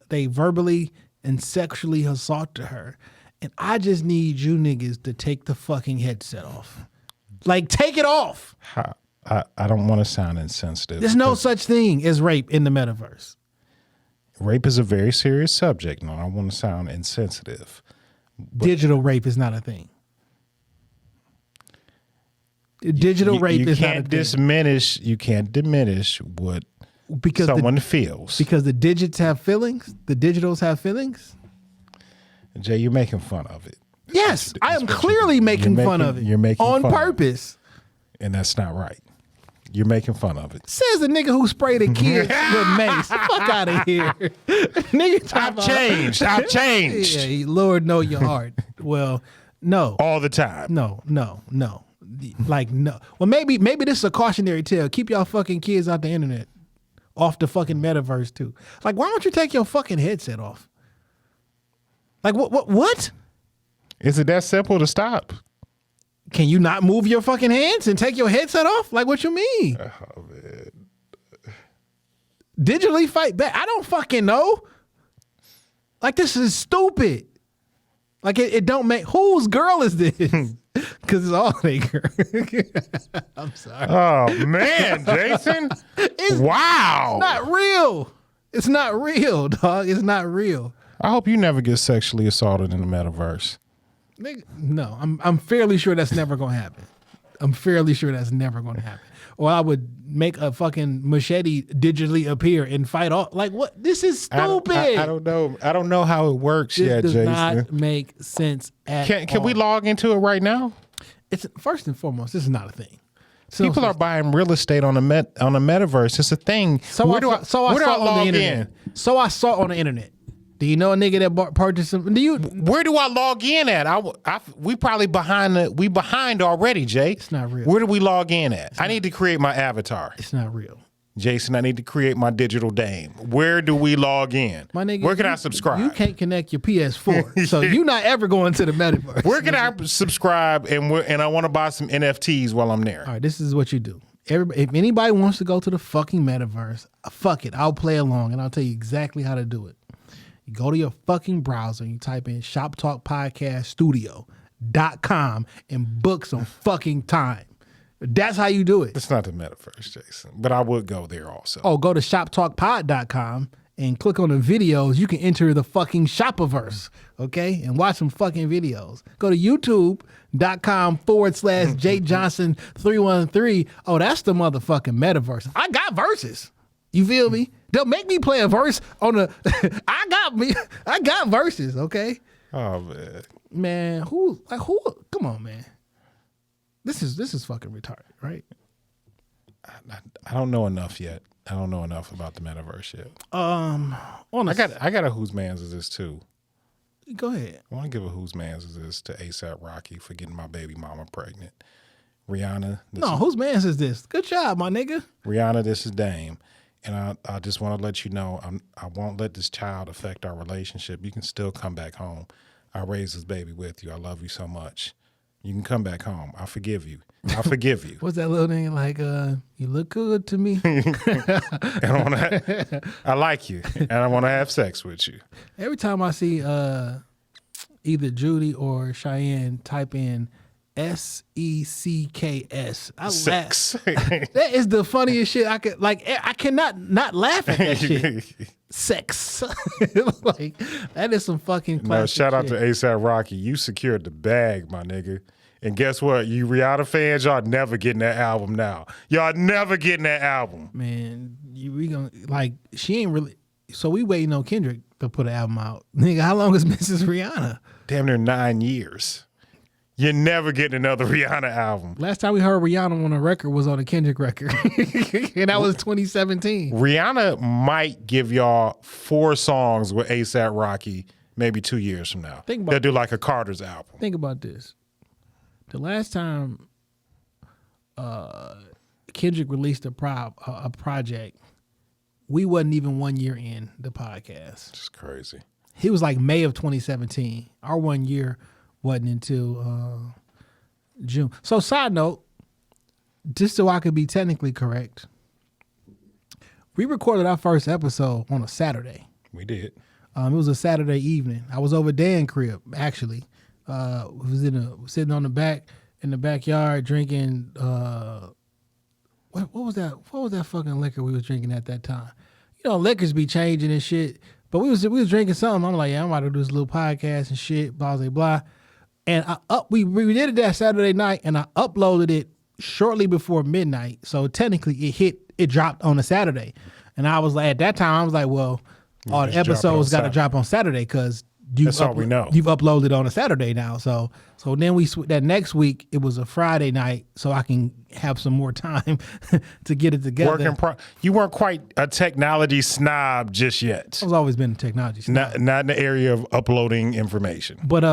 they verbally and sexually assaulted her. And I just need you niggas to take the fucking headset off. Like, take it off. I don't want to sound insensitive. There's no such thing as rape in the metaverse. Rape is a very serious subject, and I don't want to sound insensitive. Digital rape is not a thing. Digital rape is not a thing. You can't diminish what someone feels. Because the digits have feelings? The digitals have feelings? Jay, you're making fun of it. Yes, I am clearly making fun of it. You're making on fun purpose. And that's not right. You're making fun of it. Says the nigga who sprayed a kid with mace. Fuck out of here. Nigga, I've changed. Yeah, Lord know your heart. Well, no. All the time. No. Like, no. Well, maybe this is a cautionary tale. Keep y'all fucking kids out the internet. Off the fucking metaverse, too. Like, why don't you take your fucking headset off? Like, what? Is it that simple to stop? Can you not move your fucking hands and take your headset off? Like, what you mean? Oh, man. Digitally fight back? I don't fucking know. Like, this is stupid. Like, it don't make... Whose girl is this? Because it's all they girl. I'm sorry. Oh, man, Jason. Wow. It's not real. It's not real, dog. It's not real. I hope you never get sexually assaulted in the metaverse. No, I'm fairly sure that's never going to happen. I'm fairly sure that's never going to happen. or I would make a fucking machete digitally appear and fight off. Like what? This is stupid. I don't know. I don't know how it works This yet, does Jason. not make sense at all. Can we log into it right now? It's first and foremost, this is not a thing. People are buying real estate on the metaverse. It's a thing. Where do I log in? So I saw on the internet. Do you know a nigga that purchased some? Where do I log in at? We probably behind already, Jay. It's not real. Where do we log in at? I need to create my avatar. It's not real. Jason, I need to create my digital dame. Where do we log in? My nigga, where can I subscribe? You can't connect your PS4, so you're not ever going to the metaverse. Where can I subscribe and I want to buy some NFTs while I'm there? All right, this is what you do. If anybody wants to go to the fucking metaverse, fuck it. I'll play along and I'll tell you exactly how to do it. You go to your fucking browser and you type in shoptalkpodcaststudio.com and book some fucking time. That's how you do it. It's not the metaverse, Jason, but I would go there also. Oh, go to shoptalkpod.com and click on the videos. You can enter the fucking shopaverse, okay? And watch some fucking videos. Go to youtube.com/JJohnson313. Oh, that's the motherfucking metaverse. I got verses. You feel me? They'll make me play a verse on the I got verses, okay? Oh man. Man, who come on, man. This is fucking retarded, right? I don't know enough yet. I don't know enough about the metaverse yet. I got a whose man's is this too. Go ahead. I want to give a whose man's is this to ASAP Rocky for getting my baby mama pregnant. Rihanna. Whose man's is this? Good job, my nigga. Rihanna, this is Dame. And I just want to let you know, I won't let this child affect our relationship. You can still come back home. I raised this baby with you. I love you so much. You can come back home. I forgive you. I forgive you. What's that little thing like? You look good to me. I like you, and I want to have sex with you. Every time I see either Judy or Cheyenne type in SECKS, I Sex. laugh. That is the funniest shit I could like. I cannot not laugh at that shit. Sex. Like that is some fucking classic No, shout out shit. to ASAP Rocky. You secured the bag, my nigga. And guess what? You Rihanna fans, y'all never getting that album now. Y'all never getting that album. Man, we gonna like she ain't really. So we waiting on Kendrick to put an album out. Nigga, how long is Mrs. Rihanna? Damn near 9 years. You're never getting another Rihanna album. Last time we heard Rihanna on a record was on a Kendrick record. And that was 2017. Rihanna might give y'all 4 songs with ASAP Rocky maybe 2 years from now. They'll do like a Carter's album. Think about this. The last time Kendrick released a project, we wasn't even 1 year in the podcast. It's crazy. He was like May of 2017. Our 1 year wasn't until June. So side note, just so I could be technically correct, we recorded our first episode on a Saturday. We did. It was a Saturday evening. I was over Dan's crib, actually. Was sitting on in the backyard drinking what was that? What was that fucking liquor we was drinking at that time? You know, liquors be changing and shit. But we was drinking something. I'm like, yeah, I'm about to do this little podcast and shit, blah blah blah. And we did it that Saturday night, and I uploaded it shortly before midnight. So technically, it dropped on a Saturday. And I was like, at that time, I was like, well, all the episodes got to drop on Saturday because that's all we know. You've uploaded on a Saturday now. So then that next week it was a Friday night, so I can have some more time to get it together. You weren't quite a technology snob just yet. I've always been a technology snob. Not in the area of uploading information. But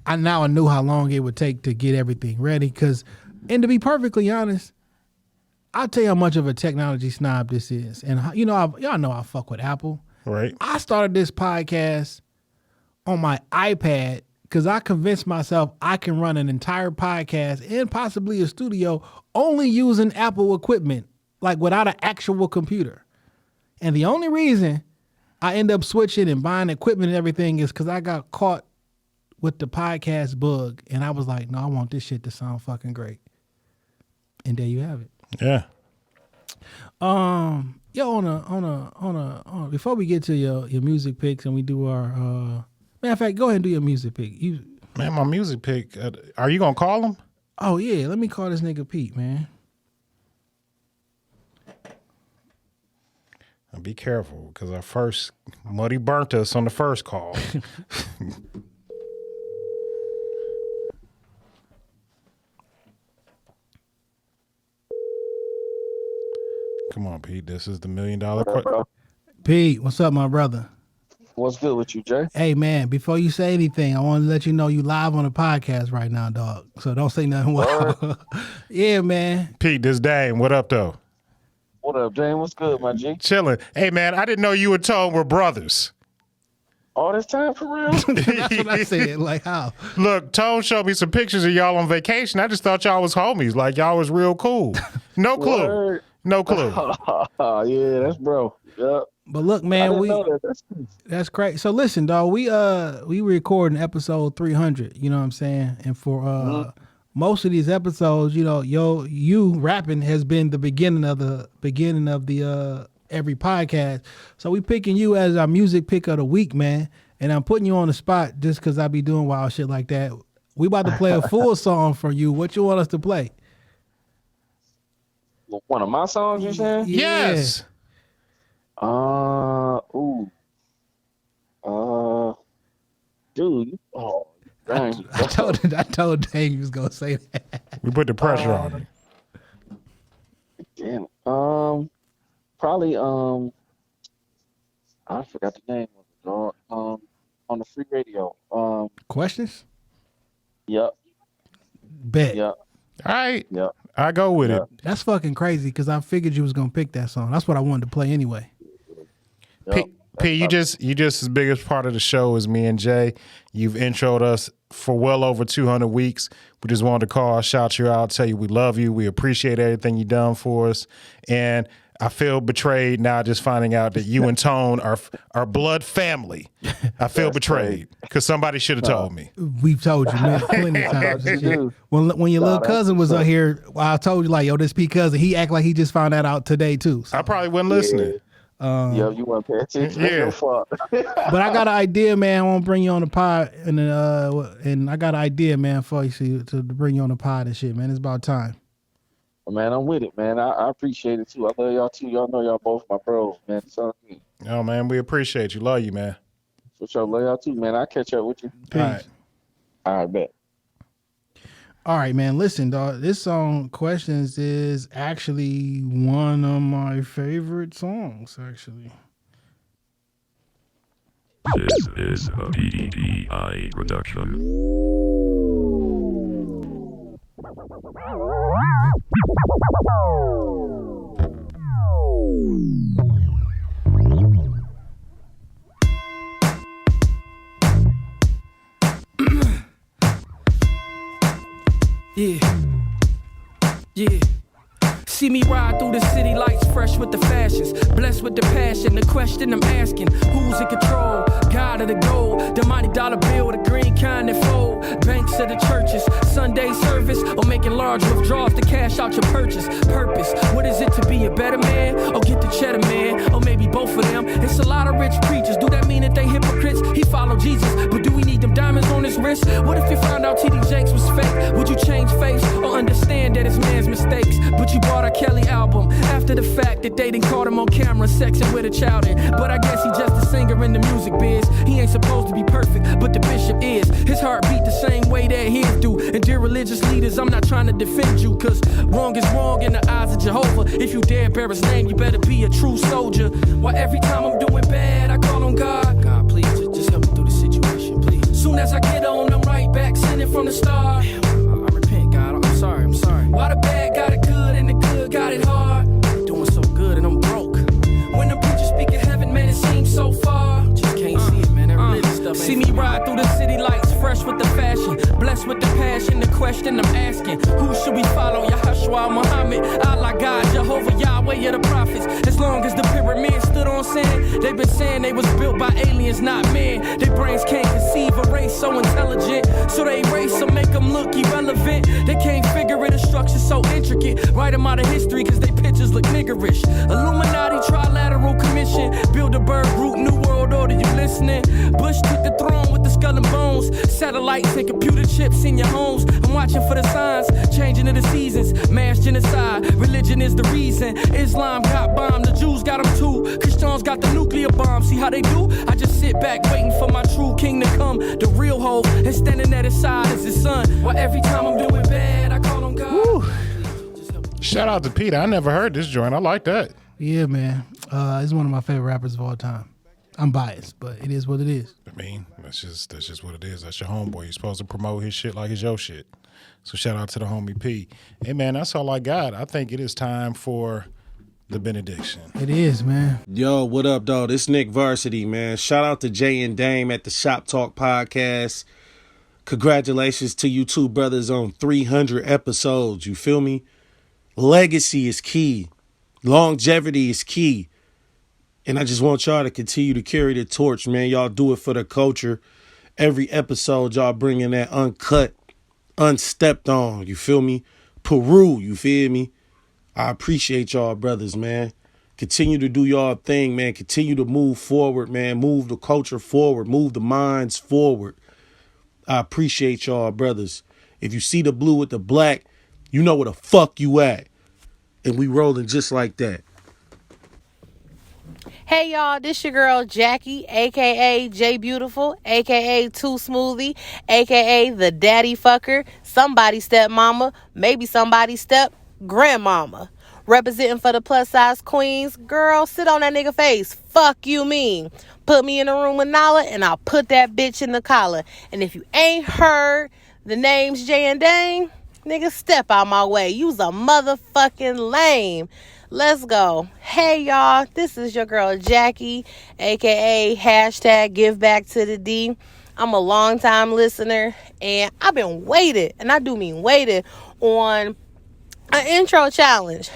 I knew how long it would take to get everything ready. And to be perfectly honest, I'll tell you how much of a technology snob this is. And y'all know I fuck with Apple. Right. I started this podcast on my iPad because I convinced myself I can run an entire podcast and possibly a studio only using Apple equipment, like without an actual computer. And the only reason I end up switching and buying equipment and everything is because I got caught with the podcast bug, and I was like, no, I want this shit to sound fucking great. And there you have it. Yeah. Before we get to your music picks and we do our matter of fact, go ahead and do your music pick. Man, my music pick. Are you gonna call him? Oh yeah, let me call this nigga Pete, man. Be careful, because our first Muddy burnt us on the first call. Come on, Pete. This is the $1 million question. Pete, what's up, my brother? What's good with you, Jay? Hey, man, before you say anything, I want to let you know you live on the podcast right now, dog. So don't say nothing wild. Yeah, man. Pete, this Dame. What up, though? What up, Dame? What's good, my G? Chilling. Hey, man, I didn't know you and Tone were brothers. All this time for real? That's what I said. Like, how? Look, Tone showed me some pictures of y'all on vacation. I just thought y'all was homies. Like, y'all was real cool. No clue. Word. No clue. Yeah, that's bro. Yep. But look, man, that's great. So listen, dog, we recording episode 300, you know what I'm saying? And for most of these episodes, you know, you rapping has been the beginning of the every podcast. So we picking you as our music pick of the week, man. And I'm putting you on the spot just because I be doing wild shit like that. We about to play a full song for you. What you want us to play? One of my songs, you saying? Yes. Dude. Oh, dang. I told Dang you was gonna say that. We put the pressure on you. Damn. Probably I forgot the name of the dog. On the free radio. Questions? Yep. Bet. Yep. All right. Yep. I go with it. That's fucking crazy because I figured you was gonna pick that song. That's what I wanted to play anyway. Yep. P, you just as big as part of the show as me and Jay. You've introed us for well over 200 weeks. We just wanted to call, shout you out, tell you we love you. We appreciate everything you've done for us. And I feel betrayed now just finding out that you and Tone are blood family. I feel betrayed because somebody should have told me. We've told you, man, plenty of times. When your little cousin was out here, I told you, like, yo, this P cousin, he act like he just found that out today, too. So. I probably wasn't listening. Yo, you want to pay attention? Yeah. But I got an idea, man. I want to bring you on the pod, and I got an idea, man, for you to bring you on the pod and shit, man. It's about time. Man, I'm with it, man. I appreciate it too. I love y'all too. Y'all know y'all both my bros, man. So, oh man, we appreciate you. Love you, man. For sure, love y'all too, man. I'll catch up with you. Peace. All right, bet. All right, man. Listen, dog. This song, Questions, is actually one of my favorite songs, actually. This is a Petey PI production. Yeah. See me ride through the city lights, fresh with the fashions, blessed with the passion. The question I'm asking, who's in control? God of the gold, the mighty dollar bill, the green kind that fold. Banks of the churches, Sunday service, or making large withdrawals to cash out your purchase. Purpose, what is it to be a better man, or get the cheddar man, or maybe both of them? It's a lot of rich preachers. Do that mean that they hypocrites? He followed Jesus, but do we need them diamonds on his wrist? What if you found out T.D. Jakes was fake? Would you change face or understand that it's man's mistakes? But you bought a Kelly album after the fact that they didn't caught him on camera sexing with a child in. But I guess he just a singer in the music biz. He ain't supposed to be perfect, but the bishop is. His heart beat the same way that his do. And dear religious leaders, I'm not trying to defend you, cause wrong is wrong in the eyes of Jehovah. If you dare bear his name, you better be a true soldier. Why every time I'm doing bad, I call on God. God, please, just help me through the situation, please. Soon as I get on, I'm right back, sinning from the start. I repent, God, I'm sorry. Why the bad got it good and the good got it hard? Doing so good and I'm broke. When the preachers speak of heaven, man, it seems so far. Just can't see it, man, that religious stuff. See me ride through the city lights, fresh with the fashion, blessed with the passion. The question I'm asking, who should we follow? Yahshua, Muhammad, Allah, God, Jehovah, Yahweh, or the prophets? As long as the pyramids stood on sand, they've been saying they was built by aliens, not men. Their brains can't conceive a race so intelligent, so they erase or make them look irrelevant. They can't figure it, a structure so intricate. Write them out of history cause they pictures look niggerish. Illuminati, Trilateral Commission, Bilderberg Group, New World Order, you listening? Bush took the throne with the skull and bones, Satellites and computer chips in your homes. I'm watching for the signs, changing of the seasons. Mass genocide, religion is the reason. Islam got bombed, the Jews got them too. Christians got the nuclear bomb. See how they do? I just sit back waiting for my true king to come. The real hope, and standing at his side is his son. While every time I'm doing bad, I call on God. Woo. Shout out to Peter. I never heard this joint. I like that. Yeah, man. He's one of my favorite rappers of all time. I'm biased, but it is what it is. I mean, that's just what it is. That's your homeboy. You're supposed to promote his shit like it's your shit. So shout out to the homie P. Hey, man, that's all I got. I think it is time for the benediction. It is, man. Yo, what up, dog? This Nick Varsity, man. Shout out to Jay and Dame at the Shop Talk Podcast. Congratulations to you two brothers on 300 episodes. You feel me? Legacy is key. Longevity is key. And I just want y'all to continue to carry the torch, man. Y'all do it for the culture. Every episode, y'all bringing that uncut, unstepped on. You feel me? Peru, you feel me? I appreciate y'all, brothers, man. Continue to do y'all thing, man. Continue to move forward, man. Move the culture forward. Move the minds forward. I appreciate y'all, brothers. If you see the blue with the black, you know where the fuck you at. And we rolling just like that. Hey y'all, this your girl Jackie, aka J Beautiful, aka Too Smoothie, aka the Daddy Fucker, somebody's stepmama, maybe somebody's step grandmama. Representing for the plus size queens. Girl, sit on that nigga face. Fuck you mean. Put me in a room with Nala and I'll put that bitch in the collar. And if you ain't heard the names Jay and Dane, nigga, step out my way. You's a motherfucking lame. Let's go. Hey, y'all. This is your girl, Jackie, a.k.a. hashtag give back to the D. I'm a long-time listener, and I've been waiting, and I do mean waiting, on an intro challenge.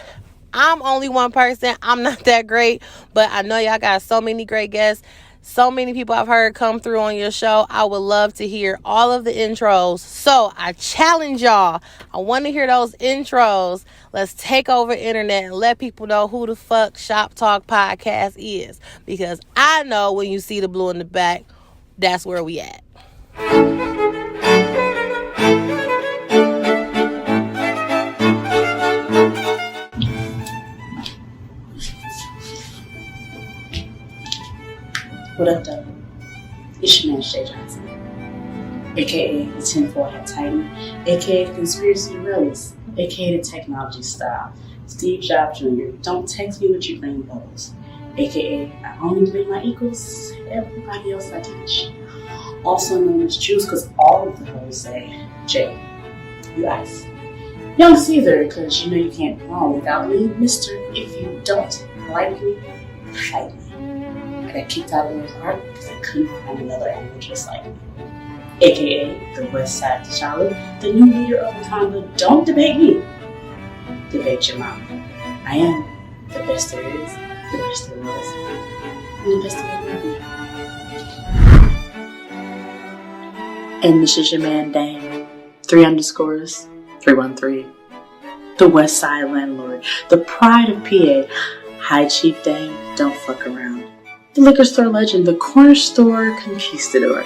I'm only one person. I'm not that great, but I know y'all got so many great guests. So many people I've heard come through on your show. I would love to hear all of the intros. So I challenge y'all. I want to hear those intros. Let's take over internet and let people know who the fuck Shop Talk Podcast is. Because I know when you see the blue in the back, that's where we at. What up, though? It's your man, Shay Johnson, a.k.a. the 10-4 Hat Titan, a.k.a. the Conspiracy Realist, a.k.a. the Technology Style, Steve Jobs Jr., don't text me with your green bubbles, a.k.a. I only bring my equals, everybody else I teach. Also known as Juice, because all of the hoes say, Jay, you ice. Young Caesar, because you know you can't be wrong without me. Mr. If you don't like me, fight me. I got kicked out of the park because I couldn't find another animal just like me. AKA the West Side T'Challa, the new leader of Wakanda. Don't debate me. Debate your mom. I am the best there is, the best there was, and the best there will be. And this is your man Dame. 3_313. The West Side Landlord. The pride of PA. Hi Chief Dame, don't fuck around. The liquor store legend, the corner store conquistador,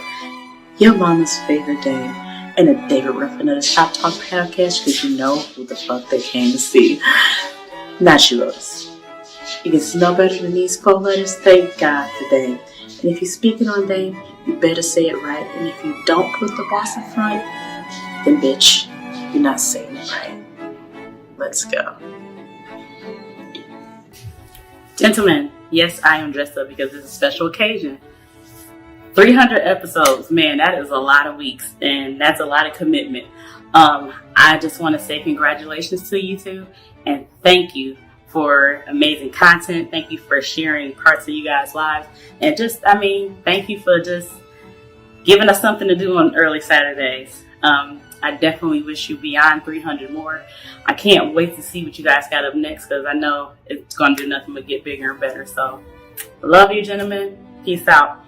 your mama's favorite dame, and a David Ruffin of the Shop Talk Podcast, because you know who the fuck they came to see. Not you, Otis. It gets no better than these 4 letters. Thank God for Dame. And if you're speaking on Dame, you better say it right. And if you don't put the boss in front, then bitch, you're not saying it right. Let's go. Gentlemen, yes, I am dressed up because it's a special occasion. 300 episodes, man, that is a lot of weeks, and that's a lot of commitment. I just want to say congratulations to you two, and thank you for amazing content. Thank you for sharing parts of you guys' lives, and thank you for just giving us something to do on early Saturdays. I definitely wish you beyond 300 more. I can't wait to see what you guys got up next, because I know it's going to do nothing but get bigger and better. So, love you, gentlemen. Peace out.